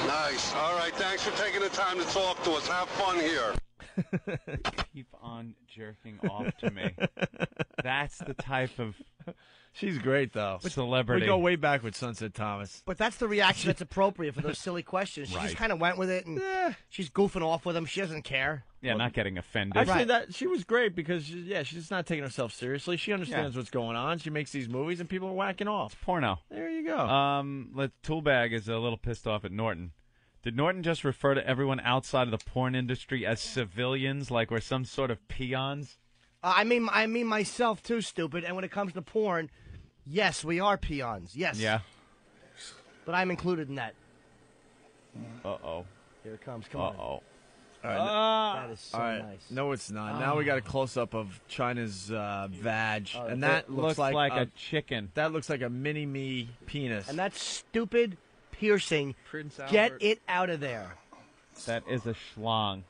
Nice. All right. Thanks for taking the time to talk to us. Have fun here. Keep on jerking off to me. That's the type of She's great, though. celebrity. We go way back with Sunset Thomas. But that's the reaction that's appropriate for those silly questions. She just kind of went with it, and she's goofing off with him. She doesn't care. Yeah, not getting offended. Actually, that she was great because, she's just not taking herself seriously. She understands what's going on. She makes these movies, and people are whacking off. Porno. There you go. Toolbag is a little pissed off at Norton. Did Norton just refer to everyone outside of the porn industry as civilians, like we're some sort of peons? I mean myself too, stupid. And when it comes to porn, yes, we are peons. Yes. Yeah. But I'm included in that. Uh-oh. Here it comes. Come on. All right. That is so All right. nice. No, it's not. Now we got a close-up of China's vag, and that looks like a chicken. That looks like a mini-me penis. And that stupid piercing, Prince get Albert. it out of there. That is a schlong.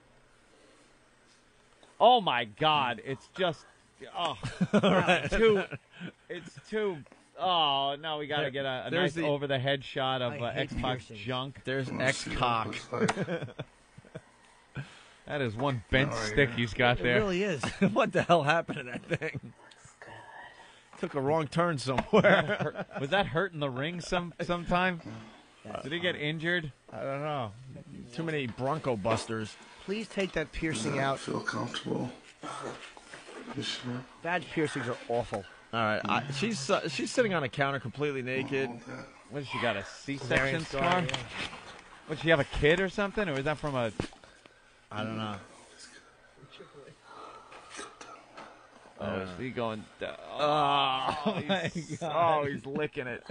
Oh, my God. It's just... Oh. It's too... Oh, no, we got to get a nice over-the-head shot of Xbox junk. There's X-cock. That is one bent stick he's got there. It really is. What the hell happened to that thing? Took a wrong turn somewhere. Was that hurt in the ring sometime? Did he get injured? I don't know. Too many Bronco busters. Please take that piercing out. Feel comfortable. Bad piercings are awful. All right, she's sitting on a counter completely naked. What has she got, a C-section Cesarean scar? yeah. Would she have a kid or something, or is that from a... I don't know. Oh, is he going... Oh, my God. Oh, he's licking it.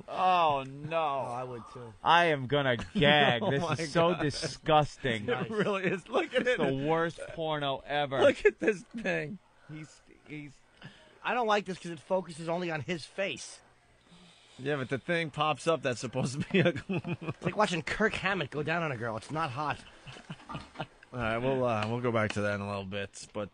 Oh, no. I would, too. I am going to gag. Oh This my is so God. disgusting. It really is. Look at it. The worst porno ever. Look at this thing. He's I don't like this because it focuses only on his face. Yeah, but the thing pops up that's supposed to be a... It's like watching Kirk Hammett go down on a girl. It's not hot. All right, we'll go back to that in a little bit. But,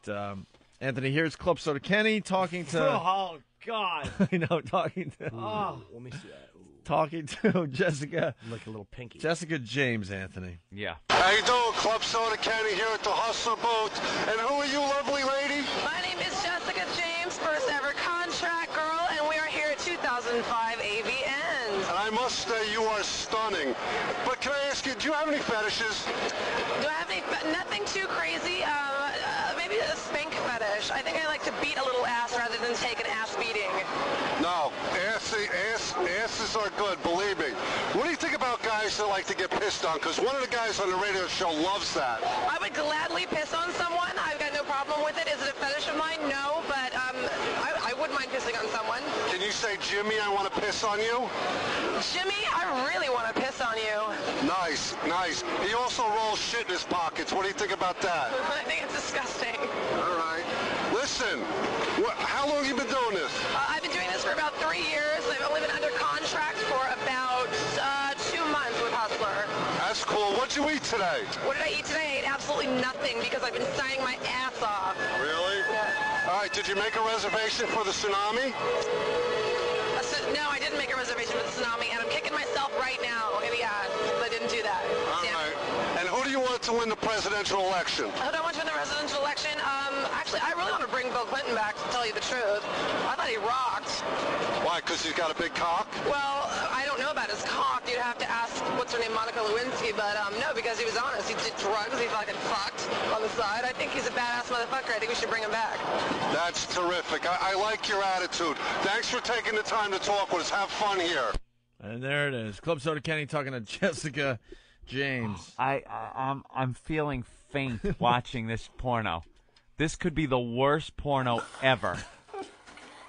Anthony, here's Club Soda Kenny talking to... Oh, God. I know, talking to... Let me see that. Talking to Jessica... Like a little pinky. Jessica James, Anthony. Yeah. How you doing? Club Soda Kenny here at the Hustler booth. And who are you, lovely lady? My name is Jessica James, first ever contract girl, and we are here at 2005 AVNs. And I must say you are stunning. But can I ask you, do you have any fetishes? Do I have any? Nothing too crazy. Maybe a spank fetish. I think I like to beat a little ass rather than take an ass beating. No, asses are good, believe me. What do you think about guys that like to get pissed on? Because one of the guys on the radio show loves that. I would gladly piss on someone. I've got no problem with it. Is it a fetish of mine? No, but I wouldn't mind pissing on someone. Can you say, Jimmy, I want to piss on you? Jimmy, I really want to piss on you. Nice, nice. He also rolls shit in his pockets. What do you think about that? I think it's disgusting. All right. Listen, how long have you been doing this? I've been doing this for about 3 years. I've only been under contract for about 2 months with Hustler. That's cool. What'd you eat today? What did I eat today? I ate absolutely nothing because I've been studying my ass off. Really? Yeah. All right, did you make a reservation for the tsunami? No, I didn't make a reservation for the tsunami, and I'm kicking myself right now in the ass because I didn't do that. All right. And who do you want to win the presidential election? Who do I want to win the presidential election? Actually, I really want to bring Bill Clinton back, to tell you the truth. I thought he rocked. Why, because he's got a big cock? Well, I don't know about his cock. You'd have to ask, what's her name, Monica Lewinsky, but no, because he was honest. He did drugs. He fucking fucked on the side. I think he's a badass motherfucker. I think we should bring him back. That's terrific. I like your attitude. Thanks for taking the time to talk with us. Have fun here. And there it is. Club Soda Kenny talking to Jessica James. I'm feeling faint watching this porno. This could be the worst porno ever.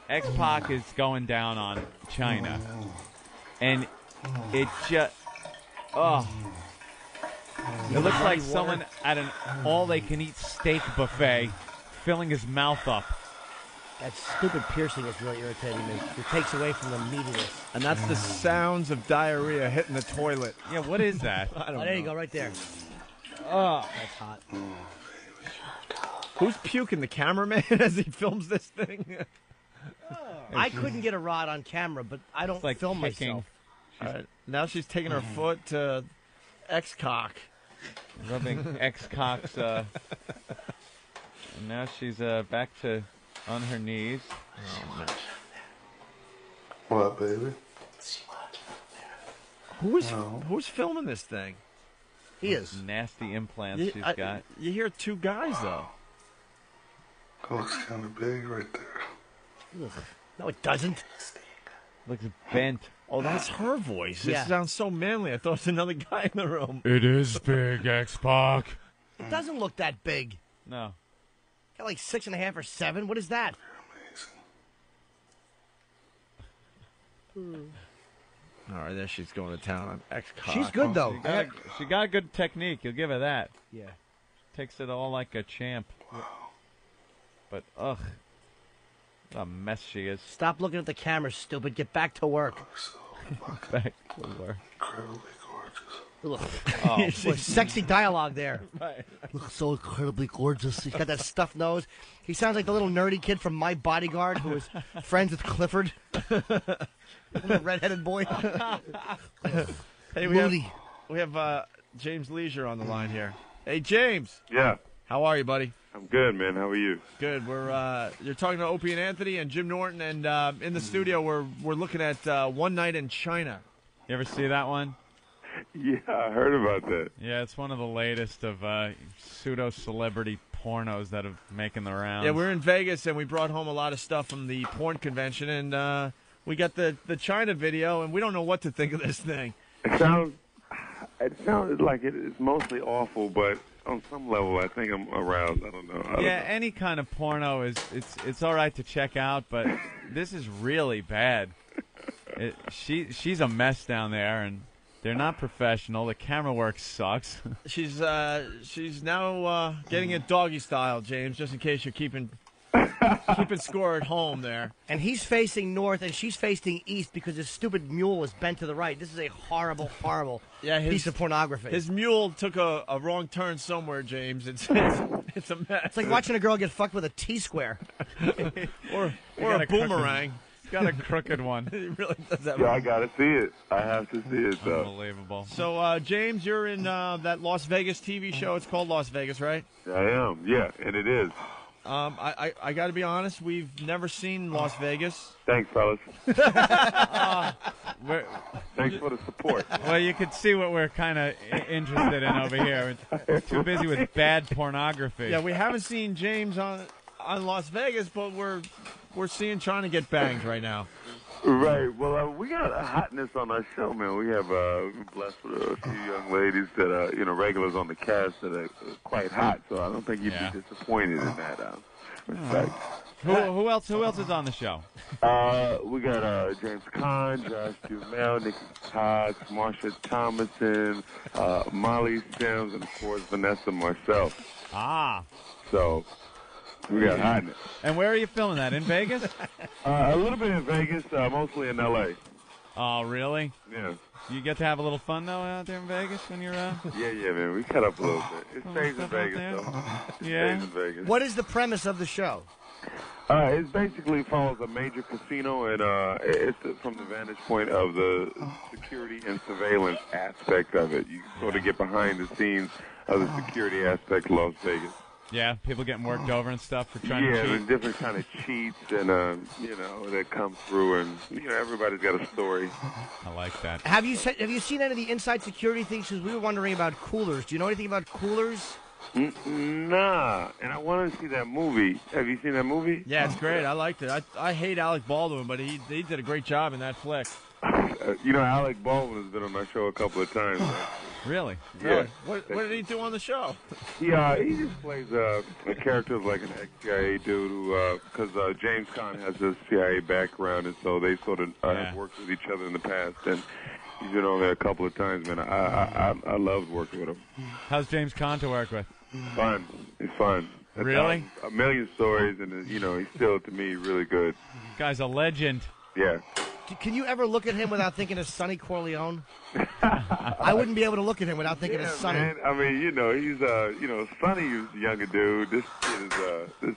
X-Pac is going down on China. And it just... Oh. It looks like someone at an all-they-can-eat steak buffet filling his mouth up. That stupid piercing is really irritating me. It takes away from the meatiness. And that's the sounds of diarrhea hitting the toilet. Yeah, what is that? I don't know. There you go, right there. Oh, that's hot. Who's puking? The cameraman as he films this thing? I couldn't get a rod on camera, but I don't film myself. All right. Now she's taking her foot to X-Cock. Rubbing X-Cock's... and now she's back to on her knees. Oh, man. What, baby? Who's filming this thing? He is. Nasty implants she's got. You hear two guys, though. That looks kind of big right there. No, it doesn't. Looks bent. Oh, that's her voice. Yeah. It sounds so manly. I thought it was another guy in the room. It is big, X-Pac. It doesn't look that big. No. Got like 6.5 or 7. What is that? All right, there she's going to town on X-Cock. She's good, though. She got a good technique. You'll give her that. Yeah. Takes it all like a champ. But, ugh. What a mess she is. Stop looking at the camera, stupid. Get back to work. Back to work. Incredibly gorgeous. Oh, sexy dialogue there. Right. Looks so incredibly gorgeous. He's got that stuffed nose. He sounds like the little nerdy kid from My Bodyguard who is friends with Clifford. The redheaded boy. Hey, we have James Leisure on the line here. Hey, James. Yeah. How are you, buddy? I'm good, man. How are you? Good. You're talking to Opie and Anthony and Jim Norton, and in the studio we're looking at One Night in China. You ever see that one? Yeah, I heard about that. Yeah, it's one of the latest of pseudo-celebrity pornos that are making the rounds. Yeah, we're in Vegas, and we brought home a lot of stuff from the porn convention, and we got the China video, and we don't know what to think of this thing. It sounded like it's mostly awful, but on some level, I think I'm aroused. I don't know. Any kind of porno it's all right to check out, but this is really bad. She's a mess down there, and they're not professional. The camera work sucks. She's now getting it doggy style, James, just in case you're keeping keeping score at home there. And he's facing north, and she's facing east because his stupid mule is bent to the right. This is a horrible, horrible piece of pornography. His mule took a wrong turn somewhere, James. It's a mess. It's like watching a girl get fucked with a T-square. or a boomerang. He's got a crooked one. He really does that. Yeah, I gotta see it. I have to see it, though. Unbelievable. So, James, you're in that Las Vegas TV show. It's called Las Vegas, right? I am, yeah, and it is. I got to be honest. We've never seen Las Vegas. Thanks, fellas. Thanks for the support. Well, you could see what we're kind of interested in over here. We're too busy with bad pornography. Yeah, we haven't seen James on Las Vegas, but we're trying to get banged right now. Right. Well, we got a hotness on our show, man. We have we've been blessed with a few young ladies that are, regulars on the cast that are quite hot. So I don't think you'd be disappointed in that respect. Who else is on the show? We got James Caan, Josh Duhamel, Nikki Cox, Marsha Thomason, Molly Sims, and of course Vanessa Marcel. So. We got hotness. And where are you filming that? In Vegas? A little bit in Vegas, mostly in L.A. Oh, really? Yeah. You get to have a little fun, though, out there in Vegas when you're Yeah, man. We cut up a little bit. It stays in Vegas, though. It stays in Vegas. What is the premise of the show? It basically follows a major casino, and it's from the vantage point of the security and surveillance aspect of it. You sort of get behind the scenes of the security aspect of Las Vegas. Yeah, people getting worked over and stuff for trying to cheat. Yeah, there's different kind of cheats and, that come through, and, everybody's got a story. I like that. Have you seen any of the inside security things? Because we were wondering about coolers. Do you know anything about coolers? Nah, and I want to see that movie. Have you seen that movie? Yeah, it's great. I liked it. I hate Alec Baldwin, but he did a great job in that flick. Alec Baldwin has been on my show a couple of times. Really? Yeah. What did he do on the show? Yeah, he just plays a character of like an ex-CIA dude who, because James Caan has a CIA background, and so they sort of have worked with each other in the past, and he's been on there a couple of times, man. I loved working with him. How's James Caan to work with? Fun. It's fun. Really? A million stories, and, he's still, to me, really good. Guy's a legend. Yeah. Can you ever look at him without thinking of Sonny Corleone? I wouldn't be able to look at him without thinking of Sonny. Man. I mean, he's Sonny's a younger dude. This kid is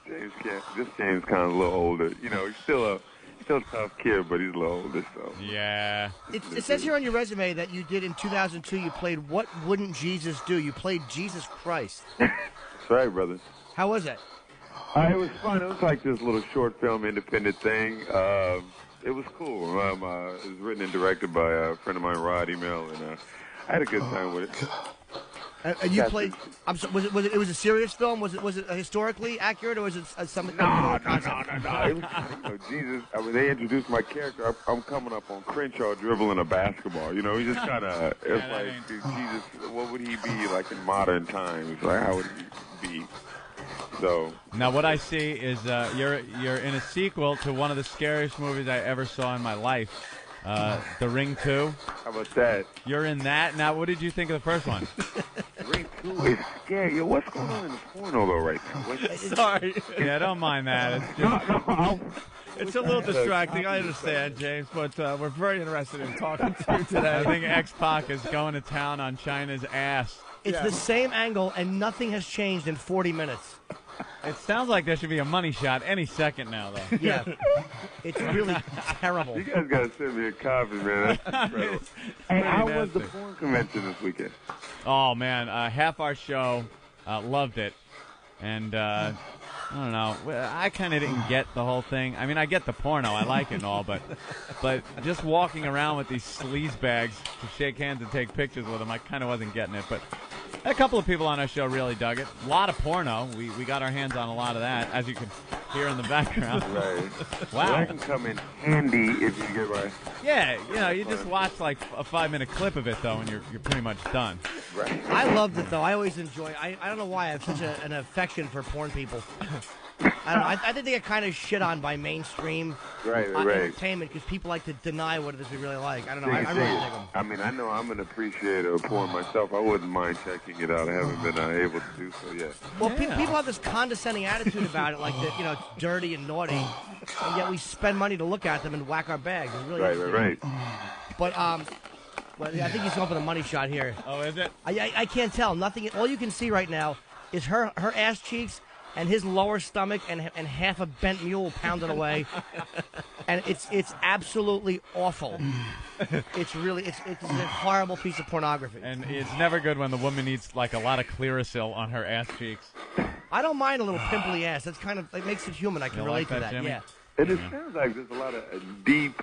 this James Caan's a little older. He's still a tough kid, but he's a little older. So yeah. It says here on your resume that you did in 2002. You played What Wouldn't Jesus Do? You played Jesus Christ. That's right, brother. How was it? It was fun. It was like this little short film, independent thing. It was cool. It was written and directed by a friend of mine, Rod Email, and I had a good time with it. And you played. I'm sorry, was it a serious film? Was it historically accurate, or was it something? No. It was, Jesus. I mean, they introduced my character. I'm coming up on Crenshaw dribbling a basketball. He just kind of. It's like, Jesus. What would he be like in modern times? Like, how would he be? So now, what I see is you're in a sequel to one of the scariest movies I ever saw in my life, The Ring 2. How about that? You're in that. Now, what did you think of the first one? Ring 2 is scary. Yo, what's going on in the porno though right now? Sorry. Yeah, don't mind that. It's just... It's a little distracting, I understand, James, but we're very interested in talking to you today. I think X-Pac is going to town on China's ass. It's the same angle, and nothing has changed in 40 minutes. It sounds like there should be a money shot any second now, though. Yeah. It's really terrible. You guys got to send me a copy, man. That's incredible. Hey, how was the porn convention this weekend? Oh, man. Half our show loved it. And, I don't know. I kind of didn't get the whole thing. I mean, I get the porno. I like it and all, but just walking around with these sleaze bags to shake hands and take pictures with them, I kind of wasn't getting it. But a couple of people on our show really dug it. A lot of porno. We got our hands on a lot of that, as you can hear in the background. Right. Wow. Well, that can come in handy if you get right. Yeah, you just watch like a 5-minute clip of it, though, and you're pretty much done. Right. I loved it, though. I always enjoy it. I don't know why I have such an affection for porn people. I don't know. I think they get kind of shit on by mainstream entertainment because people like to deny what it is we really like. I don't know. I really dig them. I mean, I know I'm an appreciator of porn myself. I wouldn't mind checking it out. I haven't been able to do so yet. Well, people have this condescending attitude about it, like that, it's dirty and naughty, and yet we spend money to look at them and whack our bags. It's really right. But well, I think he's going for the money shot here. Oh, is it? I can't tell. Nothing. All you can see right now is her ass cheeks and his lower stomach and half a bent mule pounded away, and it's absolutely awful. It's a horrible piece of pornography. And it's never good when the woman eats like a lot of Clearasil on her ass cheeks. I don't mind a little pimply ass. That's it makes it human. I can relate to that. Jimmy? Yeah. And it sounds like there's a lot of deep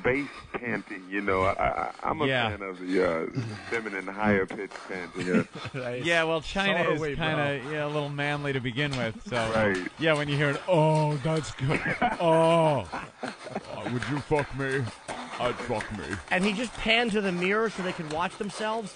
bass panting. I'm a fan of the feminine, higher pitch panting. Yeah, well, China is kind of a little manly to begin with. So Right. yeah, when you hear it, oh, that's good. Oh, would you fuck me? I'd fuck me. And he just panned to the mirror so they could watch themselves.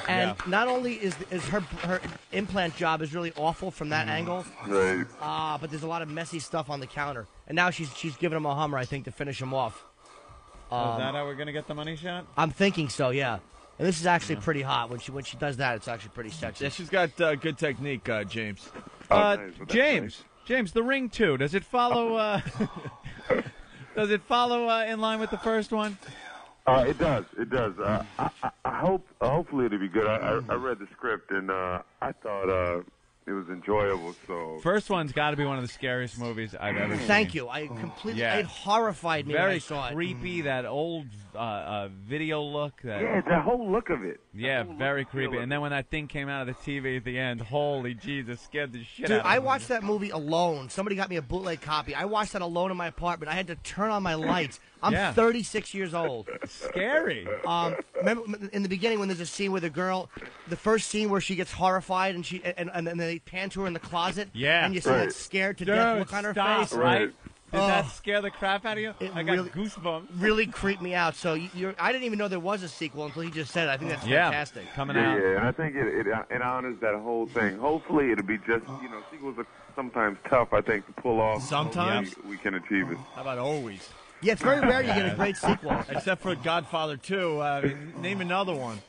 And not only is her implant job is really awful from that angle, Right. but there's a lot of messy stuff on the counter. And now she's giving him a Hummer, I think, to finish him off. Is that how we're gonna get the money shot? I'm thinking so, yeah. And this is actually pretty hot. When she does that, it's actually pretty sexy. Yeah, she's got good technique, James. James, the Ring 2. Does it follow? Does it follow in line with the first one? It does. I hope. Hopefully, it'll be good. I read the script and I thought it was enjoyable. So First one's got to be one of the scariest movies I've ever seen. Thank you. I completely. It horrified me when I saw it. Very creepy. That old video look. the whole look of it. Yeah, very creepy. And then when that thing came out of the TV at the end, holy Jesus, scared the shit out of me. I watched that movie alone. Somebody got me a bootleg copy. I watched that alone in my apartment. I had to turn on my lights. I'm 36 years old. Scary. Remember in the beginning when there's a scene with a girl, the first scene where she gets horrified and then they pan to her in the closet. Yeah. And you see that scared to death look on her face. Right. Did that scare the crap out of you? I got goosebumps. Really creeped me out. So I didn't even know there was a sequel until he just said it. I think that's fantastic. Coming out. Yeah, and I think it honors that whole thing. Hopefully, it'll be just sequels are sometimes tough. I think to pull off. Sometimes we can achieve it. How about always? Yeah, it's very rare you get a great sequel. Except for Godfather 2. Name another one.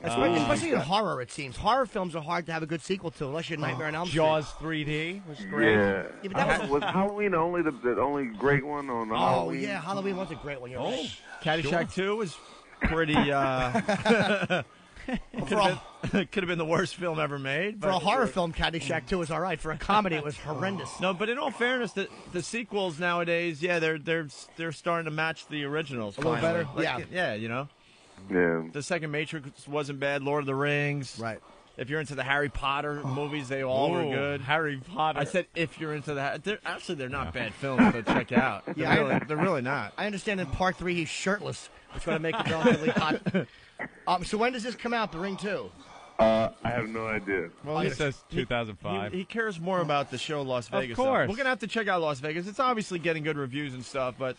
Especially in horror, it seems. Horror films are hard to have a good sequel to, unless you're Nightmare on Elm Street. Jaws 3D was great. Yeah. But that was Halloween the only great one on Halloween? Oh, yeah, Halloween was a great one. You're right. Caddyshack 2 was pretty... could have been the worst film ever made. For a horror film, Caddyshack 2 was all right. For a comedy, it was horrendous. No, but in all fairness, the sequels nowadays, they're starting to match the originals. A little better? Yeah, Yeah. The second Matrix wasn't bad. Lord of the Rings. Right. If you're into the Harry Potter movies, they all were good. Harry Potter. I said if you're into that. They're not bad films to check out. They're really not. I understand in part 3 he's shirtless, which is going to make it relatively hot. So when does this come out, The Ring 2? I have no idea. Well, he says 2005. He cares more about the show Las Vegas. Of course. We're going to have to check out Las Vegas. It's obviously getting good reviews and stuff, but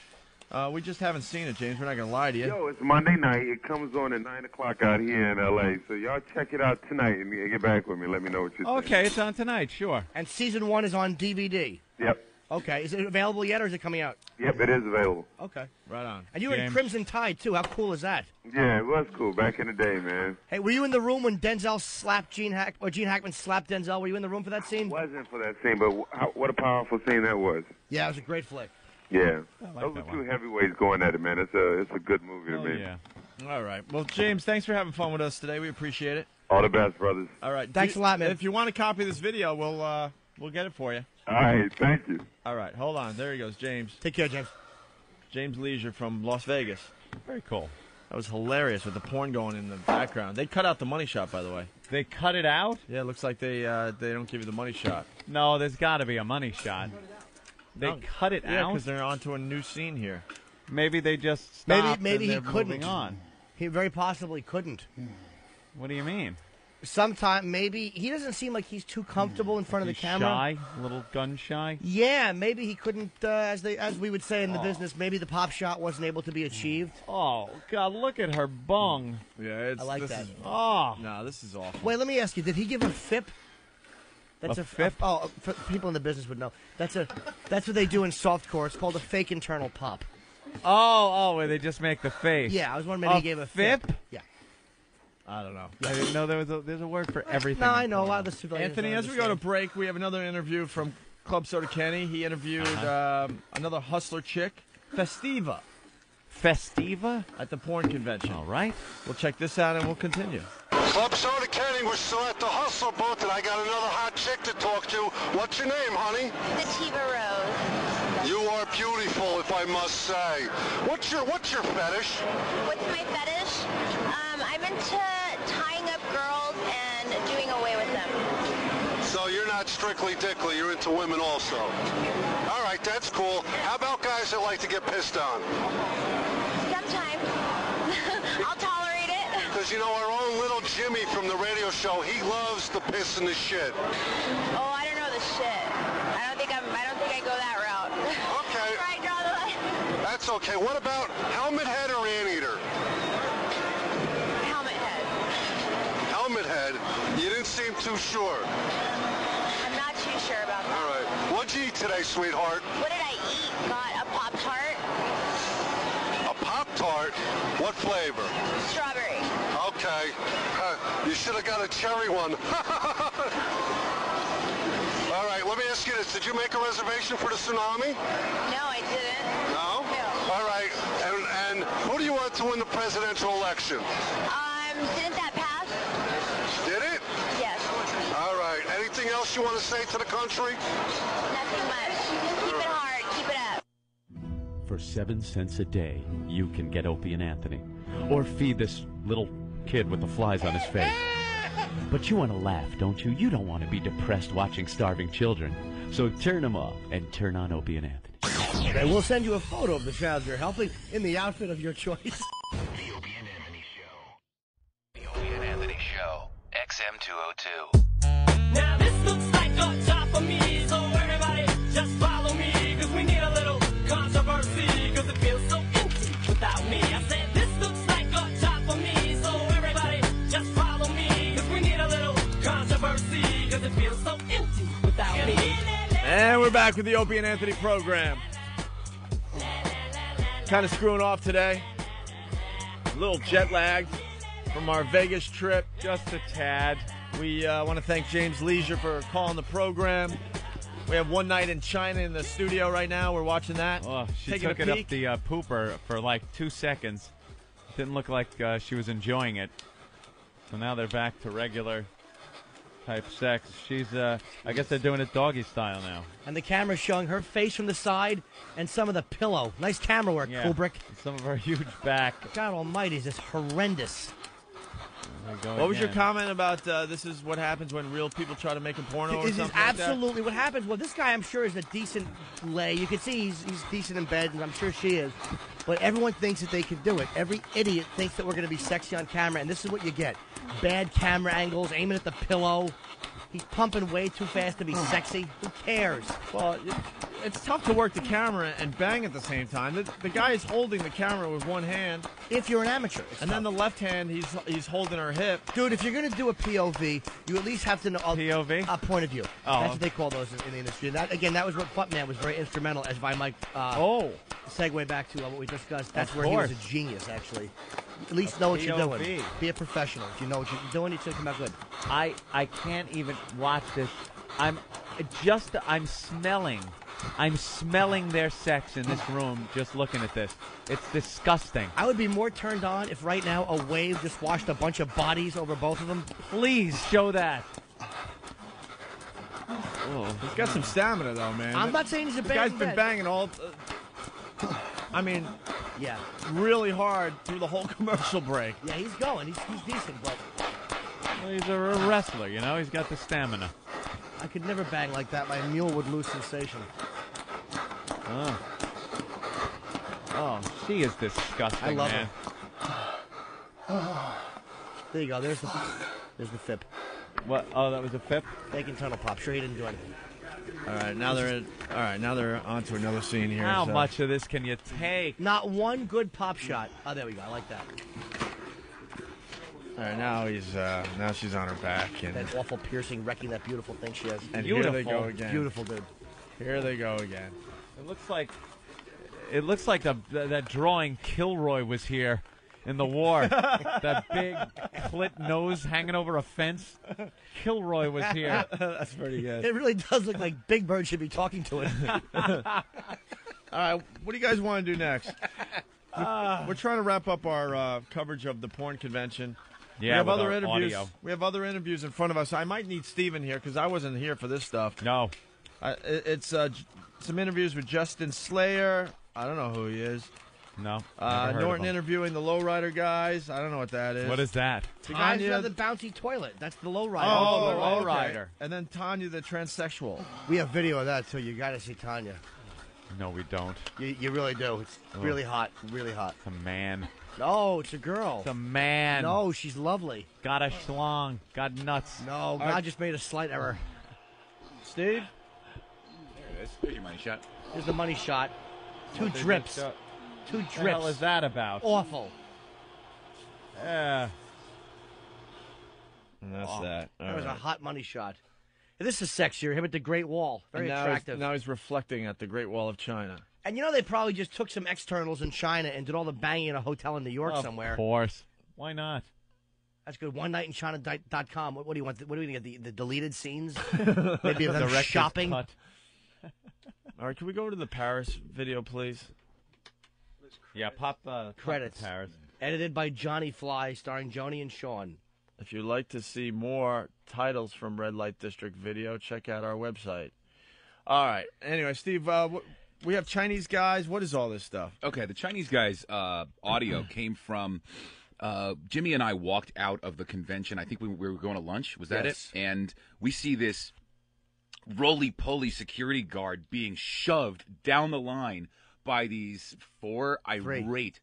we just haven't seen it, James. We're not going to lie to you. Yo, it's Monday night. It comes on at 9 o'clock out here in L.A., so y'all check it out tonight and get back with me. Let me know what you think. Okay, it's on tonight, sure. And season 1 is on DVD. Yep. Okay, is it available yet, or is it coming out? Yep, it is available. Okay. Right on. And you were in Crimson Tide, too. How cool is that? Yeah, it was cool back in the day, man. Hey, were you in the room when Denzel slapped Gene Hackman slapped Denzel? Were you in the room for that scene? I wasn't for that scene, but what a powerful scene that was. Yeah, it was a great flick. Yeah. Those are two heavyweights going at it, man. It's a good movie to me. Yeah. All right. Well, James, thanks for having fun with us today. We appreciate it. All the best, brothers. All right. Thanks a lot, man. If you want a copy of this video, we'll get it for you. All right. Thank you. All right. Hold on. There he goes, James. Take care, James. James Leisure from Las Vegas. Very cool. That was hilarious with the porn going in the background. They cut out the money shot, by the way. They cut it out? Yeah, it looks like they don't give you the money shot. No, there's got to be a money shot. They cut it Yeah, out? because they're onto a new scene here. Maybe they just stopped Maybe and he they're couldn't. moving on. He very possibly couldn't. What do you mean? Sometime maybe he doesn't seem like he's too comfortable in front of the camera. Shy, a little gun shy. Yeah, maybe he couldn't. As we would say in the business, maybe the pop shot wasn't able to be achieved. Oh God, look at her bung. Yeah, I like that. Oh no, this is awful. Wait, let me ask you: did he give a FIP? That's A FIP? For people in the business would know. That's what they do in softcore. It's called a fake internal pop. Oh, where they just make the face. Yeah, I was wondering maybe he gave a FIP. Yeah. I don't know. I didn't know there's a word for everything. No, I know a lot of the civilians. Anthony, don't as we go to understand. break, we have another interview from Club Soda Kenny. He interviewed another hustler chick, Festiva. Festiva? At the porn convention. All right. We'll check this out and we'll continue. Club Soda Kenny, we're still at the hustler booth, and I got another hot chick to talk to. What's your name, honey? Sativa Rose. You are beautiful, if I must say. What's your fetish? What's my fetish? I'm into tying up girls and doing away with them. So you're not strictly dickly, you're into women also. All right, that's cool. How about guys that like to get pissed on? Sometimes. I'll tolerate it. Because, you know, our own little Jimmy from the radio show, he loves the piss and the shit. Oh, I don't know the shit. I don't think I go that route. Okay. Where I draw the line. That's okay. What about helmet head or anteater? Helmet head. Helmet head? You didn't seem too sure. I'm not too sure about that. All right. What'd you eat today, sweetheart? What did I eat? Got a Pop-Tart. A Pop-Tart? What flavor? Strawberry. Okay. You should have got a cherry one. All right, let me ask you this. Did you make a reservation for the tsunami? No, I didn't. No? No. All right. And who do you want to win the presidential election? Didn't that pass? Did it? Yes. All right. Anything else you want to say to the country? Nothing much. Keep it hard. Keep it up. For 7 cents a day, you can get Opie and Anthony. Or feed this little kid with the flies on his face. But you want to laugh, don't you? You don't want to be depressed watching starving children. So turn them off and turn on Opie and Anthony. Okay, we'll send you a photo of the child you're helping in the outfit of your choice. The Opie and Anthony Show. The Opie and Anthony Show. XM 202. Now this looks like a job for me, so everybody just follow me, cause we need a little controversy, cause it feels so empty without me. I said this looks like a job for me, so everybody just follow me, cause we need a little controversy, cause it feels so empty without me. And we're back with the Opie and Anthony program. Kind of screwing off today. A little jet lagged from our Vegas trip. Just a tad. We want to thank James Leisure for calling the program. We have One Night in China in the studio right now. We're watching that. Oh, she Taking took a it peek. up the pooper for like 2 seconds. Didn't look like she was enjoying it. So now they're back to regular type sex. She's, I guess they're doing it doggy style now. And the camera's showing her face from the side and some of the pillow. Nice camera work, Yeah. Kubrick. Some of her huge back. God almighty, is this horrendous. What was your comment about this is what happens when real people try to make a porno or This is something like that? absolutely what happens. Well, this guy, I'm sure, is a decent lay. You can see he's decent in bed, and I'm sure she is. But everyone thinks that they can do it. Every idiot thinks that we're going to be sexy on camera, and this is what you get. Bad camera angles, aiming at the pillow. He's pumping way too fast to be sexy. Who cares? Well, it's tough to work the camera and bang at the same time. The guy is holding the camera with one hand. If you're an amateur. And then the left hand, he's holding her hip. Dude, if you're going to do a POV, you at least have to know... POV? A point of view. Oh. That's what they call those in the industry. And that, again, that was what Buttman was very instrumental, as I might segue back to what we discussed. That's Of where he was course. a genius, actually. At least know what you're POV. doing. Be a professional. If you know what you're doing, it's going to come out good. I can't even watch this. I'm smelling their sex in this room just looking at this. It's disgusting. I would be more turned on if right now a wave just washed a bunch of bodies over both of them. Please show that. He's got some stamina, though, man. I'm not saying he's a The bad guy's been bet. banging all... I mean, yeah, really hard through the whole commercial break. Yeah, he's going. He's decent, but... Well, he's a wrestler, you know? He's got the stamina. I could never bang like that. My mule would lose sensation. Oh, she is disgusting, I love man. her. There you go. There's the FIP. What? Oh, that was a FIP? Bacon tunnel pop. Sure he didn't do anything. All right, now they're on to another scene here. How so. much of this can you take? Not one good pop shot. Oh, there we go. I like that. All right, now she's on her back. And that awful piercing, wrecking that beautiful thing she has. And beautiful. here they go again. Beautiful, dude. Here they go again. It looks like that drawing Kilroy was here in the war. That big clit nose hanging over a fence. Kilroy was here. That's pretty good. It really does look like Big Bird should be talking to it. All right, what do you guys want to do next? We're trying to wrap up our coverage of the porn convention. Yeah, we have with other our interviews. audio. We have other interviews in front of us. I might need Steven here because I wasn't here for this stuff. No. It's some interviews with Justin Slayer. I don't know who he is. No. Norton interviewing the lowrider guys. I don't know what that is. What is that? The guys who have the bouncy toilet. That's the lowrider. Oh, the lowrider. Okay. And then Tanya, the transsexual. We have video of that, too. You got to see Tanya. No, we don't. You really do. It's really hot. Really hot. It's a man. No, it's a girl. It's a man. No, she's lovely. Got a schlong. Got nuts. No, God just made a slight error. Steve? There it is. Here's your money shot. Here's the money shot. Two drips. Two drips. What the hell is that about? Awful. Yeah. And that's that. That was a hot money shot. And this is sexier. Him at the Great Wall. Very attractive. Now he's reflecting at the Great Wall of China. And you know they probably just took some externals in China and did all the banging in a hotel in New York somewhere. Of course. Why not? That's good. OneNightInChina.com. What do you want? What do we get? The deleted scenes? Maybe of them shopping. All right, can we go to the Paris video, please? Yeah, pop credits. Paris. Edited by Johnny Fly, starring Joni and Sean. If you'd like to see more titles from Red Light District Video, check out our website. All right. Anyway, Steve, we have Chinese guys. What is all this stuff? Okay, the Chinese guys' audio came from Jimmy and I walked out of the convention. I think we were going to lunch. Was that Yes. it? And we see this roly-poly security guard being shoved down the line by these three irate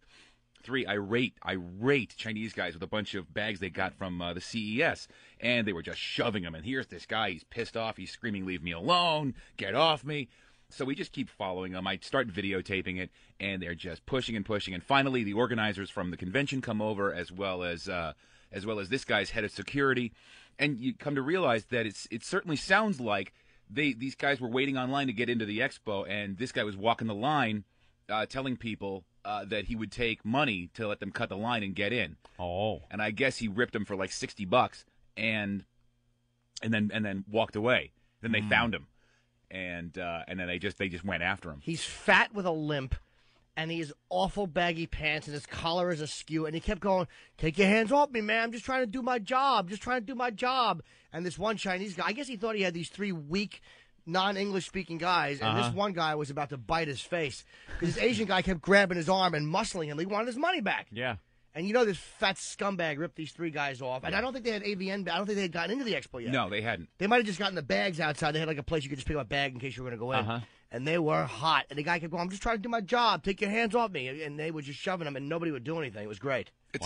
Chinese guys with a bunch of bags they got from the CES, and they were just shoving him. And here's this guy, he's pissed off, he's screaming, "Leave me alone, get off me." So we just keep following them. I start videotaping it, and they're just pushing and pushing. And finally, the organizers from the convention come over, as well as this guy's head of security. And you come to realize that it certainly sounds like these guys were waiting online to get into the expo, and this guy was walking the line, telling people that he would take money to let them cut the line and get in. Oh. And I guess he ripped them for like $60, and then walked away. Then they found him. And then they just went after him. He's fat with a limp, and he has awful baggy pants, and his collar is askew. And he kept going, "Take your hands off me, man! I'm just trying to do my job. Just trying to do my job." And this one Chinese guy, I guess he thought he had these three weak, non-English speaking guys, and this one guy was about to bite his face because this Asian guy kept grabbing his arm and muscling him. He wanted his money back. Yeah. And you know this fat scumbag ripped these three guys off. And I don't think they had AVN. I don't think they had gotten into the expo yet. No, they hadn't. They might have just gotten the bags outside. They had like a place you could just pick up a bag in case you were going to go in. And they were hot. And the guy kept going, "I'm just trying to do my job. Take your hands off me." And they were just shoving him, and nobody would do anything. It was great. It's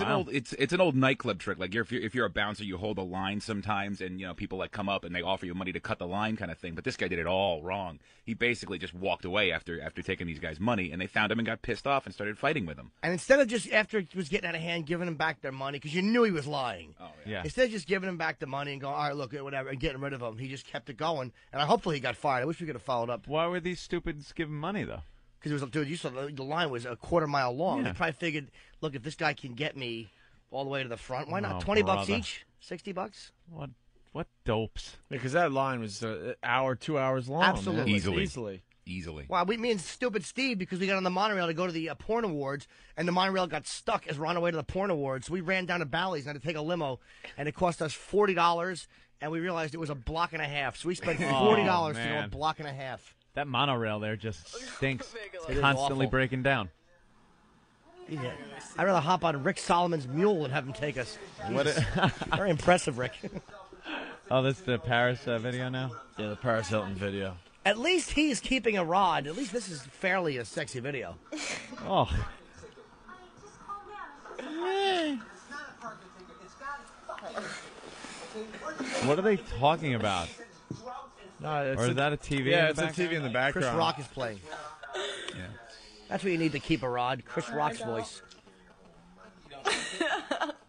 an old nightclub trick. Like if you're a bouncer, you hold a line sometimes, and people like come up and they offer you money to cut the line, kind of thing. But this guy did it all wrong. He basically just walked away after taking these guys' money, and they found him and got pissed off and started fighting with him. And instead of just after it was getting out of hand, giving them back their money because you knew he was lying. Oh yeah. Instead of just giving him back the money and going, "All right, look, whatever," and getting rid of him, he just kept it going. And hopefully he got fired. I wish we could have followed up. Why were these stupids giving money though? Because it was, dude, you saw the line was a quarter mile long. Yeah. They probably figured, look, if this guy can get me all the way to the front, why not? Oh, $20 brother. each, $60. What dopes? Because that line was an hour, 2 hours long. Absolutely. Easily. Wow, me and stupid Steve, because we got on the monorail to go to the porn awards, and the monorail got stuck as we're on our way to the porn awards. So we ran down to Bally's and had to take a limo, and it cost us $40, and we realized it was a block and a half. So we spent $40 to go a block and a half. That monorail there just stinks. It is Constantly awful. breaking down. Yeah. I'd rather hop on Rick Solomon's mule and have him take us. What Very impressive, Rick. Oh, that's the Paris video now? Yeah, the Paris Hilton video. At least he's keeping a rod. At least this is fairly a sexy video. Oh. What are they talking about? No, or is that a TV? Yeah, in the it's a TV in the background. Chris Rock is playing. Yeah. That's what you need to keep a rod. Chris Rock's voice.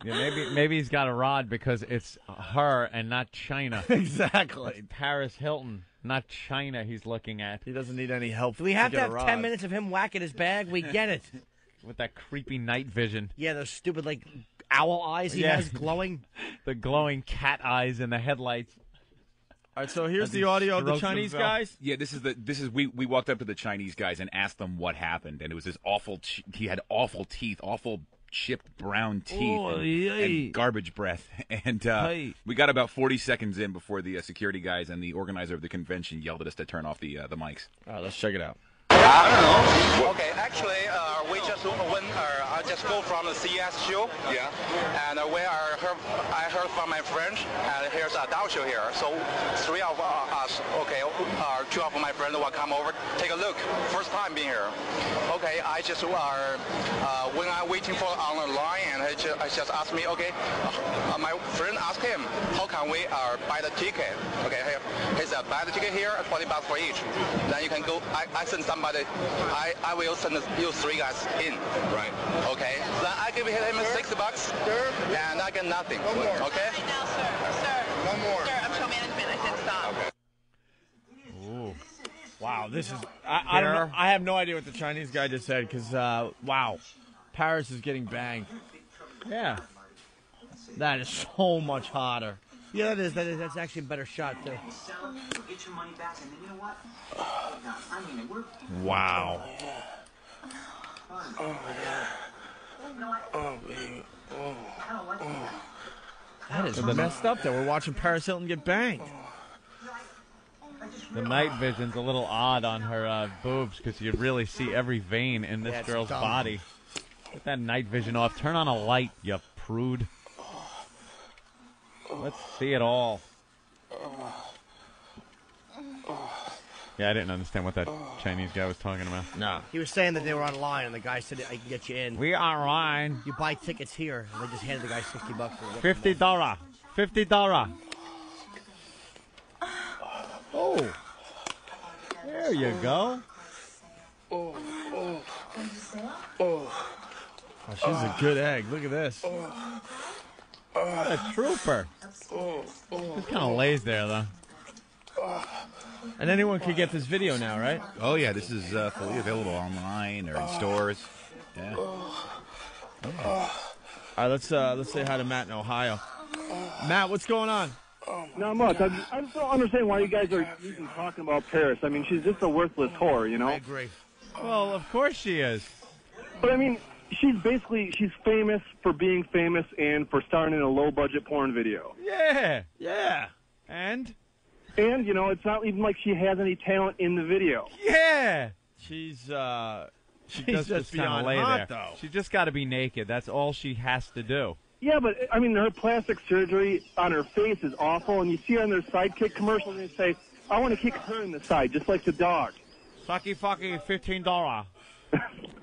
Yeah, maybe he's got a rod because it's her and not China. Exactly. It's Paris Hilton, not China he's looking at. He doesn't need any help. Do we have to have 10 minutes of him whacking his bag? We get it. With that creepy night vision. Yeah, those stupid, like, owl eyes he has glowing. The glowing cat eyes in the headlights. All right, so here's the audio of the Chinese guys. Yeah, we walked up to the Chinese guys and asked them what happened, and it was this awful. He had awful teeth, awful chipped brown teeth, and garbage breath. And we got about 40 seconds in before the security guys and the organizer of the convention yelled at us to turn off the mics. All right, let's check it out. I don't know. Okay, actually, we just I just go from the CES show. Yeah. And I heard from my friend, and here's a dog show here. So 3 of us, okay, 2 of my friends will come over, take a look. First time being here. Okay, I just when I'm waiting for on the line, and I just asked me, okay, my friend asked him, how can we buy the ticket? Okay, here, here's a buy the ticket here, $20 for each. Then you can go. I send somebody. I will send you 3 guys in. Right. Okay. Then I give him $6, and I get nothing. Okay. Now, sir. One more. Sir, I'm show management. I said stop. Ooh. Wow, this is. I don't know. I have no idea what the Chinese guy just said because, wow, Paris is getting banged. Yeah. That is so much hotter. Yeah, that is. That's actually a better shot, too. Get your money back, and then you know what? I mean, Wow. Oh, my God. Oh, baby. Oh. That is messed up there. We're watching Paris Hilton get banged. The night vision's a little odd on her boobs because you really see every vein in this girl's body. Get that night vision off. Turn on a light, you prude. Let's see it all. Yeah, I didn't understand what that Chinese guy was talking about. No. He was saying that they were online, and the guy said, I can get you in. We are online. You buy tickets here. And they just handed the guy $60. $50. $50. Oh. There you go. Oh. Oh, she's a good egg. Look at this. What a trooper. Just kind of lays there, though. And anyone can get this video now, right? Oh yeah, this is fully available online or in stores. Yeah. All right, let's say hi to Matt in Ohio. Matt, what's going on? Not much. I just don't understand why you guys are even talking about Paris. I mean, she's just a worthless whore, you know? I agree. Well, of course she is. But I mean, she's famous for being famous and for starring in a low-budget porn video. Yeah. And, you know, it's not even like she has any talent in the video. Yeah. She's just beyond lay hot, there. though. She just got to be naked. That's all she has to do. Yeah, but, I mean, her plastic surgery on her face is awful, and you see her on their Sidekick commercial, and they say, I want to kick her in the side, just like the dog. Sucky $15. All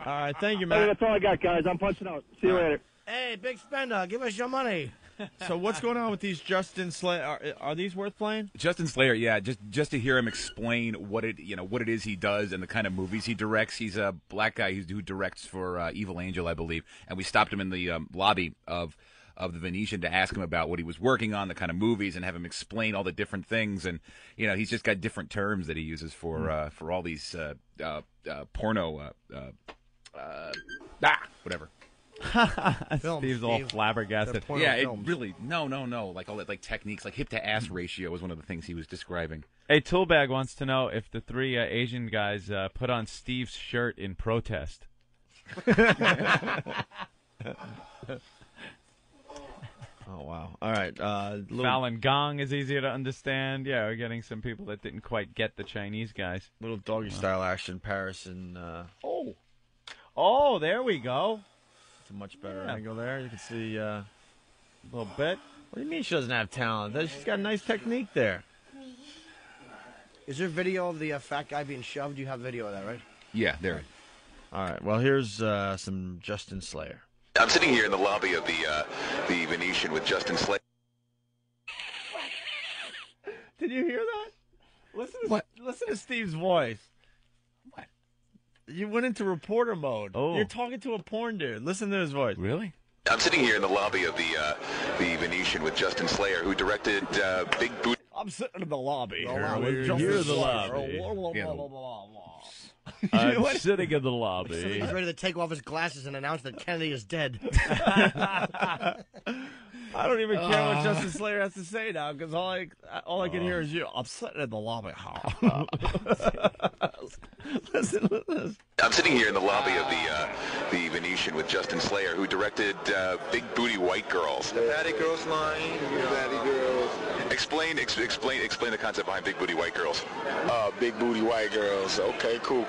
right, thank you, Hey, Matt. that's all I got, guys. I'm punching out. See you later. Hey, big spender, give us your money. So what's going on with these Justin Slayer? Are these worth playing? Justin Slayer, yeah, just to hear him explain what it is he does and the kind of movies he directs. He's a black guy who directs for Evil Angel, I believe, and we stopped him in the lobby of the Venetian to ask him about what he was working on, the kind of movies, and have him explain all the different things. And he's just got different terms that he uses for all these porno whatever. Steve's all flabbergasted. Yeah, it really no, like all that, like techniques, like hip to ass ratio was one of the things he was describing. Hey, Toolbag wants to know if the 3 Asian guys put on Steve's shirt in protest. Oh, wow. All right. Falun Gong is easier to understand. Yeah, we're getting some people that didn't quite get the Chinese guys. Little doggy-style action, Paris, and... Oh, there we go. It's a much better angle there. You can see a little bit. What do you mean she doesn't have talent? She's got a nice technique there. Is there video of the fat guy being shoved? You have video of that, right? Yeah, there. All right. Well, here's some Justin Slayer. I'm sitting here in the lobby of the Venetian with Justin Slayer. Did you hear that? Listen to Steve's voice. What? You went into reporter mode. Oh. You're talking to a porn dude. Listen to his voice. Really? I'm sitting here in the lobby of the Venetian with Justin Slayer, who directed Big Booty. I'm sitting in the lobby. We're here in the lobby. I'm sitting in the lobby. He's ready to take off his glasses and announce that Kennedy is dead. I don't even care what Justin Slayer has to say now, because all I can hear is you. I'm sitting in the lobby. Listen to this. I'm sitting here in the lobby of the Venetian with Justin Slayer, who directed Big Booty White Girls. The Fatty Girls line, Fatty Girls. Explain the concept behind Big Booty White Girls. Big Booty White Girls. Okay, cool.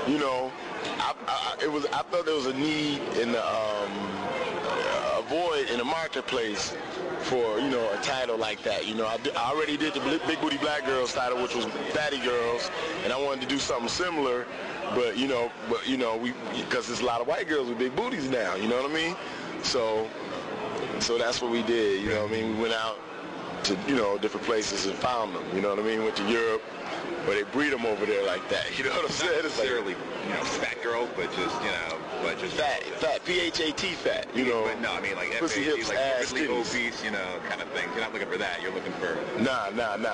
You know, I felt there was a need in the a void in the marketplace for, you know, a title like that. You know, I already did the Big Booty Black Girls title, which was Fatty Girls, and I wanted to do something similar, but you know, because there's a lot of white girls with big booties now. You know what I mean? So that's what we did. You know what I mean? We went out to, you know, different places and found them. You know what I mean? Went to Europe, where they breed them over there like that. You know what I'm saying? Not necessarily, you know, fat girls, but just, you know, fat, P-H-A-T fat, you know. But no, I mean, like pussy, hips, like ass, morbidly titties. obese, you know, kind of thing. You're not looking for that. You're looking for... Nah.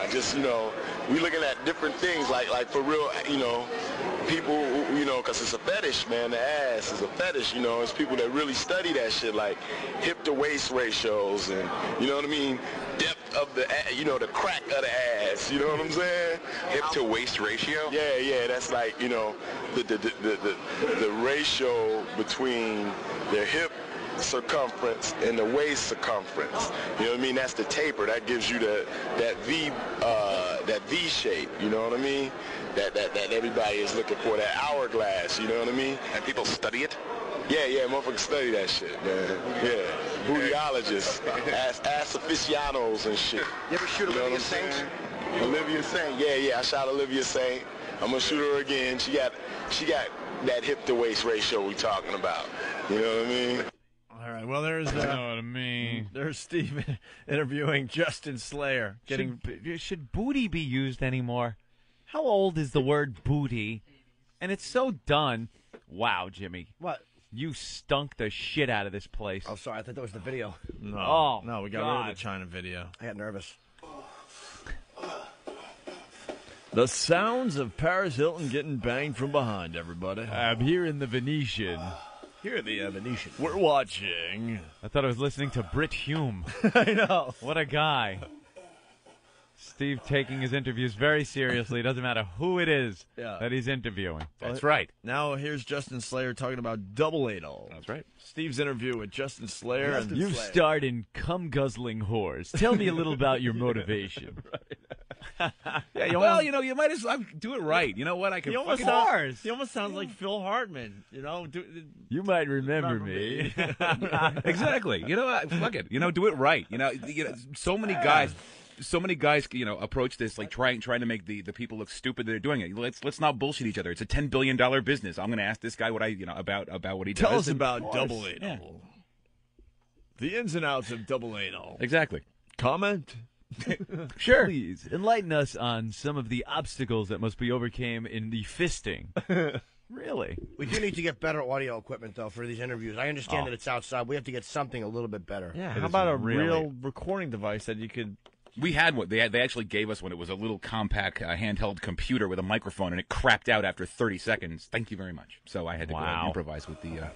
Just, you know, we looking at different things, like for real, you know, people, you know, because it's a fetish, man. The ass is a fetish, you know. It's people that really study that shit, like hip to waist ratios and, you know what I mean, depth of the, you know, the crack of the ass. You know what I'm saying? Hip to waist ratio? Yeah. That's like, you know, the ratio between the hip circumference and the waist circumference. You know what I mean? That's the taper. That gives you that V shape. You know what I mean? That everybody is looking for, that hourglass. You know what I mean? And people study it? Yeah, motherfuckers study that shit, man. Yeah, bootyologists, ass aficionados and shit. You ever shoot Olivia Saint? Olivia Saint, yeah, I shot Olivia Saint. I'm gonna shoot her again. She got that hip to waist ratio we talking about. You know what I mean? All right. Well, there's You know what I mean? There's Steve interviewing Justin Slayer. Should booty be used anymore? How old is the word booty? And it's so done. Wow, Jimmy. What? You stunk the shit out of this place. Oh, sorry. I thought that was the video. No, we got rid of the China video. I got nervous. The sounds of Paris Hilton getting banged from behind, everybody. I'm here in the Venetian. Here in the Venetian. We're watching. I thought I was listening to Britt Hume. I know. What a guy. Steve taking his interviews very seriously. It doesn't matter who it is that he's interviewing. That's right. Now here's Justin Slayer talking about double anal. That's right. Steve's interview with Justin Slayer. You starred in cum-guzzling whores. Tell me a little about your motivation. Yeah, you might as well do it right. You know what? I can. He almost sounds like Phil Hartman. You know, you might remember me. Exactly. You know what? Fuck it. You know, do it right. You know, so many guys, you know, approach this like trying to make the people look stupid that they're doing it. Let's not bullshit each other. It's a $10 billion business. I'm going to ask this guy what about what he does. Tell us about double anal. Yeah. The ins and outs of double anal. Exactly. Comment. Sure. Please enlighten us on some of the obstacles that must be overcame in the fisting. Really? We do need to get better audio equipment, though, for these interviews. I understand that it's outside. We have to get something a little bit better. Yeah, how about a real recording device that you could... We had one. They actually gave us one. It was a little compact handheld computer with a microphone, and it crapped out after 30 seconds. Thank you very much. So I had to go and improvise with the...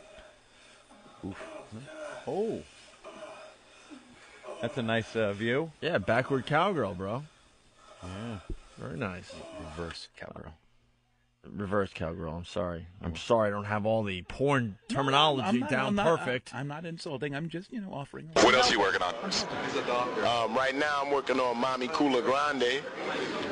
Oh. That's a nice view. Yeah, backward cowgirl, bro. Yeah. Very nice. Reverse cowgirl. Reverse cowgirl. I'm sorry. I'm sorry I don't have all the porn terminology down perfect. I'm not insulting. I'm just, offering. What else are you working on? Right now I'm working on Mami Cooler Grande,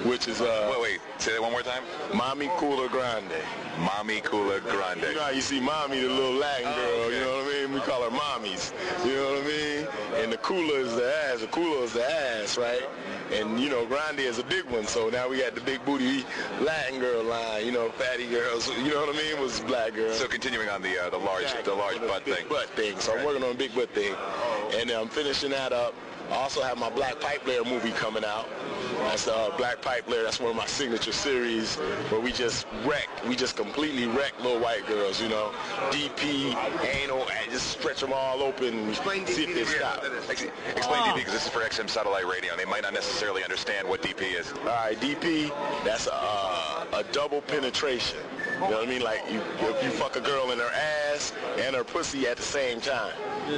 which is Wait. Say that one more time. Mami Cooler Grande. Mami Cooler Grande. You know how you see Mommy, the little Latin girl, okay. You know what I mean? We call her Mommies. You know what I mean? And the cooler is the ass. The cooler is the ass, right? And, Grande is a big one. So now we got the big booty Latin girl line, fatty girls. You know what I mean? Was black girls. So continuing on the large butt thing. Butt thing. So I'm working on a big butt thing. And I'm finishing that up. I also have my Black Pipe Layer movie coming out. That's Black Pipe Layer. That's one of my signature series where we just completely wreck little white girls, you know. DP, anal, just stretch them all open and see if they stop. Explain DP, because this is for XM Satellite Radio, and they might not necessarily understand what DP is. All right, DP, that's a double penetration. You know what I mean? Like, if you fuck a girl in her ass and her pussy at the same time.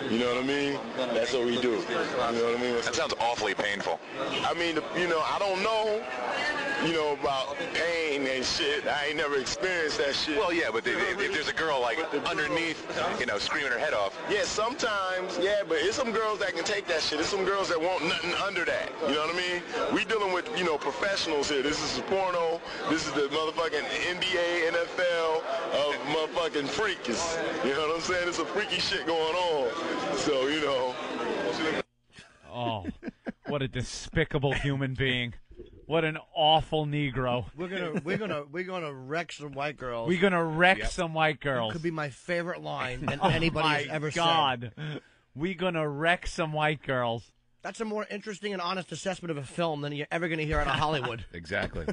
You know what I mean? That's what we do. You know what I mean? That sounds awfully painful. I mean, you know, I don't know, you know, about pain and shit. I ain't never experienced that shit. Well, yeah, but if there's a girl, like, underneath, you know, screaming her head off. Yeah, sometimes, yeah, but it's some girls that can take that shit. It's some girls that want nothing under that. You know what I mean? We dealing with, you know, professionals here. This is porno. This is the motherfucking NBA, NFL of motherfucking freaks. You know what I'm saying? It's a freaky shit going on. So, you know. Oh, what a despicable human being. What an awful Negro. We're gonna wreck some white girls. We're gonna wreck some white girls. Could be my favorite line that Oh anybody my has ever God. said. We're gonna wreck some white girls. That's a more interesting and honest assessment of a film than you're ever going to hear out of Hollywood. Exactly.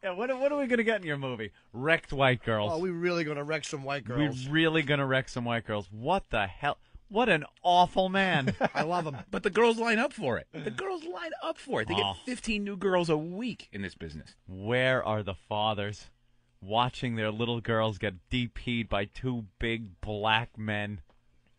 Yeah, what are we going to get in your movie? Wrecked white girls. Oh, we're really going to wreck some white girls. We're really going to wreck some white girls. What the hell? What an awful man. I love him. But the girls line up for it. The girls line up for it. They get 15 new girls a week in this business. Where are the fathers watching their little girls get DP'd by two big black men?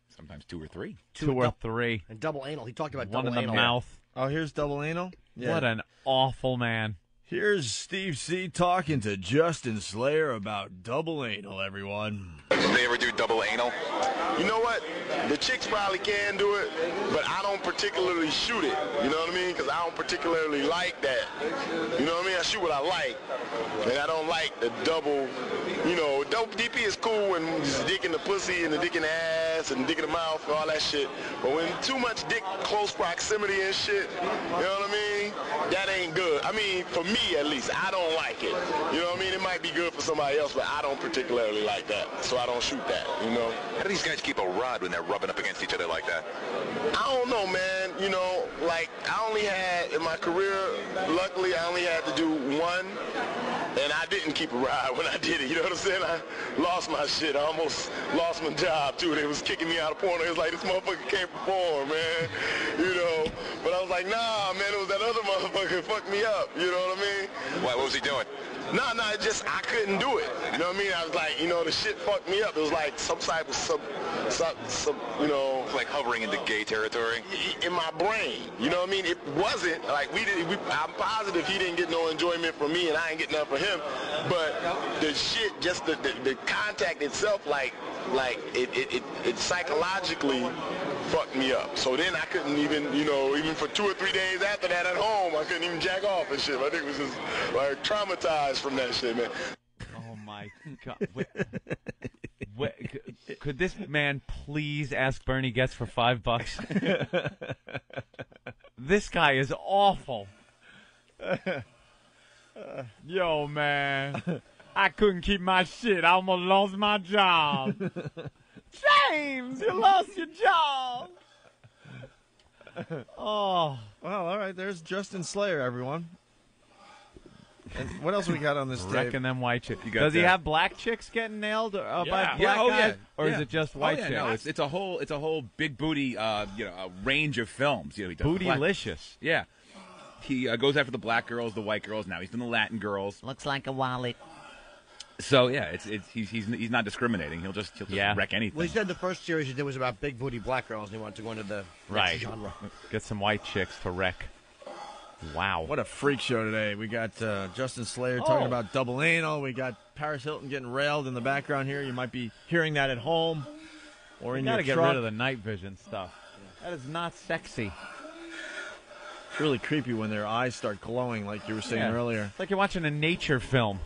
Sometimes two or three. Two or three. And double anal. He talked about one double in the anal. mouth. Oh, here's double anal? Yeah. What an awful man. Here's Steve C. talking to Justin Slayer about double anal, everyone. Did they ever do double anal? You know what? The chicks probably can do it, but I don't particularly shoot it. You know what I mean? Because I don't particularly like that. You know what I mean? I shoot what I like, and I don't like the double. You know, double DP is cool when it's dick in the pussy and the dick in the ass and dick in the mouth and all that shit. But when too much dick close proximity and shit, you know what I mean? That ain't good. I mean, for me at least, I don't like it. You know what I mean? It might be good for somebody else, but I don't particularly like that, so I don't shoot that. You know? How do these guys keep a rod when they're rubbing up against each other like that? I don't know, man. You know, like, I only had, in my career, luckily, I only had to do one, and I didn't keep a ride when I did it. You know what I'm saying? I lost my shit. I almost lost my job, too. They was kicking me out of porno. It was like, this motherfucker can't perform, man. You know? But I was like, nah, man, it was that other motherfucker that fucked me up. You know what I mean? What was he doing? No, it just, I couldn't do it. You know what I mean? I was like, you know, the shit fucked me up. It was like some type of, some you know. Like hovering into gay territory? In my brain. You know what I mean? It wasn't, like, I'm positive he didn't get no enjoyment from me and I ain't getting none from him. But the shit, just the contact itself, like it psychologically fucked me up. So then I couldn't even, you know, even for 2 or 3 days after that at home, I couldn't even jack off and shit. I think it was just, like, traumatized from that shit, man. Oh, my God. Could this man please ask Bernie Getz for $5? This guy is awful. Yo, man. I couldn't keep my shit. I almost lost my job. James, you lost your job. Oh. Well, all right. There's Justin Slayer, everyone. And what else we got on this tape? Wrecking them white chicks. Does he have black chicks getting nailed by black guys? Or is it just white chicks? No, it's a whole big booty, range of films. You know, he does Bootylicious. Yeah. He goes after the black girls, the white girls. Now he's doing the Latin girls. Looks like a wallet. So yeah, he's not discriminating. He'll just wreck anything. Well, he said the first series he did was about big booty black girls, and he wanted to go into the next genre. Get some white chicks to wreck. Wow. What a freak show today. We got Justin Slayer talking about double anal. We got Paris Hilton getting railed in the background here. You might be hearing that at home or in your truck. You got to get rid of the night vision stuff. That is not sexy. It's really creepy when their eyes start glowing like you were saying earlier. It's like you're watching a nature film.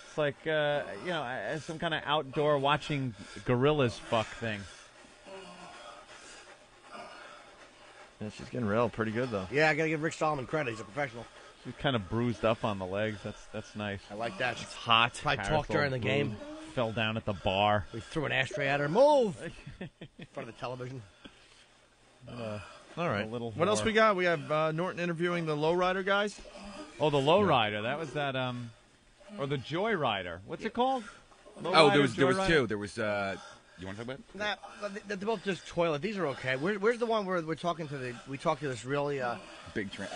It's like, some kind of outdoor watching gorillas fuck thing. Yeah, she's getting railed pretty good, though. Yeah, I got to give Rick Solomon credit. He's a professional. She's kind of bruised up on the legs. That's nice. I like that. It's hot. Probably talked during the game. Fell down at the bar. We threw an ashtray at her. Move! In front of the television. All right. A little What else whore. we got? We have Norton interviewing the lowrider guys. Oh, the lowrider. That was that. Or the joyrider. What's it called? Oh, there was Joyrider? two. There was. You want to talk about it? They're both just toilet. These are okay. Where's the one where we talk to this really big train?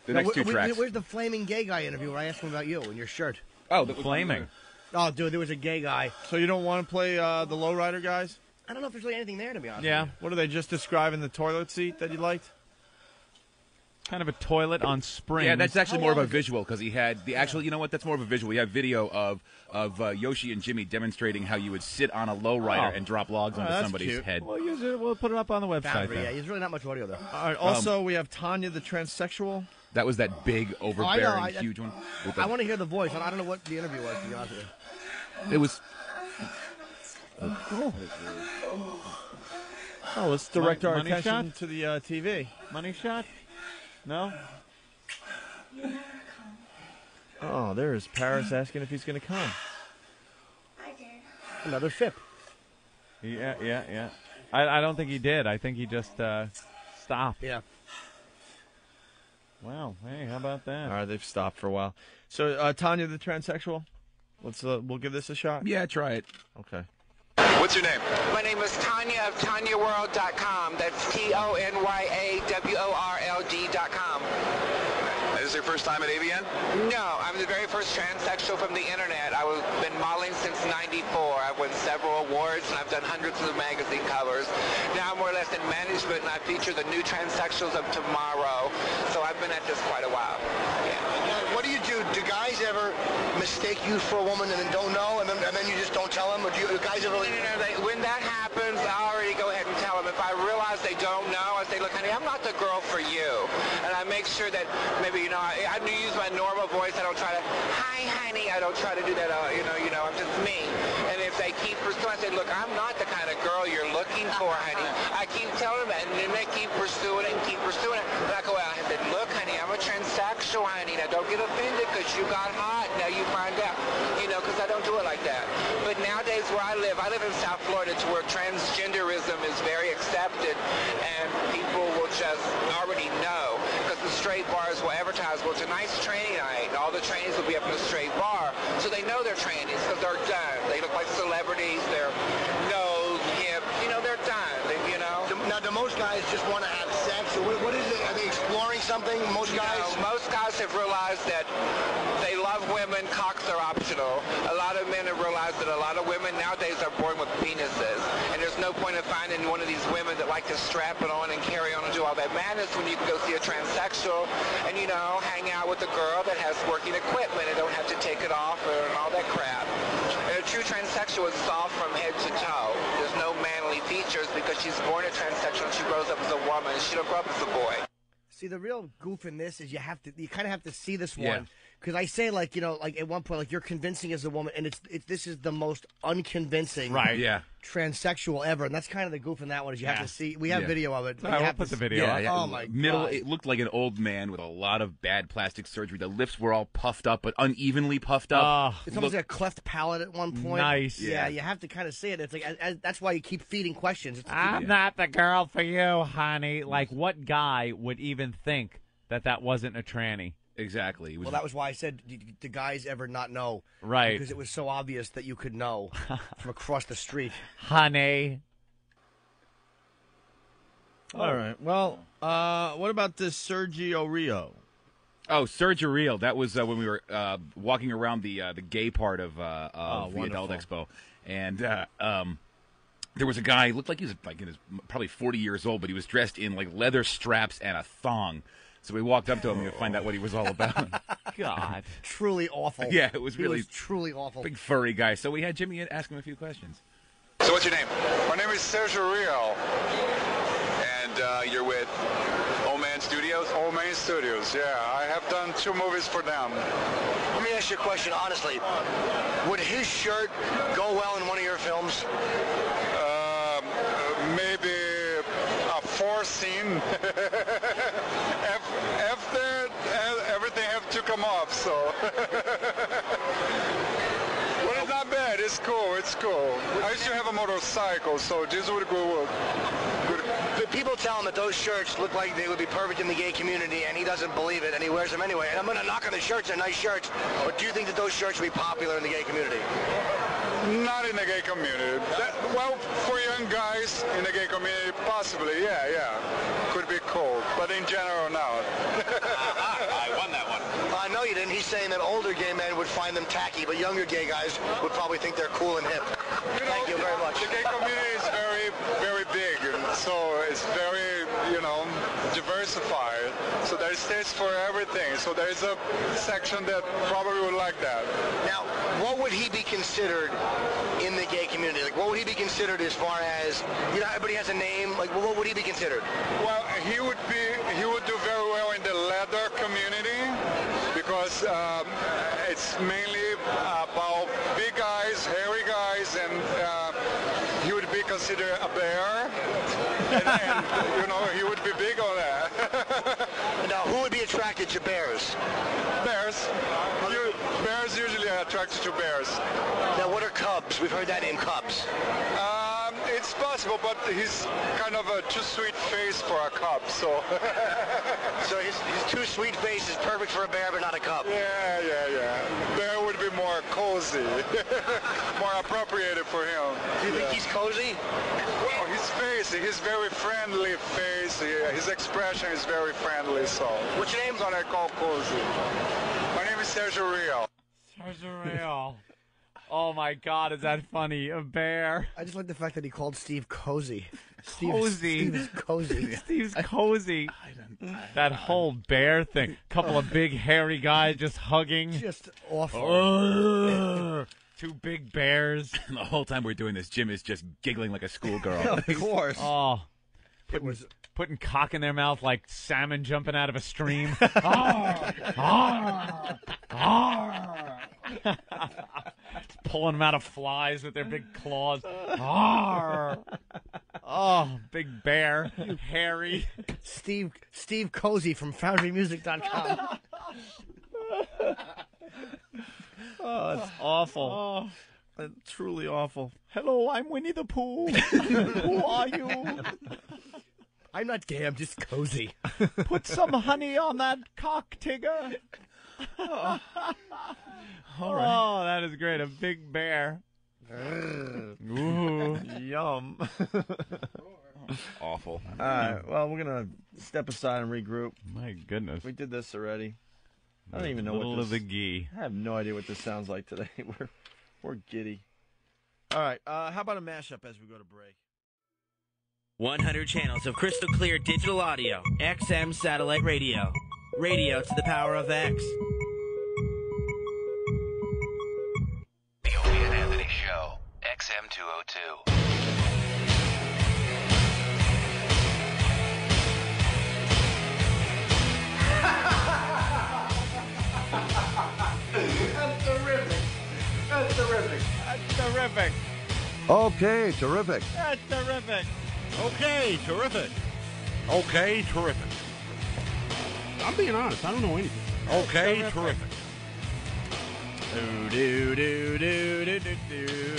The next two tracks. Where's the flaming gay guy interview where I asked him about you and your shirt? Oh, the flaming. Oh, dude, there was a gay guy. So you don't want to play the lowrider guys? I don't know if there's really anything there, to be honest. Yeah. What are they just describing the toilet seat that you liked? Kind of a toilet on springs. Yeah, that's actually more of a visual because he had the actual. You know what? That's more of a visual. We have video of Yoshi and Jimmy demonstrating how you would sit on a lowrider and drop logs onto that's somebody's cute. head. Well, we'll put it up on the website. Boundary, then. yeah, there's really not much audio there. All right. Also, we have Tanya, the transsexual. That was that big, overbearing, huge one. I want to hear the voice. I don't know what the interview was, to be honest with you. It was. Oh, let's direct our money attention shot? to the TV. Money shot? No? Oh, there's Paris asking if he's going to come. Another FIP. Yeah. I don't think he did. I think he just stopped. Yeah. Wow. Hey, how about that? All right, they've stopped for a while. So, Tanya, the transsexual, we'll give this a shot. Yeah, try it. Okay. What's your name? My name is Tanya of TanyaWorld.com. That's TonyaWorld.com. Is this your first time at AVN? No, I'm the very first transsexual from the internet. I've been modeling since '94. I've won several awards and I've done hundreds of magazine covers. Now I'm more or less in management and I feature the new transsexuals of tomorrow. So I've been at this quite a while. Yeah. What do you do? Do guys ever mistake you for a woman and then don't know, and then you just don't tell them? Or do guys ever? When that happens, I already go ahead and tell them. If I realize they don't know, I say, look, honey, I'm not the girl for you. And I make sure that maybe, I do use my normal voice. I don't try to, hi, honey. I don't try to do that, I'm just me. And if they keep pursuing, I say, look, I'm not the kind of girl you're looking for, honey. I keep telling them that, and then they keep pursuing it and keep pursuing it. And I go out and say, look, honey, I'm a transsexual, honey. Now, don't get offended because you got hot. Now you find out, because I don't do it like that. But nowadays where I live in South Florida to where transgenderism is very accepted and people will just already know because the straight bars will advertise, well, tonight's training night. All the trainees will be up in the straight bar. So they know they're trainees because they're done. They look like celebrities. They're nose, hip, they're done. Now, do most guys just want to have sex? Or what is it? Are they exploring something? Most guys? Most guys have realized that they love women. Cocks are optional. A lot of men have realized that a lot of women nowadays are born with penises. And there's no point in finding one of these women that like to strap it on and carry on and do all that madness when you can go see a transsexual and, hang out with a girl that has working equipment and don't have to take it off and all that crap. And a true transsexual is soft from head to toe. There's no manly features because she's born a transsexual and she grows up as a woman. She don't grow up as a boy. See, the real goof in this is you kind of have to see this Yeah. one. Because I say, like at one point, you're convincing as a woman, and this is the most unconvincing transsexual ever. And that's kind of the goof in that one is you have to see. We have video of it. I'll put the video up. Oh, my God. It looked like an old man with a lot of bad plastic surgery. The lips were all puffed up, but unevenly puffed up. It's almost like a cleft palate at one point. Nice. Yeah, you have to kind of see it. It's like that's why you keep feeding questions. I'm not the girl for you, honey. Like, what guy would even think that wasn't a tranny? Exactly. Well, that was why I said, do guys ever not know? Right. Because it was so obvious that you could know from across the street. Honey. All right. Well, what about this Sergio Rio? Oh, Sergio Rio. That was when we were walking around the gay part of the Adult Expo. And there was a guy, looked like he was like in his probably 40 years old, but he was dressed in like leather straps and a thong. So we walked up to him to find out what he was all about. God. Truly awful. Yeah, it was He really was truly awful. big furry guy. So we had Jimmy ask him a few questions. So what's your name? My name is Sergio Rio. And you're with Old Man Studios? Old Man Studios, yeah. I have done 2 movies for them. Let me ask you a question, honestly. Would his shirt go well in one of your films? Maybe a 4 scene. After everything have to come off, so. Well, it's not bad. It's cool. It's cool. I used to have a motorcycle, so this would go good But people tell him that those shirts look like they would be perfect in the gay community, and he doesn't believe it, and he wears them anyway. And I'm going to knock on the shirts. They're nice shirts. But do you think that those shirts would be popular in the gay community? Not in the gay community. Well, for young guys in the gay community, possibly, yeah. Could be cool. But in general, no. I won that one. No, you didn't. He's saying that older gay men would find them tacky, but younger gay guys would probably think they're cool and hip. Thank you very much. The gay community is very, very big, so it's very, diversified. So there's states for everything. So there's a section that probably would like that. Now, what would he be considered in the gay community? Like, what would he be considered as far as, everybody has a name. Like, what would he be considered? Well, he would do very well in the leather community because it's mainly about big guys, hairy guys, and he would be considered a bear. and he would be big on that. Now, who would be attracted to bears? Bears. Bears usually are attracted to bears. Now, what are cubs? We've heard that name, cubs. It's possible, but he's kind of a too sweet face for a cub, so... So his too sweet face is perfect for a bear, but not a cub. Yeah. Bear would be more cozy, more appropriated for him. Do you think he's cozy? Well, his face, his very friendly face, his expression is very friendly, so... What's your name? That's what I call cozy. My name is Sergio Real. Sergio Real. Oh, my God, is that funny? A bear. I just like the fact that he called Steve cozy. Cozy. Steve is cozy. Steve's cozy. That whole bear thing. Couple of big, hairy guys just hugging. Just awful. Two big bears. And the whole time we're doing this, Jim is just giggling like a schoolgirl. Of course. Oh. Putting cock in their mouth like salmon jumping out of a stream. Pulling them out of flies with their big claws. Oh, big bear. Hairy. Steve Cozy from FoundryMusic.com. Oh, it's awful. It's truly awful. Hello, I'm Winnie the Pooh. Who are you? I'm not gay, I'm just cozy. Put some honey on that cock, Tigger. All right. Oh, that is great. A big bear. Ooh, yum. Awful. All right. Well, we're going to step aside and regroup. My goodness. We did this already. I don't even know Middle what this... of the gee. I have no idea what this sounds like today. We're giddy. All right. How about a mashup as we go to break? 100 channels of crystal clear digital audio. XM satellite radio. Radio to the power of X. The Opie and Anthony Show. XM 202. That's terrific. That's terrific. That's terrific. Okay, terrific. That's terrific. Okay, terrific. Okay, terrific. I'm being honest. I don't know anything. Okay, terrific.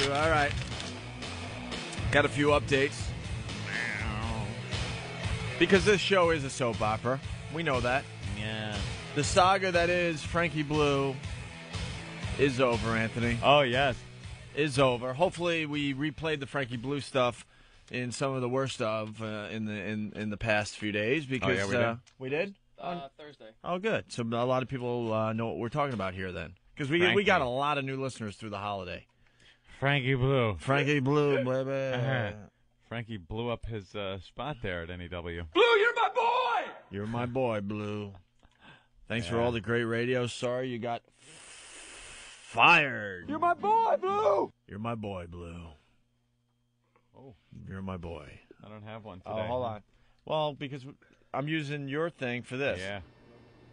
All right. Got a few updates. Because this show is a soap opera. We know that. Yeah. The saga that is Frankie Blue is over, Anthony. Oh, yes. Is over. Hopefully we replayed the Frankie Blue stuff in some of the worst of in the past few days because we did? Thursday. Oh, good. So a lot of people know what we're talking about here then. Because we got a lot of new listeners through the holiday. Frankie Blue. Frankie Blue, baby. Frankie blew up his spot there at NEW. Blue, you're my boy! You're my boy, Blue. Thanks for all the great radio. Sorry you got fired. You're my boy, Blue! You're my boy, Blue. Oh. You're my boy. I don't have one today. Oh, hold on. Well, because I'm using your thing for this. Yeah.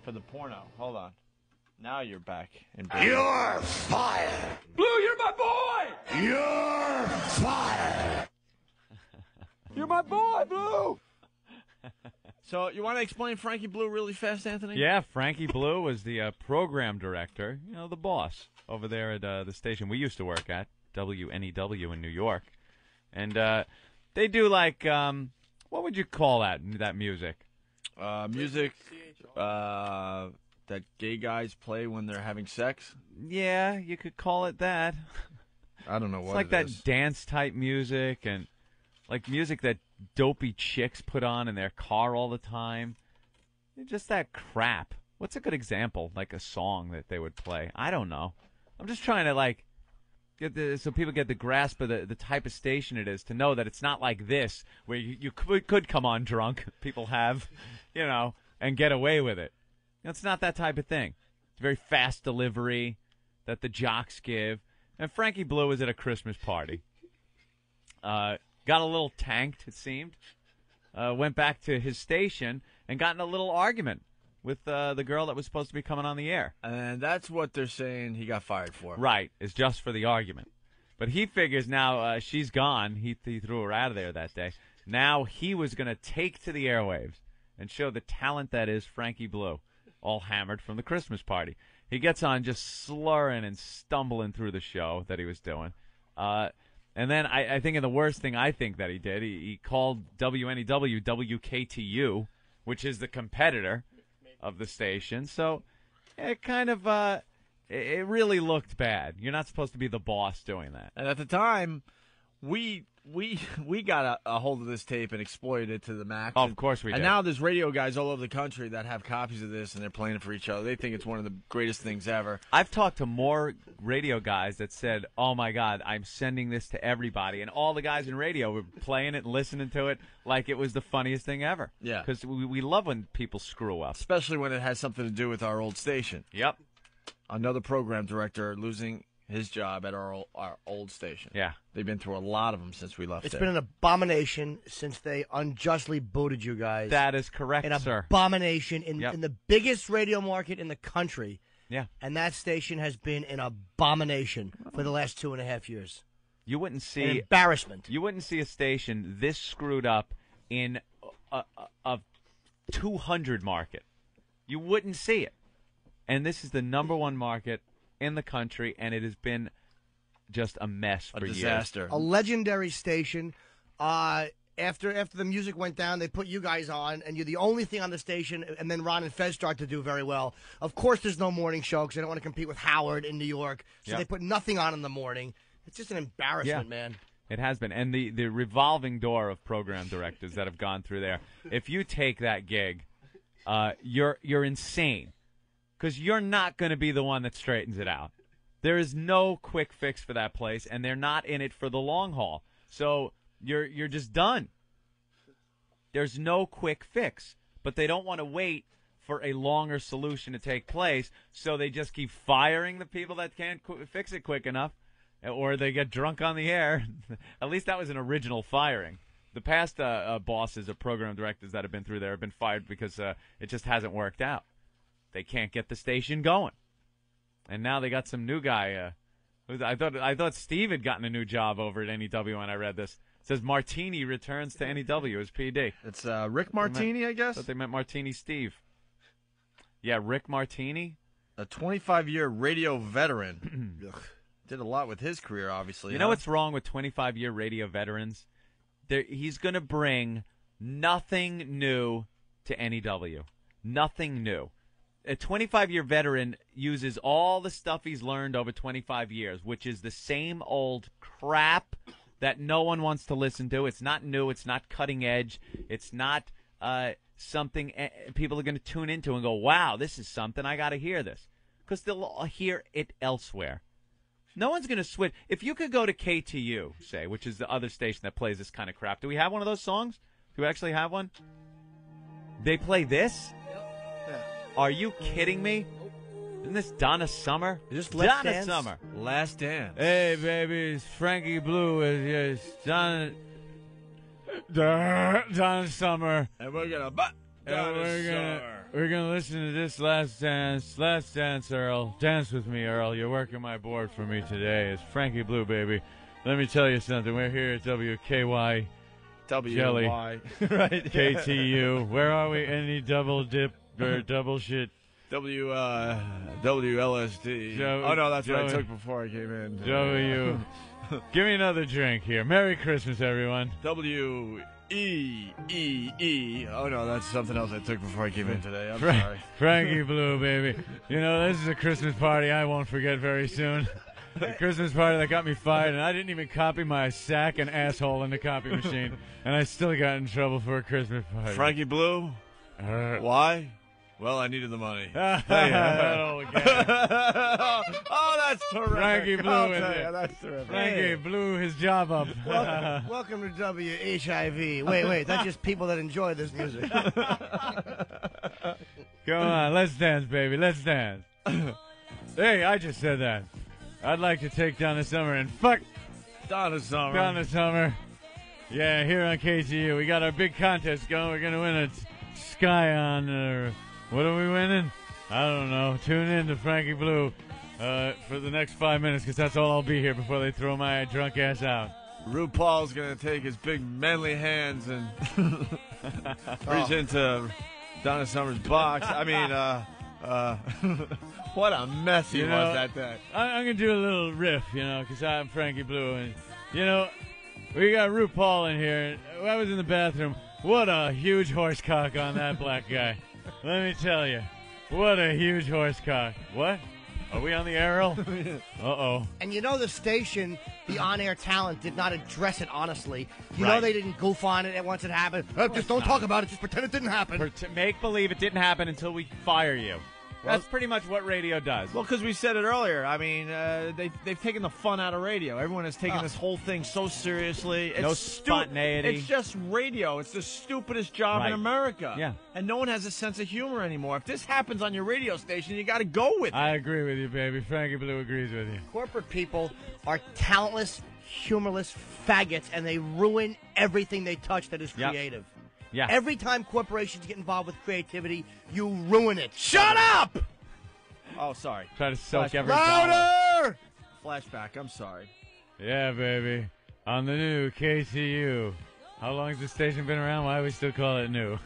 For the porno. Hold on. Now you're back. You're fired! Blue, you're my boy! You're fired! You're my boy, Blue! So you want to explain Frankie Blue really fast, Anthony? Yeah, Frankie Blue was the program director, the boss over there at the station we used to work at, WNEW in New York. And they do like What would you call that music? Music that gay guys play when they're having sex. Yeah, you could call it that. I don't know what it's like it that is. dance type music and like music that dopey chicks put on in their car all the time. Just that crap. What's a good example? Like a song that they would play? I don't know. I'm just trying to like so people get the grasp of the type of station it is to know that it's not like this where you could come on drunk. People have, and get away with it. It's not that type of thing. It's very fast delivery that the jocks give. And Frankie Blue was at a Christmas party. Got a little tanked, it seemed. Went back to his station and got in a little argument with the girl that was supposed to be coming on the air. And that's what they're saying he got fired for. Right, is just for the argument. But he figures now she's gone. He threw her out of there that day. Now he was going to take to the airwaves and show the talent that is Frankie Blue, all hammered from the Christmas party. He gets on just slurring and stumbling through the show that he was doing. And then I think the worst thing I think that he did, he called WNEW WKTU, which is the competitor of the station. So it kind of it really looked bad. You're not supposed to be the boss doing that. And at the time, we got a hold of this tape and exploited it to the max. Oh, of course we did. And now there's radio guys all over the country that have copies of this, and they're playing it for each other. They think it's one of the greatest things ever. I've talked to more radio guys that said, oh, my God, I'm sending this to everybody. And all the guys in radio were playing it and listening to it like it was the funniest thing ever. Yeah. Because we love when people screw up. Especially when it has something to do with our old station. Yep. Another program director losing his job at our old station. Yeah. They've been through a lot of them since we left It's there. been an abomination since they unjustly booted you guys. That is correct, sir. An abomination in the biggest radio market in the country. Yeah. And that station has been an abomination for the last 2.5 years. You wouldn't see an embarrassment. You wouldn't see a station this screwed up in a 200 market. You wouldn't see it. And this is the number one market in the country, and it has been just a mess for years. Disaster. A legendary station. After the music went down, they put you guys on, and you're the only thing on the station, and then Ron and Fez start to do very well. Of course, there's no morning show because they don't want to compete with Howard in New York, so they put nothing on in the morning. It's just an embarrassment, man. It has been. And the revolving door of program directors that have gone through there, if you take that gig, you're insane. Because you're not going to be the one that straightens it out. There is no quick fix for that place, and they're not in it for the long haul. So you're just done. There's no quick fix. But they don't want to wait for a longer solution to take place, so they just keep firing the people that can't fix it quick enough, or they get drunk on the air. At least that was an original firing. The past bosses of program directors that have been through there have been fired because it just hasn't worked out. They can't get the station going, and now they got some new guy. I thought Steve had gotten a new job over at NEW when I read this. It says Martini returns to NEW as PD. It's Rick Martini, I guess. I thought they meant Martini Steve. Yeah, Rick Martini, a 25-year radio veteran. Did a lot with his career, obviously. You know what's wrong with 25-year radio veterans? He's going to bring nothing new to NEW. Nothing new. A 25-year veteran uses all the stuff he's learned over 25 years, which is the same old crap that no one wants to listen to. It's not new. It's not cutting edge. It's not something people are going to tune into and go, wow, this is something. I got to hear this. Because they'll hear it elsewhere. No one's going to switch. If you could go to KTU, say, which is the other station that plays this kind of crap. Do we have one of those songs? Do we actually have one? They play this? Are you kidding me? Isn't this Donna Summer? Is this Donna Summer? Last Dance. Hey, baby, it's Frankie Blue. It's Donna Summer. And we're gonna we're gonna listen to this Last Dance, Earl. Dance with me, Earl. You're working my board for me today. It's Frankie Blue, baby. Let me tell you something. We're here at WKY. Jelly. right? KTU. Where are we? Any double dip or double shit? WLSD. Oh, no, that's what I took before I came in. W. Give me another drink here. Merry Christmas, everyone. WEST. E. Oh, no, that's something else I took before I came in today. I'm sorry. Frankie Blue, baby. You know, this is a Christmas party I won't forget very soon. The Christmas party that got me fired, and I didn't even copy my sack and asshole in the copy machine, and I still got in trouble for a Christmas party. Frankie Blue? Why? Well, I needed the money. Oh, that's terrific. Frankie Blue. I'll tell you, that's terrific. Frankie blew his job up. Welcome to WHIV. Wait, that's just people that enjoy this music. Come on, let's dance, baby. Let's dance. Hey, I just said that. I'd like to take Donna Summer and fuck Donna Summer. Donna Summer. Yeah, here on KTU. We got our big contest going. We're going to win a Scion. What are we winning? I don't know. Tune in to Frankie Blue for the next 5 minutes, because that's all I'll be here before they throw my drunk ass out. RuPaul's going to take his big manly hands and reach into Donna Summer's box. I mean, what a mess he was that day. I'm going to do a little riff, because I'm Frankie Blue. And, we got RuPaul in here. I was in the bathroom. What a huge horse cock on that black guy. Let me tell you. What a huge horse cock. What? Are we on the aerial? Uh-oh. And the station, the on-air talent, did not address it honestly. You know they didn't goof on it once it happened. Just don't talk about it. Just pretend it didn't happen. Make believe it didn't happen until we fire you. That's pretty much what radio does. Well, because we said it earlier. I mean, they've taken the fun out of radio. Everyone has taken this whole thing so seriously. It's no spontaneity. It's just radio. It's the stupidest job in America. Yeah. And no one has a sense of humor anymore. If this happens on your radio station, you got to go with it. I agree with you, baby. Frankie Blue agrees with you. Corporate people are talentless, humorless faggots, and they ruin everything they touch that is creative. Yeah. Every time corporations get involved with creativity, you ruin it. Shut up! Oh, sorry. Try to soak every Louder! Flashback. I'm sorry. Yeah, baby. On the new KTU. How long has the station been around? Why do we still call it new?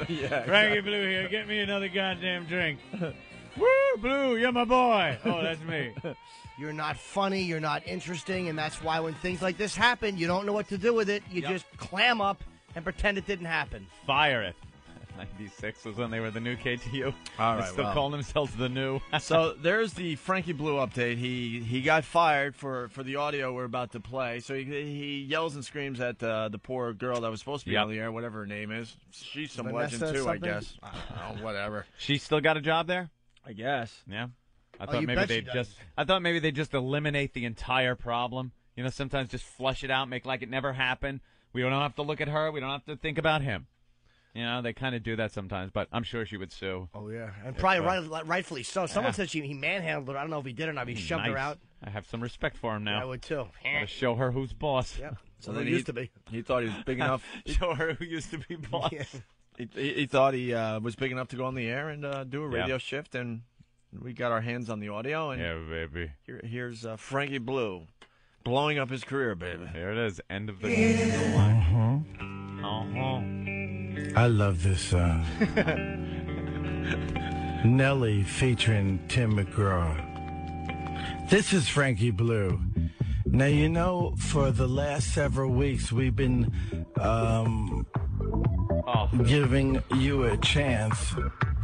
Yeah. Frankie Blue here. Get me another goddamn drink. Woo, Blue, you're my boy. Oh, that's me. You're not funny. You're not interesting. And that's why when things like this happen, you don't know what to do with it. You just clam up and pretend it didn't happen. Fire it. 96 was when they were the new KTU. All They're right, still calling themselves the new. So there's the Frankie Blue update. He got fired for the audio we're about to play. So he yells and screams at the poor girl that was supposed to be on the air, whatever her name is. She's some Vanessa legend too, something? I guess. I don't know, whatever. She still got a job there? I guess. Yeah. I you thought maybe bet they she does. just eliminate the entire problem. Sometimes just flush it out, make like it never happened. We don't have to look at her. We don't have to think about him. They kind of do that sometimes, but I'm sure she would sue. Oh, yeah. And probably rightfully so. Someone said he manhandled her. I don't know if he did or not. He shoved her out. I have some respect for him now. I would, too. Gotta show her who's boss. Yep. So then he used to be. He thought he was big enough. Show her who used to be boss. Yeah. He thought he was big enough to go on the air and do a radio shift, and we got our hands on the audio. And yeah, baby. Here's Frankie Blue blowing up his career, baby. There it is. End of the line. I love this song. Nelly featuring Tim McGraw. This is Frankie Blue. Now, for the last several weeks, we've been giving you a chance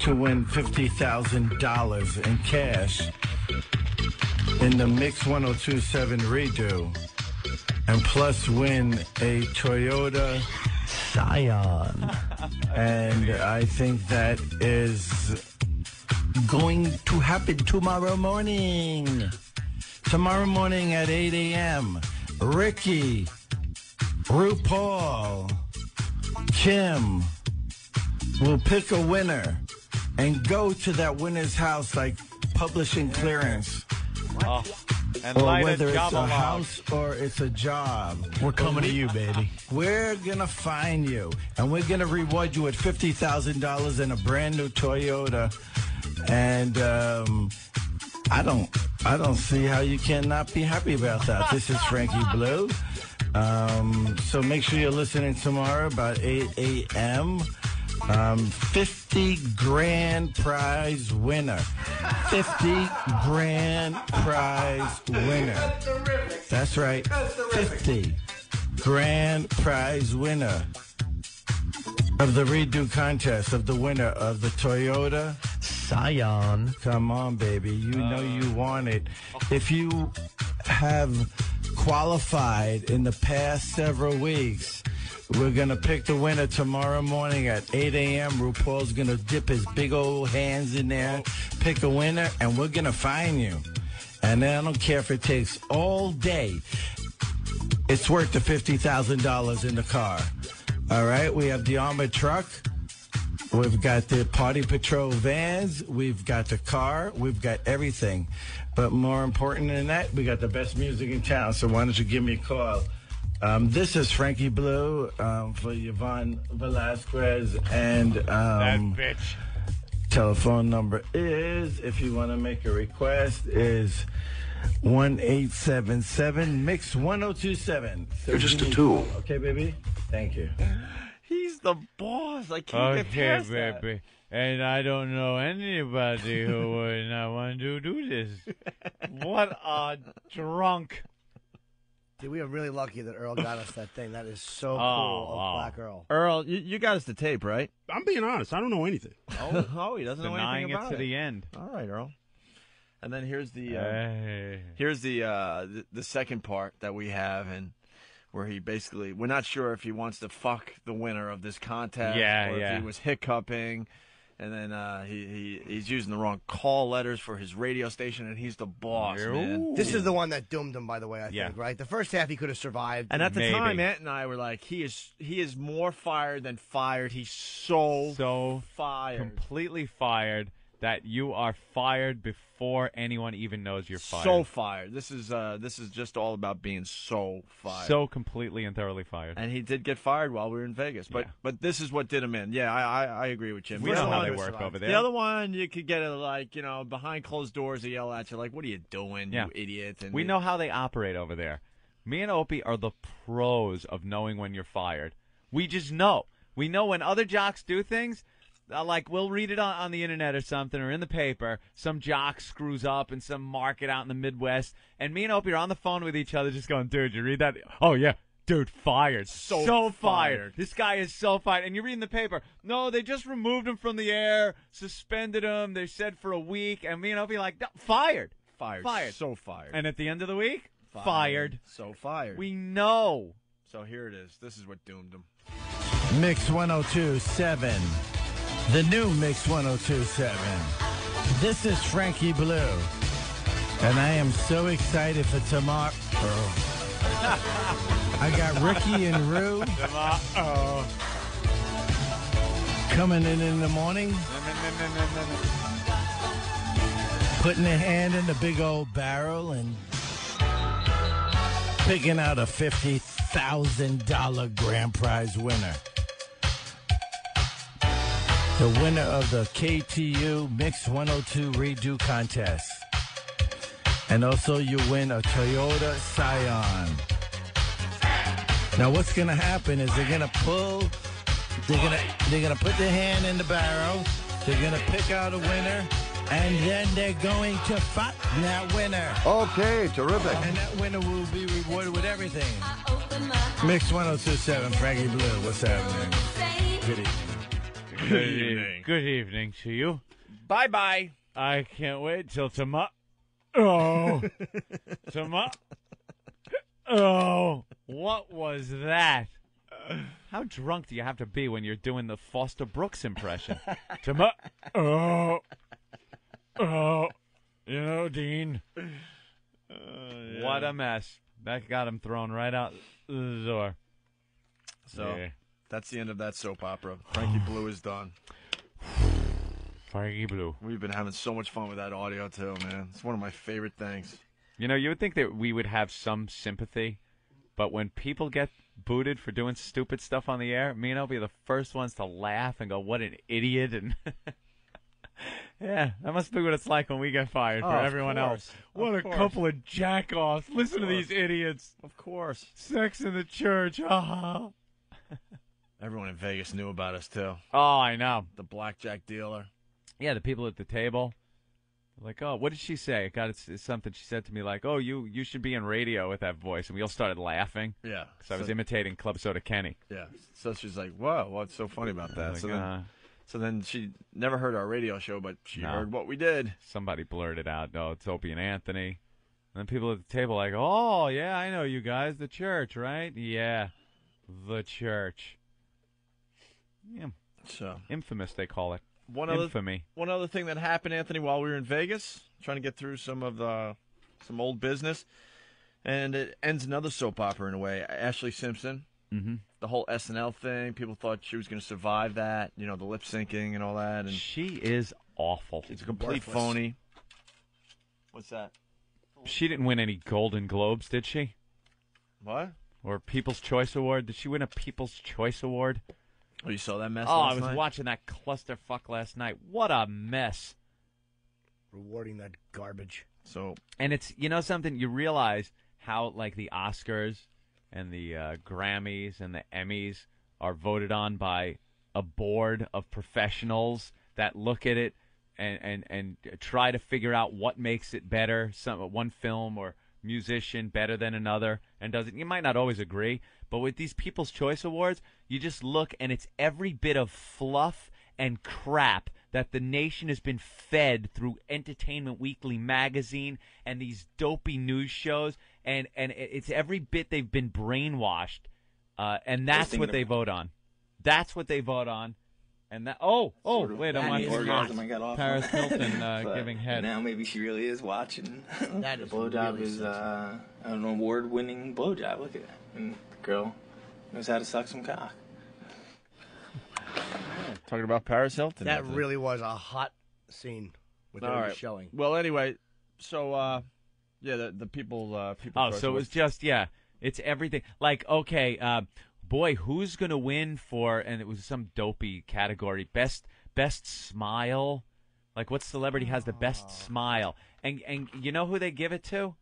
to win $50,000 in cash in the Mix 1027 redo, and plus win a Toyota Scion. And I think that is going to happen tomorrow morning. Tomorrow morning at 8 a.m., Ricky, RuPaul, Kim will pick a winner and go to that winner's house like publishing clearance. And or light whether a it's a log. house or it's a job. We're coming to you, baby. We're going to find you, and we're going to reward you with $50,000 in a brand new Toyota. And I don't see how you cannot be happy about that. This is Frankie Blue. So make sure you're listening tomorrow about 8 a.m. 50 grand prize winner. 50 grand prize winner. That's right. 50. grand prize winner of the redo contest, of the winner of the Toyota Scion. Come on, baby. You know you want it. If you have qualified in the past several weeks, we're going to pick the winner tomorrow morning at 8 a.m. RuPaul's going to dip his big old hands in there, pick a winner, and we're going to fine you. And I don't care if it takes all day. It's worth the $50,000 in the car. All right? We have the armored truck. We've got the Party Patrol vans. We've got the car. We've got everything. But more important than that, we got the best music in town. So why don't you give me a call? This is Frankie Blue for Yvonne Velasquez. And that bitch. Telephone number is, if you want to make a request, is 1-877-MIX-1027. So you're just a tool. Okay, baby? Thank you. He's the boss. I can't get past that. Baby. And I don't know anybody who would not want to do this. What a drunk. Dude, we are really lucky that Earl got us that thing. That is so cool of Black Earl. Earl, you got us the tape, right? I'm being honest. I don't know anything. Oh, he doesn't know anything about it. To the end. All right, Earl. And then here's the second part that we have, and where he basically, we're not sure if he wants to fuck the winner of this contest, or if he was hiccuping. And then he's using the wrong call letters for his radio station, and he's the boss, man. This is the one that doomed him, by the way, I think, right? The first half he could have survived. And at the time, Ant and I were like, he is more fired than fired. He's so fired. Completely fired that you are fired before anyone even knows you're fired. So fired. This is just all about being so fired. So completely and thoroughly fired. And he did get fired while we were in Vegas. But this is what did him in. Yeah, I agree with Jim. We know how they work over there. The other one, you could get it like, behind closed doors, they yell at you like, what are you doing, you idiot? And we know how they operate over there. Me and Opie are the pros of knowing when you're fired. We just know. We know when other jocks do things. Like, we'll read it on the internet or something, or in the paper. Some jock screws up in some market out in the Midwest, and me and Opie are on the phone with each other just going, dude, you read that? Oh, yeah. Dude, fired. So fired. This guy is so fired. And you're reading the paper. No, they just removed him from the air, suspended him. They said for a week. And me and Opie like, no, fired. Fired. So fired. And at the end of the week, fired. So fired. We know. So here it is. This is what doomed him. Mix 102.7. The new Mix 102.7. This is Frankie Blue. And I am so excited for tomorrow. I got Ricky and Rue coming in the morning. Putting their hand in the big old barrel and picking out a $50,000 grand prize winner. The winner of the KTU Mix 102 Redo Contest. And also you win a Toyota Scion. Now what's going to happen is they're going to put their hand in the barrel. They're going to pick out a winner. And then they're going to fight that winner. Okay, terrific. And that winner will be rewarded with everything. Mix 102.7, Frankie Blue. What's happening? Good evening. Good evening to you. Bye-bye. I can't wait till tomorrow. Oh. Tomorrow. Oh. What was that? How drunk do you have to be when you're doing the Foster Brooks impression? Tomorrow. Oh. Oh. Dean. Yeah. What a mess. That got him thrown right out the door. So, that's the end of that soap opera. Frankie Blue is done. Frankie Blue. We've been having so much fun with that audio, too, man. It's one of my favorite things. You would think that we would have some sympathy, but when people get booted for doing stupid stuff on the air, me and Opie are the first ones to laugh and go, what an idiot. And yeah, that must be what it's like when we get fired for everyone else. What a couple of jack-offs. Listen to these idiots. Of course. Sex in the church. Everyone in Vegas knew about us, too. Oh, I know. The blackjack dealer. Yeah, the people at the table. Like, oh, what did she say? It's something she said to me like, oh, you should be in radio with that voice. And we all started laughing. Yeah. Because I was imitating Club Soda Kenny. Yeah. So she's like, whoa, what's so funny about that? Like, so then she never heard our radio show, but she heard what we did. Somebody blurted out, oh, it's Opie and Anthony. And then people at the table like, oh, yeah, I know you guys. The church, right? Yeah, the church. Yeah. So infamous, they call it. Infamy. One other thing that happened, Anthony, while we were in Vegas, trying to get through some old business, and it ends another soap opera in a way. Ashley Simpson, the whole SNL thing. People thought she was going to survive that, the lip syncing and all that. And she is awful. She's a complete phony. What's that? She didn't win any Golden Globes, did she? What? Or People's Choice Award? Did she win a People's Choice Award? Oh, you saw that mess last last night? night? I was watching that clusterfuck last night. What a mess. Rewarding that garbage. And it's, something, you realize how, like, the Oscars and the Grammys and the Emmys are voted on by a board of professionals that look at it and try to figure out what makes it better, one film or musician better than another, and doesn't. You might not always agree, but with these People's Choice Awards, you just look and it's every bit of fluff and crap that the nation has been fed through Entertainment Weekly magazine and these dopey news shows, and it's every bit they've been brainwashed, and that's what they vote on. That's what they vote on. And that wait, I'm on Paris Hilton giving head. Now maybe she really is watching. That the blowjob really is an award-winning blowjob. Look at that, and the girl knows how to suck some cock. Talking about Paris Hilton. That really was a hot scene with everybody showing. Well, anyway, so the people. So it was just it's everything. Like, okay, boy, who's gonna win for? And it was some dopey category. Best smile. Like, what celebrity has the best smile? And you know who they give it to?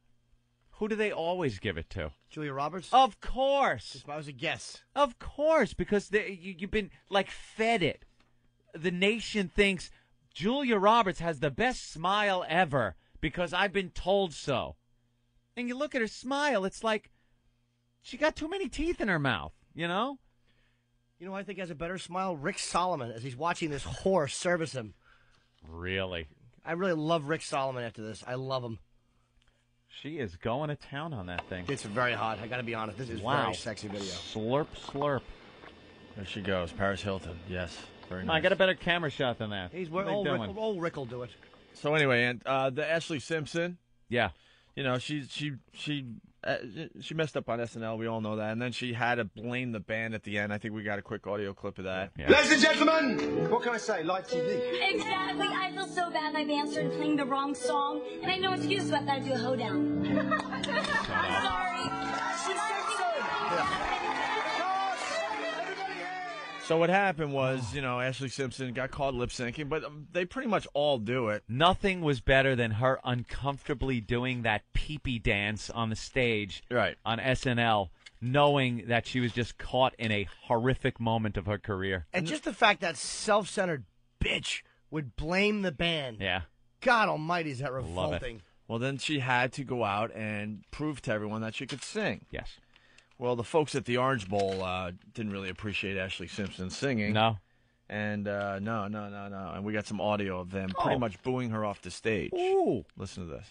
Who do they always give it to? Julia Roberts? Of course. That was a guess. Of course, because you've been, like, fed it. The nation thinks Julia Roberts has the best smile ever because I've been told so. And you look at her smile, it's like she got too many teeth in her mouth, You know who I think has a better smile? Rick Solomon, as he's watching this whore service him. Really? I really love Rick Solomon after this. I love him. She is going to town on that thing. It's very hot. I got to be honest. This is a very sexy video. Slurp, slurp. There she goes. Paris Hilton. Yes. Very nice. I got a better camera shot than that. Old Rick will do it. So anyway, and the Ashley Simpson. Yeah. She messed up on SNL. We all know that. And then she had to blame the band at the end. I think we got a quick audio clip of that. Yeah. Ladies and gentlemen, what can I say? Live TV. Exactly. I feel so bad my band started playing the wrong song, and I had no excuse, so I thought I'd do a hoedown. I'm sorry. She's so So what happened was, Ashley Simpson got caught lip syncing, but they pretty much all do it. Nothing was better than her uncomfortably doing that pee-pee dance on the stage on SNL, knowing that she was just caught in a horrific moment of her career. And just the fact that self-centered bitch would blame the band. Yeah. God almighty, is that revolting. Love it. Well, then she had to go out and prove to everyone that she could sing. Yes. Well, the folks at the Orange Bowl didn't really appreciate Ashley Simpson singing. No. And no. And we got some audio of them pretty much booing her off the stage. Ooh. Listen to this.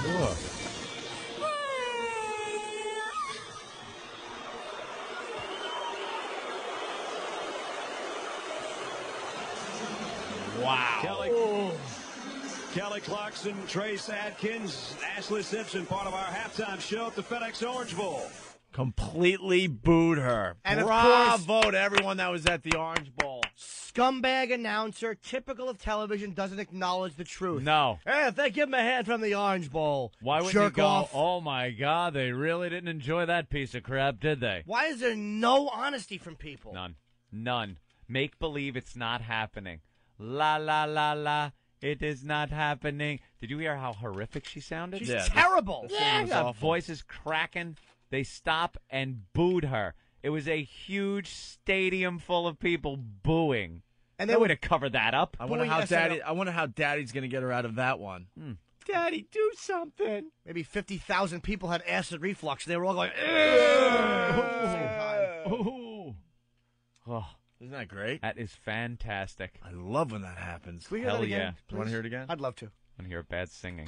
Ugh. Wow. Kelly Clarkson, Trace Adkins, Ashley Simpson, part of our halftime show at the FedEx Orange Bowl. Completely booed her. And bravo to everyone that was at the Orange Bowl. Scumbag announcer, typical of television, doesn't acknowledge the truth. No. Hey, if they give him a hand from the Orange Bowl, why would jerk you go, off. oh, my God, they really didn't enjoy that piece of crap, did they? Why is there no honesty from people? None. Make believe it's not happening. La, la, la, la. It is not happening. Did you hear how horrific she sounded? She's terrible. Her voice is cracking. They stop and booed her. It was a huge stadium full of people booing. And they would have covered that up. I wonder how Daddy's going to get her out of that one. Daddy, do something. Maybe 50,000 people had acid reflux. They were all going, Oh, isn't that great? that is fantastic. I love when that happens. Can we hear Hell that again? yeah. You want to hear it again? I'd love to. I want to hear bad singing.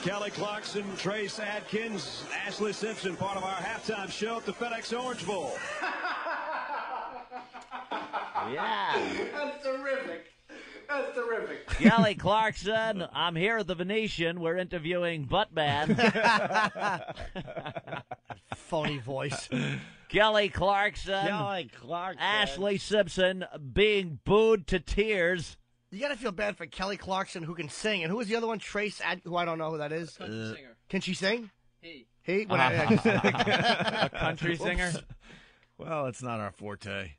Kelly Clarkson, Trace Adkins, Ashley Simpson, part of our halftime show at the FedEx Orange Bowl. Yeah. That's terrific. That's terrific. Kelly Clarkson, I'm here at the Venetian. We're interviewing Buttman. Phony voice. Kelly Clarkson. Ashley Simpson being booed to tears. You got to feel bad for Kelly Clarkson, who can sing. And who was the other one? Trace, who I don't know who that is. Country singer. Can she sing? He. A country singer? Well, it's not our forte.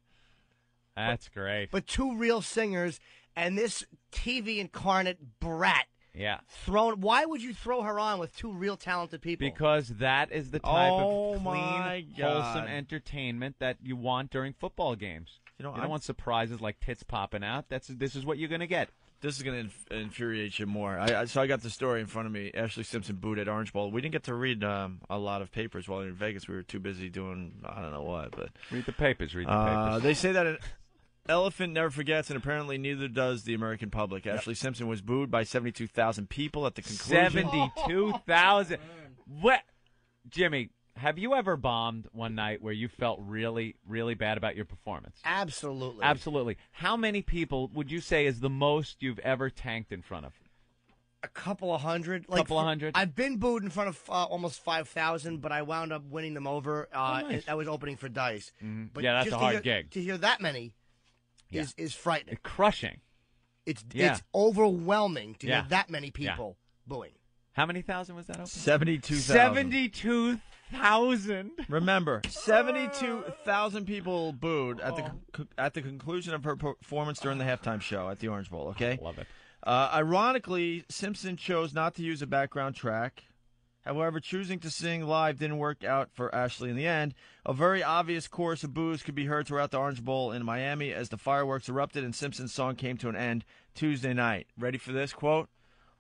That's great. But two real singers and this TV incarnate brat. Yeah. Why would you throw her on with two real talented people? Because that is the type of my clean, God. wholesome entertainment that you want during football games. You don't want surprises like tits popping out. This is what you're going to get. This is going to infuriate you more. So I got the story in front of me. Ashley Simpson booed at Orange Bowl. We didn't get to read a lot of papers while we were in Vegas. We were too busy doing I don't know what. But read the papers. They say that an elephant never forgets, and apparently neither does the American public. Yep. Ashley Simpson was booed by 72,000 people at the conclusion. 72,000. What, Jimmy? Have you ever bombed one night where you felt really, really bad about your performance? Absolutely. Absolutely. How many people would you say is the most you've ever tanked in front of? A couple of hundred. Couple of hundred? I've been booed in front of almost 5,000, but I wound up winning them over. Nice. I was opening for Dice. Mm-hmm. But Yeah, that's a hard gig. To hear that many is frightening. It's crushing. It's overwhelming to hear that many people booing. How many thousand was that open? 72,000. 72,000. Remember, 72,000 people booed at the conclusion of her performance during the halftime show at the Orange Bowl. Okay, love it. Ironically, Simpson chose not to use a background track. However, choosing to sing live didn't work out for Ashley in the end. A very obvious chorus of boos could be heard throughout the Orange Bowl in Miami as the fireworks erupted and Simpson's song came to an end Tuesday night. Ready for this quote?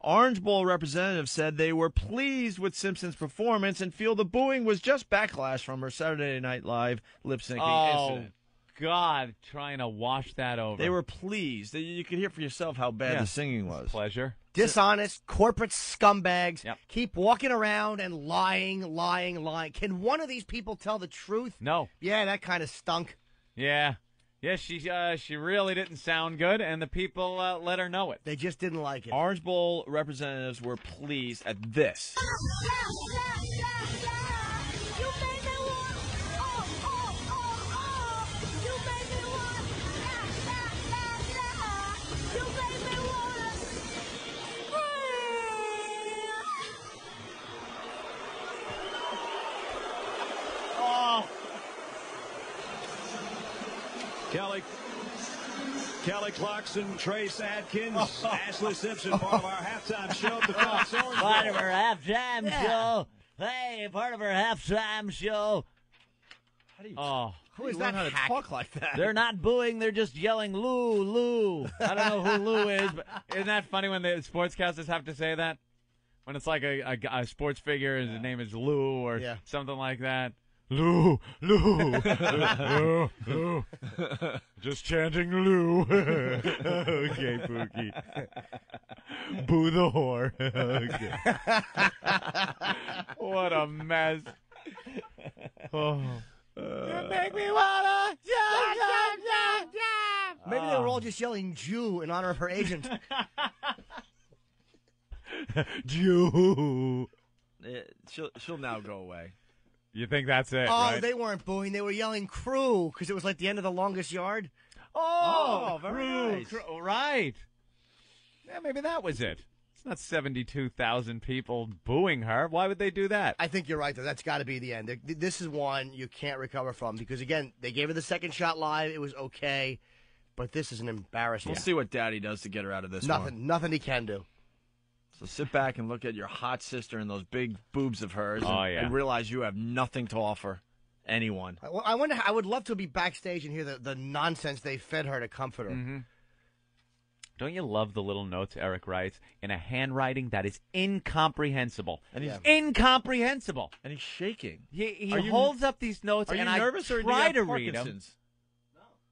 Orange Bowl representatives said they were pleased with Simpson's performance and feel the booing was just backlash from her Saturday Night Live lip-syncing incident. God, trying to wash that over. They were pleased. You could hear for yourself how bad the singing was. Pleasure. Dishonest, corporate scumbags Yep. keep walking around and lying. Can one of these people tell the truth? No. Yeah, that kind of stunk. Yeah. Yeah, she really didn't sound good, and the people let her know it. They just didn't like it. Orange Bowl representatives were pleased at this. Kelly Clarkson, Trace Adkins, Ashley Simpson, part of our halftime show at the FedEx Orange Bowl. Part of our halftime show. Hey, part of our halftime show. How do you who is learn that how to hack? talk like that? They're not booing, they're just yelling, Lou, Lou. I don't know who Lou is, but isn't that funny when the sportscasters have to say that? When it's like a sports figure, and his name is Lou or something like that. Lou, Lou, Lou, Lou. Just chanting Lou. Okay, Pookie. Boo the whore. Okay. What a mess. Oh. You make me wanna jump. Maybe they were all just yelling Jew in honor of her agent. Jew. She'll now go away. You think that's it? Oh, right? they weren't booing. They were yelling "crew" because it was like the end of the longest yard. Oh, very crew, nice. right. Yeah, maybe that was it. It's not 72,000 people booing her. Why would they do that? I think you're right, though. That's got to be the end. This is one you can't recover from because, again, they gave her the second shot live. It was okay, but this is an embarrassment. We'll see what Daddy does to get her out of this one. Nothing he can do. So sit back and look at your hot sister and those big boobs of hers and realize you have nothing to offer anyone. I wonder. I would love to be backstage and hear the nonsense they fed her to comfort her. Mm-hmm. Don't you love the little notes Eric writes in a handwriting that is incomprehensible? And he's incomprehensible. And he's shaking. He holds up these notes, and I nervous or try do you to have read them. Parkinson's?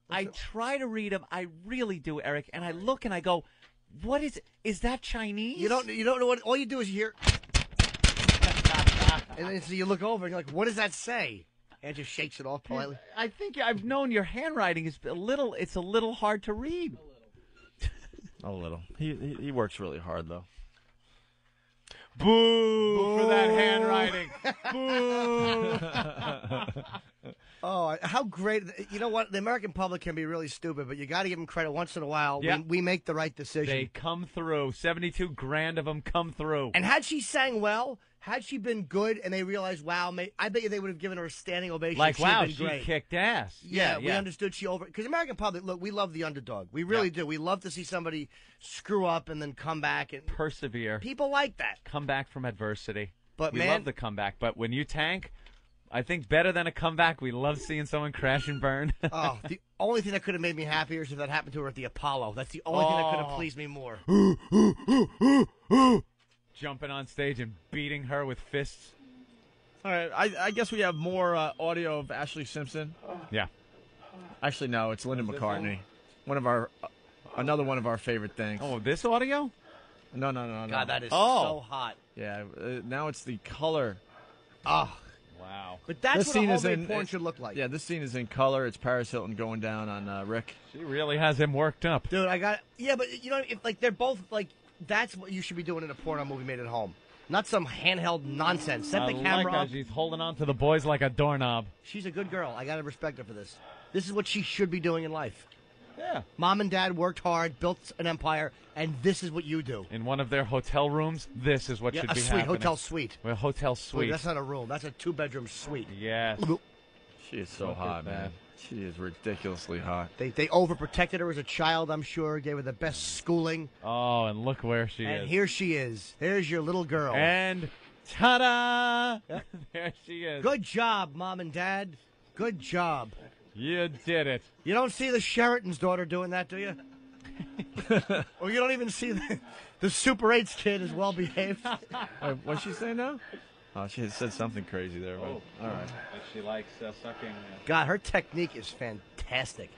I try to read them. I really do, Eric. And I look and I go, "What is? Is that Chinese?" You don't know what. All you do is hear, and then so you look over and you're like, "What does that say?" And just shakes it off politely. I think I've known your handwriting is a little. It's a little hard to read. A little. He works really hard though. Boo for that handwriting. Boo. Oh, how great. You know what? The American public can be really stupid, but you got to give them credit once in a while. Yep. We make the right decision. They come through. 72 grand of them come through. And had she sang well, had she been good, and they realized, wow, I bet you they would have given her a standing ovation. Like, wow, she she kicked ass. Yeah, we understood she over. Because American public, look, we love the underdog. We really do. We love to see somebody screw up and then come back and persevere. People like that. Come back from adversity. But we love the comeback. But when you tank, I think better than a comeback, we love seeing someone crash and burn. Oh, the only thing that could have made me happier is if that happened to her at the Apollo. That's the only thing that could have pleased me more. Jumping on stage and beating her with fists. All right, I guess we have more audio of Ashley Simpson. Yeah. Actually, no, it's Linda McCartney. Another one of our favorite things. Oh, this audio? No. God, that is so hot. Yeah, now it's the color. Oh. Wow. But that's what a homemade porn should look like. Yeah, this scene is in color. It's Paris Hilton going down on Rick. She really has him worked up. Dude, but you know, if they're both, that's what you should be doing in a porno movie made at home. Not some handheld nonsense. Set the camera how up. she's holding on to the boys like a doorknob. She's a good girl. I got to respect her for this. This is what she should be doing in life. Yeah. Mom and Dad worked hard, built an empire, and this is what you do. In one of their hotel rooms, this is what should be happening. Hotel suite. A hotel suite. Wait, that's not a room. That's a 2-bedroom suite. Yes. She is so hot, man. She is ridiculously hot. They overprotected her as a child, I'm sure. Gave her the best schooling. Oh, and look where she is. And here she is. There's your little girl. And ta-da! There she is. Good job, Mom and Dad. Good job. You did it. You don't see the Sheraton's daughter doing that, do you? Or you don't even see the Super 8's kid is well behaved. What'd she say now? Oh, she had said something crazy there. But, all right. She likes sucking. God, her technique is fantastic.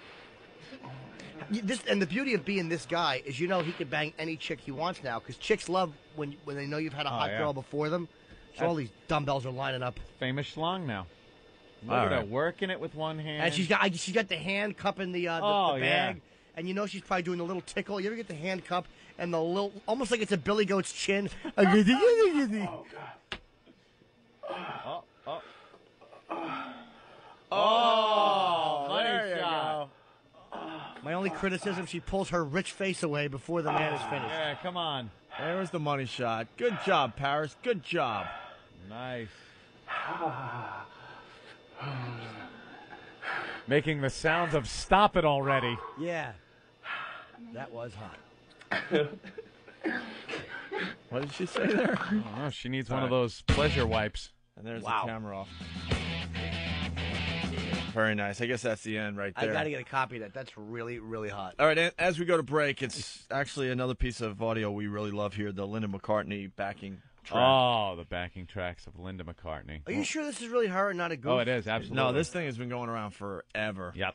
And the beauty of being this guy is, he can bang any chick he wants now, because chicks love when they know you've had a hot girl before them. So all these dumbbells are lining up. Famous schlong now. Look at her working it, with one hand. And she's got the hand cupping the bag. Yeah. And she's probably doing the little tickle. You ever get the hand cup and the little, almost like it's a billy goat's chin. Oh, God. Money shot. My only criticism, she pulls her rich face away before the man is finished. Yeah, come on. There was the money shot. Good job, Paris. Good job. Nice. Making the sounds of stop it already. Yeah. That was hot. What did she say there? Oh, she needs one of those pleasure wipes. And there's the camera off. Very nice. I guess that's the end right there. I got to get a copy of that. That's really, really hot. All right, as we go to break, it's actually another piece of audio we really love here, the Linda McCartney backing track. Oh, the backing tracks of Linda McCartney. Are you sure this is really her and not a goof? Oh, it is, absolutely. No, this thing has been going around forever. Yep.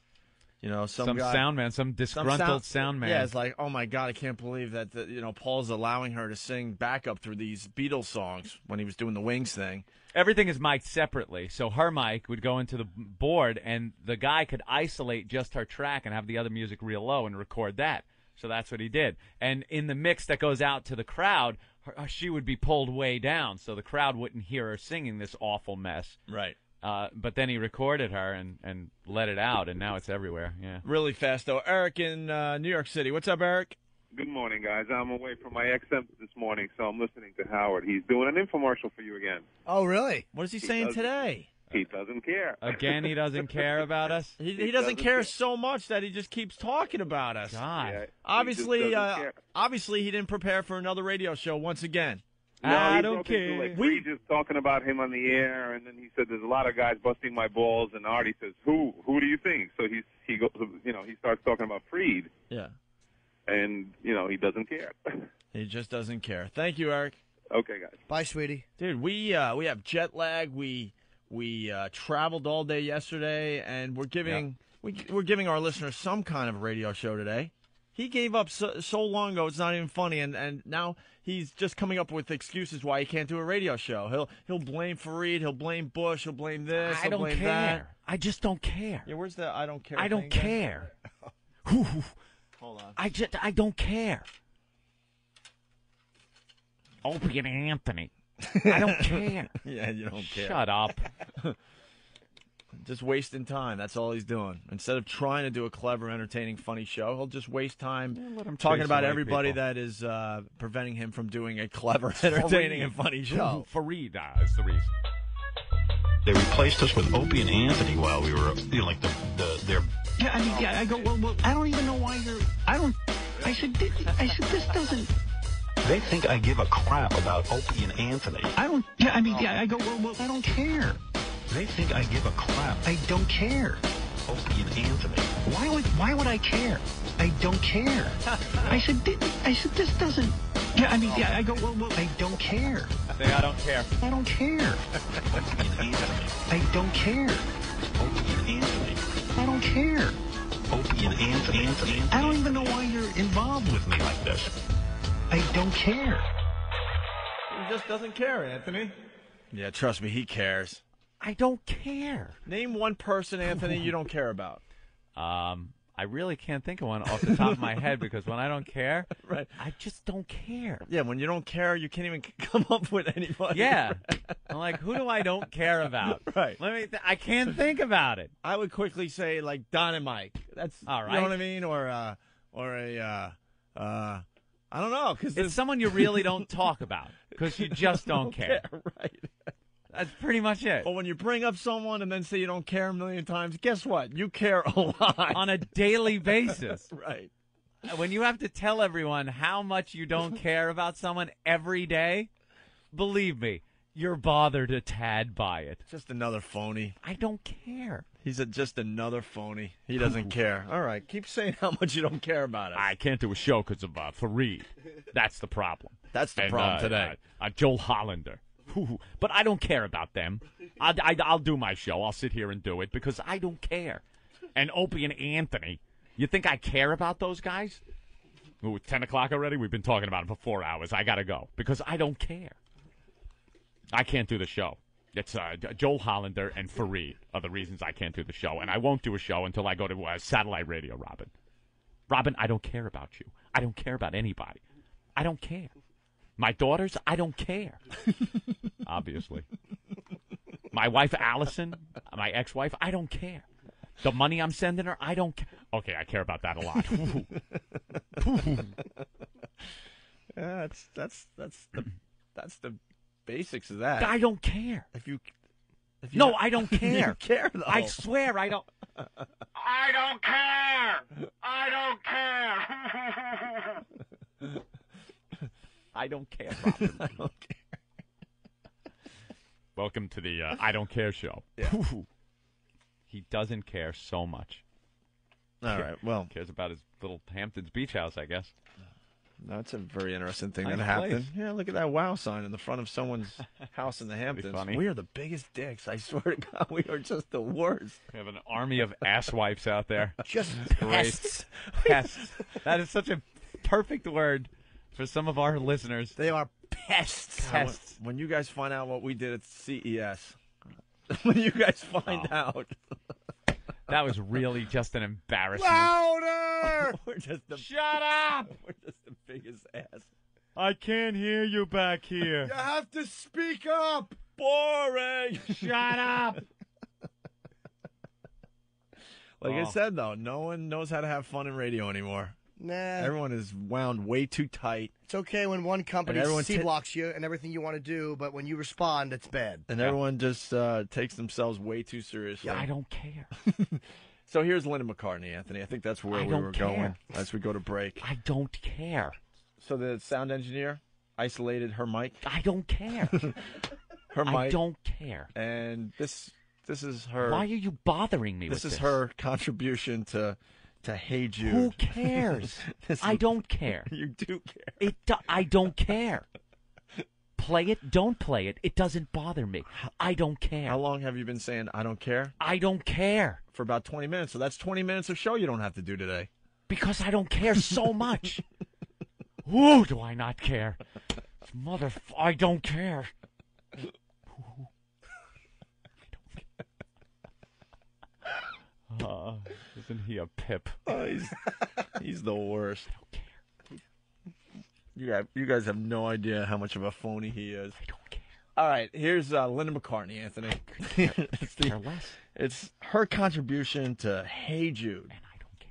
Some guy, sound man, some disgruntled sound man. Yeah, it's like, oh my God, I can't believe that Paul's allowing her to sing backup through these Beatles songs when he was doing the Wings thing. Everything is mic'd separately, so her mic would go into the board, and the guy could isolate just her track and have the other music real low and record that. So that's what he did. And in the mix that goes out to the crowd, she would be pulled way down, so the crowd wouldn't hear her singing this awful mess. Right. But then he recorded her and let it out, and now it's everywhere. Yeah. Really fast, though. Eric in New York City. What's up, Eric? Good morning, guys. I'm away from my XM this morning, so I'm listening to Howard. He's doing an infomercial for you again. Oh, really? What is he saying today? He doesn't care. Again, he doesn't care about us? He doesn't care so much that he just keeps talking about us. God. Yeah, obviously, he didn't prepare for another radio show once again. No, I he don't broke care. into, like, we just talking about him on the air, and then he said, "There's a lot of guys busting my balls." And Artie says, "Who do you think?" So he goes, he starts talking about Freed. Yeah. And he doesn't care. He just doesn't care. Thank you, Eric. Okay, guys. Bye, sweetie. Dude, we have jet lag. We traveled all day yesterday, and we're giving our listeners some kind of radio show today. He gave up so long ago; it's not even funny, and now he's just coming up with excuses why he can't do a radio show. He'll blame Fareed, he'll blame Bush, he'll blame this, I don't blame care. that. I just don't care. Yeah, where's the I don't care? I don't thing care. Hold on. I don't care. Opie and Anthony. I don't care. Yeah, you don't care. Shut up. Just wasting time. That's all he's doing. Instead of trying to do a clever, entertaining, funny show, he'll just waste time talking about everybody that is preventing him from doing a clever, entertaining, and funny show. Fareed is the reason. They replaced us with Opie and Anthony while we were, like their. Yeah, I go. Well, I don't even know why you're. I said, this doesn't. They think I give a crap about Opie and Anthony. I don't. Yeah, I go. Well, I don't care. They think I give a crap. I don't care. Opie and Anthony. Why would I care? I don't care. I said, this doesn't. Yeah, I go. Well, I don't care. Say, I don't care. I don't care. Opie and Anthony. I don't care. Opie and Anthony. I don't care. Opie and Anthony. I don't even know why you're involved with me like this. I don't care. He just doesn't care, Anthony. Yeah, trust me, he cares. I don't care. Name one person, Anthony, you don't care about. I really can't think of one off the top of my head because when I don't care, right. I just don't care. Yeah, when you don't care, you can't even come up with anybody. Yeah. I'm like, who do I don't care about? Right. I can't think about it. I would quickly say, like, Don and Mike. That's all right. You know what I mean? Or I don't know. Cause it's someone you really don't talk about because you just don't care. Right. That's pretty much it. But when you bring up someone and then say you don't care a million times, guess what? You care a lot. On a daily basis. Right. When you have to tell everyone how much you don't care about someone every day, believe me, you're bothered a tad by it. Just another phony. I don't care. He's just another phony. He doesn't care. All right, keep saying how much you don't care about us. I can't do a show because of Fareed. That's the problem. That's the problem today. Joel Hollander. But I don't care about them. I'll do my show. I'll sit here and do it because I don't care. And Opie and Anthony, you think I care about those guys? Ooh, 10 o'clock already? We've been talking about it for 4 hours. I got to go because I don't care. I can't do the show. It's Joel Hollander and Fareed are the reasons I can't do the show. And I won't do a show until I go to satellite radio, Robin. Robin, I don't care about you. I don't care about anybody. I don't care. My daughters, I don't care. Obviously. My wife, Allison, my ex-wife, I don't care. The money I'm sending her, I don't care. Okay, I care about that a lot. Yeah, that's the basics of that. I don't care. If you no, I don't care. You care, though. I swear I don't. I don't care. I don't care. I don't care, Robin. I don't care. Welcome to the I Don't Care show. Yeah. He doesn't care so much. All right, well. Cares about his little Hamptons beach house, I guess. That's a very interesting thing Nice that happened. place. Yeah, look at that wow sign in the front of someone's house in the Hamptons. funny. We are the biggest dicks. I swear to God, we are just the worst. We have an army of asswipes out there. Just Great. pests. Pests. That is such a perfect word for some of our listeners. They are pests. Pests. When you guys find out what we did at CES, when you guys find out. That was really just an embarrassment. Louder! We're just the, Shut up! We're just the biggest ass. I can't hear you back here. You have to speak up. Boring. Shut up. Like I said, though, no one knows how to have fun in radio anymore. Nah. Everyone is wound way too tight. It's okay when one company everyone C-blocks you and everything you want to do, but when you respond, it's bad. And everyone just takes themselves way too seriously. I don't care. So here's Linda McCartney, Anthony. I think that's where we were going as we go to break. I don't care. So the sound engineer isolated her mic. I don't care. Her mic. I don't care. And this is her. Why are you bothering me with this? This is her contribution to Hey Jude. Who cares? I don't care. You do care. I don't care. Play it, don't play it. It doesn't bother me. I don't care. How long have you been saying I don't care? I don't care. For about 20 minutes. So that's 20 minutes of show you don't have to do today. Because I don't care so much. Ooh, do I not care? I don't care. Isn't he a pip? He's the worst. I don't care. You guys have no idea how much of a phony he is. I don't care. All right, here's Linda McCartney, Anthony. Care less. It's her contribution to Hey Jude. And I don't care.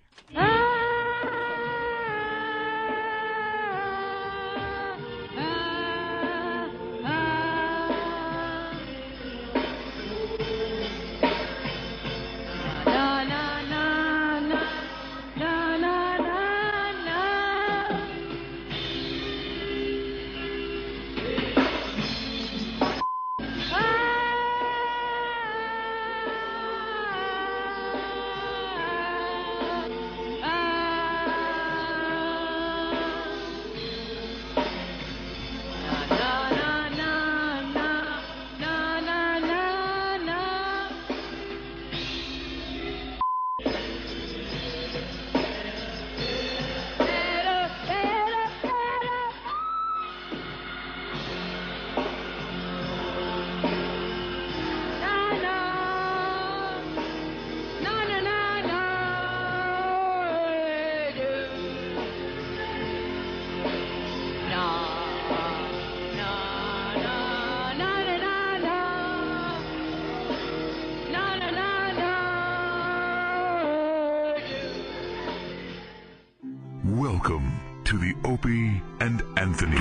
Welcome to the Opie and Anthony.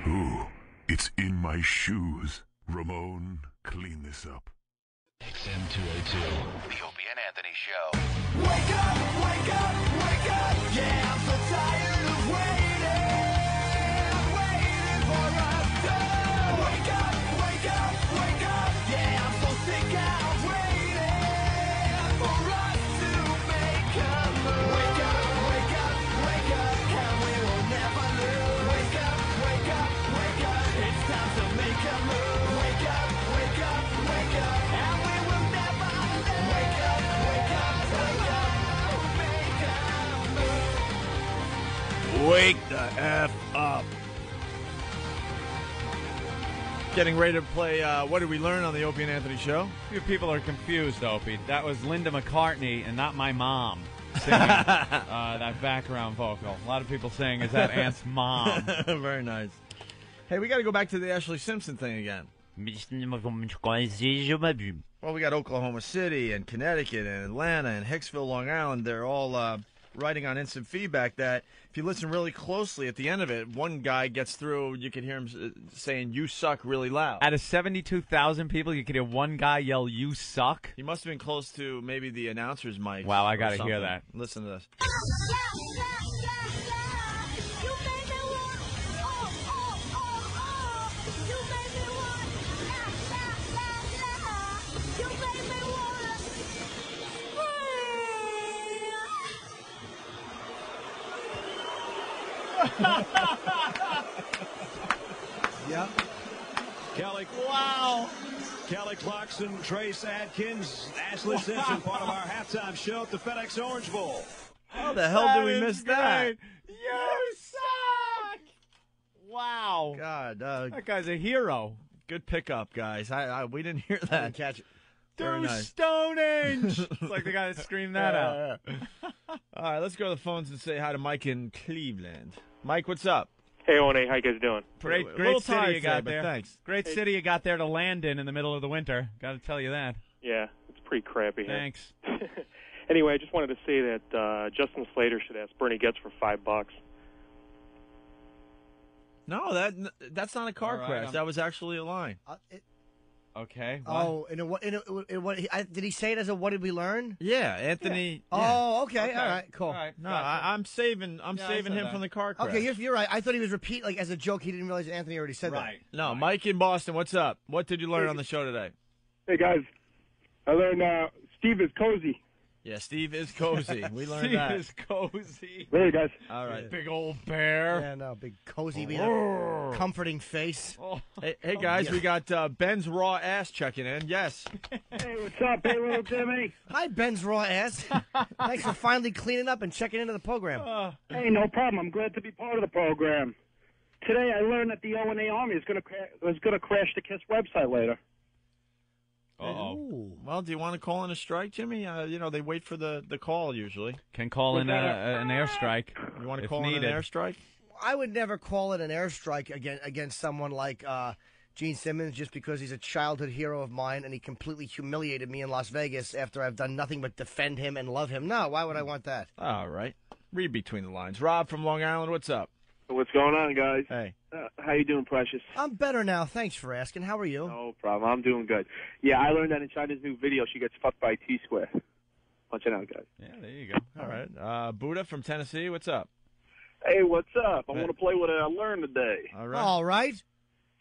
Ooh, it's in my shoes. Ramon, clean this up. XM 202. The Opie and Anthony Show. Wake up, wake up, wake up. Yeah, I'm so tired of waiting for us to wake up, wake up, wake up. Yeah, I'm so sick of waiting for us to make a move. Wake up, wake up, wake up, and we will never lose. Wake up, wake up, wake up. It's time to make a move. Wake up, wake up, wake up, and we will never lose. Wake up, wake up, wake up, make a move. Wake the F up. Getting ready to play What Did We Learn on the Opie and Anthony Show? You people are confused, Opie. That was Linda McCartney and not my mom singing that background vocal. A lot of people saying, is that Aunt's mom? Very nice. Hey, we got to go back to the Ashley Simpson thing again. Well, we got Oklahoma City and Connecticut and Atlanta and Hicksville, Long Island. They're all writing on instant feedback that if you listen really closely at the end of it, one guy gets through, you can hear him saying, "You suck," really loud. Out of 72,000 people, you could hear one guy yell, "You suck"? He must have been close to maybe the announcer's mic. Wow, I got to hear that. Listen to this. Yep. Kelly. Wow. Kelly Clarkson, Trace Adkins, Ashley Simpson, part of our halftime show at the FedEx Orange Bowl. How the hell did we miss that? You suck! Wow. God, that guy's a hero. Good pickup, guys. We didn't hear that. Didn't catch it. Very Do nice. Stonehenge! It's like the guy that screamed that out. All right, let's go to the phones and say hi to Mike in Cleveland. Mike, what's up? Hey, One-A, how you guys doing? Great city you got there. Thanks. Great city you got there to land in the middle of the winter. Got to tell you that. Yeah, it's pretty crappy here. Thanks. Anyway, I just wanted to say that Justin Slater should ask Bernie Getz for $5. No, that's not a car crash. That was actually a line. Okay. Oh, did he say it as a what did we learn? Yeah, Anthony. Yeah. Yeah. Oh, okay. All right, cool. All right. No, I'm saving him from the car crash. Okay, you're right. I thought he was like as a joke. He didn't realize Anthony already said that. No, Mike in Boston, what's up? What did you learn on the show today? Hey, guys. I learned Steve is cozy. Yeah, Steve is cozy. We learned Steve that. is cozy. There you guys. All right. Big old bear. Yeah, no, big cozy, being a comforting face. Hey guys, we got Ben's raw ass checking in. Yes. Hey, what's up, hey, little Jimmy? Hi, Ben's raw ass. Thanks for finally cleaning up and checking into the program. Hey, no problem. I'm glad to be part of the program. Today, I learned that the O&A Army was going to crash the KISS website later. Uh-oh. Well, do you want to call in a strike, Jimmy? They wait for the call usually. Can call in an airstrike. You want to if call needed. in an airstrike? I would never call it an airstrike against someone like Gene Simmons just because he's a childhood hero of mine and he completely humiliated me in Las Vegas after I've done nothing but defend him and love him. No, why would I want that? All right. Read between the lines. Rob from Long Island, what's up? What's going on, guys? Hey. How you doing, Precious? I'm better now. Thanks for asking. How are you? No problem. I'm doing good. Yeah, I learned that in China's new video, she gets fucked by T-Square. Watch it out, guys. Yeah, there you go. All right. Buddha from Tennessee, what's up? Hey, what's up? I want to play what I learned today. All right. All right.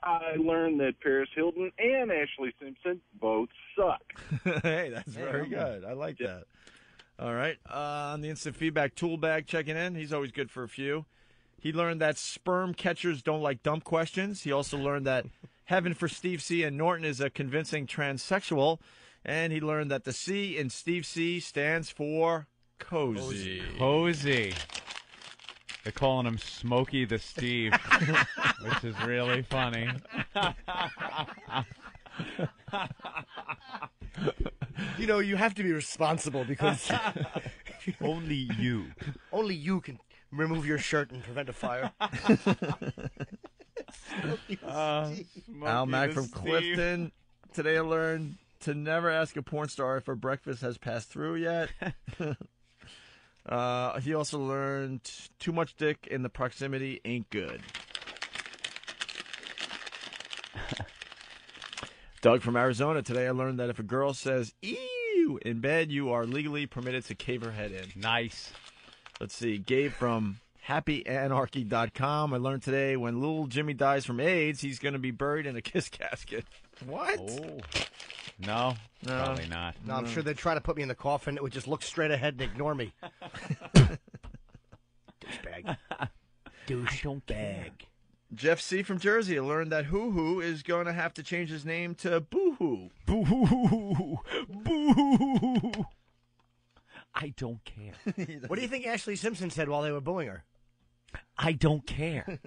I learned that Paris Hilton and Ashley Simpson both suck. Hey, that's very good. I like that. All right. On the instant feedback, tool bag checking in. He's always good for a few. He learned that sperm catchers don't like dumb questions. He also learned that Heaven for Steve C. and Norton is a convincing transsexual. And he learned that the C in Steve C. stands for cozy. Cozy. They're calling him Smokey the Steve, which is really funny. You have to be responsible because only you can remove your shirt and prevent a fire. Al Mack from Clifton. Today I learned to never ask a porn star if her breakfast has passed through yet. He also learned too much dick in the proximity ain't good. Doug from Arizona. Today I learned that if a girl says "ew" in bed, you are legally permitted to cave her head in. Nice. Let's see. Gabe from happyanarchy.com. I learned today when little Jimmy dies from AIDS, he's going to be buried in a kiss casket. What? Oh. No, probably not. No, I'm sure they'd try to put me in the coffin. It would just look straight ahead and ignore me. Douchebag. Douchebag. Jeff C. from Jersey learned that Hoo Hoo is going to have to change his name to Boo Hoo. Boo Hoo. Boo Hoo. I don't care. What do you think Ashley Simpson said while they were booing her? I don't care.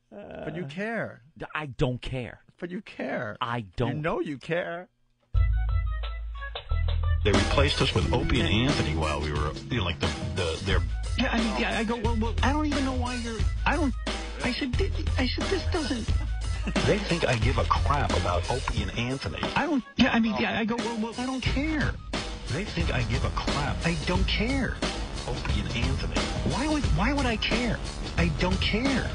But you care. I don't care. But you care. I don't. You know you care. They replaced us with Opie and Anthony while we were, their. Yeah, I go. Well, I don't even know why you're. I said, this doesn't. They think I give a crap about Opie and Anthony. I go. Well, I don't care. They think I give a crap. I don't care. Opie and Anthony. Why would I care? I don't care.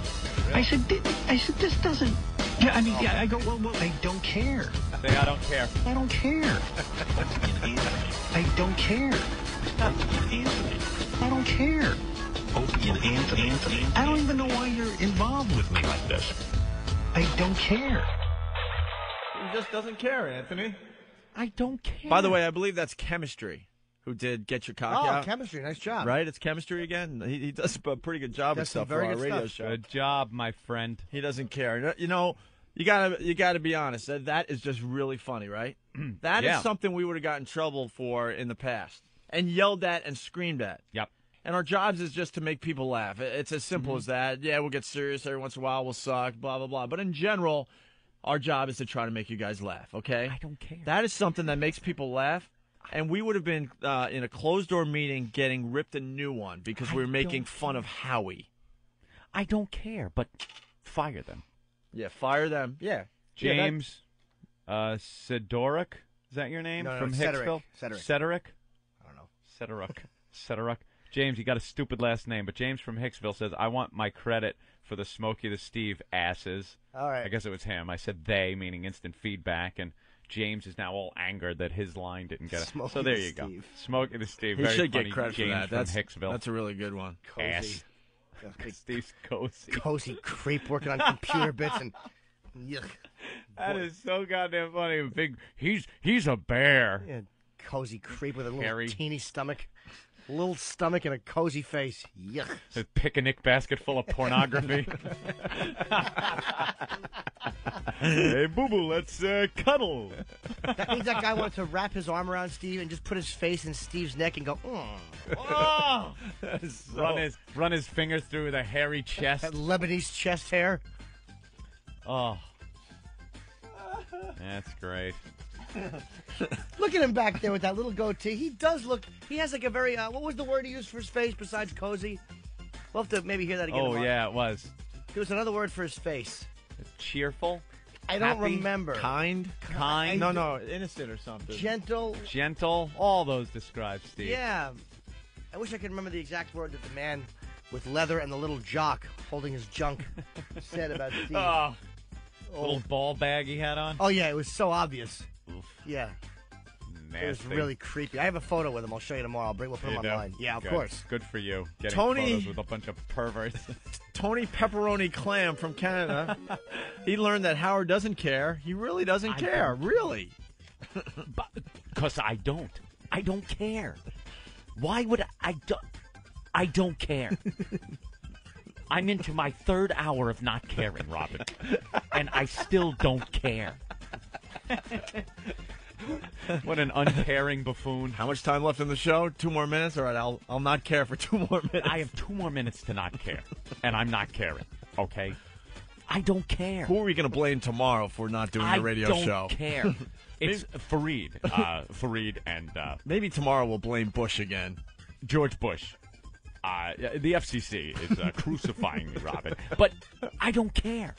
I said, this doesn't. Yeah, I go. Well, I don't care. Say, I don't care. I don't care. Opie and Anthony. I don't care. Opie and Anthony. I don't care. Opie and Anthony. I don't even know why you're involved with me like this. I don't care. He just doesn't care, Anthony. I don't care. By the way, I believe that's Chemistry who did Get Your Cock Out. Oh, Chemistry. Nice job. Right? It's Chemistry again. He does a pretty good job of stuff for our radio show. Good job, my friend. He doesn't care. You know, you gotta be honest. That is just really funny, right? That is something we would have gotten in trouble for in the past and yelled at and screamed at. Yep. And our jobs is just to make people laugh. It's as simple as that. Yeah, we'll get serious every once in a while. We'll suck, blah, blah, blah. But in general, our job is to try to make you guys laugh, okay? I don't care. That is something that makes people laugh. And we would have been in a closed-door meeting getting ripped a new one because we were making fun of Howie. I don't care, but fire them. Yeah, fire them. Yeah. James, Sidoric, is that your name? No, From Cedric. Hicksville? Cedric. I don't know. Cedric. James, you got a stupid last name, but James from Hicksville says, I want my credit for the Smokey the Steve asses. All right. I guess it was him. I said they, meaning instant feedback, and James is now all angered that his line didn't get it. Smokey So there the you go. Steve. Smokey the Steve. He Very should funny. get credit James for that. from Hicksville. That's a really good one. Ass. Steve's cozy. Cozy creep working on computer bits and yuck. That is so goddamn funny. Big. He's a bear. Yeah, cozy creep with a little Hairy. teeny stomach. Little stomach and a cozy face. Yuck. A picnic basket full of pornography. Hey, boo-boo, let's cuddle. That means that guy wanted to wrap his arm around Steve and just put his face in Steve's neck and go, Oh! Run his fingers through the hairy chest. That Lebanese chest hair. Oh. That's great. Look at him back there with that little goatee. He does look, he has like a very, what was the word he used for his face besides cozy? We'll have to maybe hear that again. Oh, yeah, it was. There was another word for his face. Cheerful? I don't Happy? remember. Kind? No, innocent or something. Gentle. All those describe Steve. Yeah. I wish I could remember the exact word that the man with leather and the little jock holding his junk said about Steve. Oh. Little ball bag he had on? Oh, yeah, it was so obvious. Oof. Yeah. Nasty. It was really creepy. I have a photo with him. I'll show you tomorrow. We'll put him online. Yeah, of Good. course. Good for you. Getting Tony- photos with a bunch of perverts. Tony Pepperoni Clam from Canada. He learned that Howard doesn't care. He really doesn't care. Really. Because I don't. I don't care. Why would I don't care. I'm into my third hour of not caring, Robin. And I still don't care. What an uncaring buffoon. How much time left in the show? 2 more minutes? All right, I'll not care for 2 more minutes. I have 2 more minutes to not care. And I'm not caring, okay? I don't care. Who are we going to blame tomorrow for not doing the radio show? I don't care. It's Fareed. Fareed and... Maybe tomorrow we'll blame Bush again. George Bush. The FCC is crucifying me, Robin. But I don't care.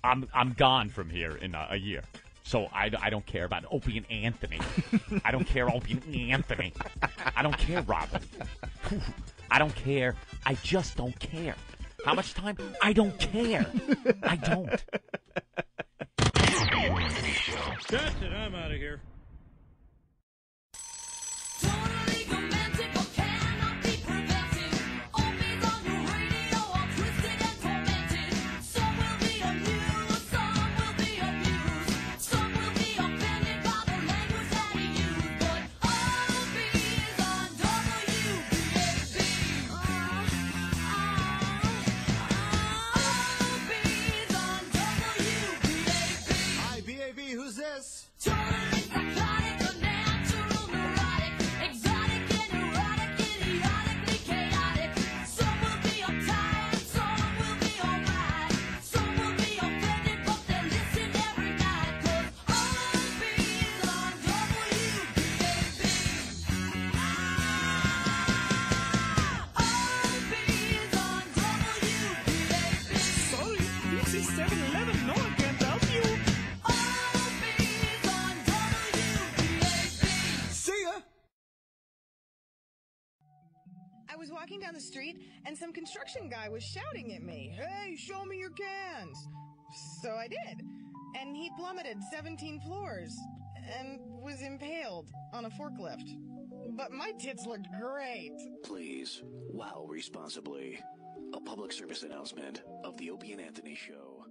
I'm gone from here in a year. So I don't care about Opie and Anthony. I don't care Opie and Anthony. I don't care, Robin. I don't care. I just don't care. How much time? I don't care. I don't. That's it. I'm out of here. Who's this? I was walking down the street, and some construction guy was shouting at me, "Hey, show me your cans!" So I did. And he plummeted 17 floors and was impaled on a forklift. But my tits looked great. Please, wow responsibly. A public service announcement of the Opie and Anthony Show.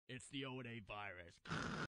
It's the O&A virus.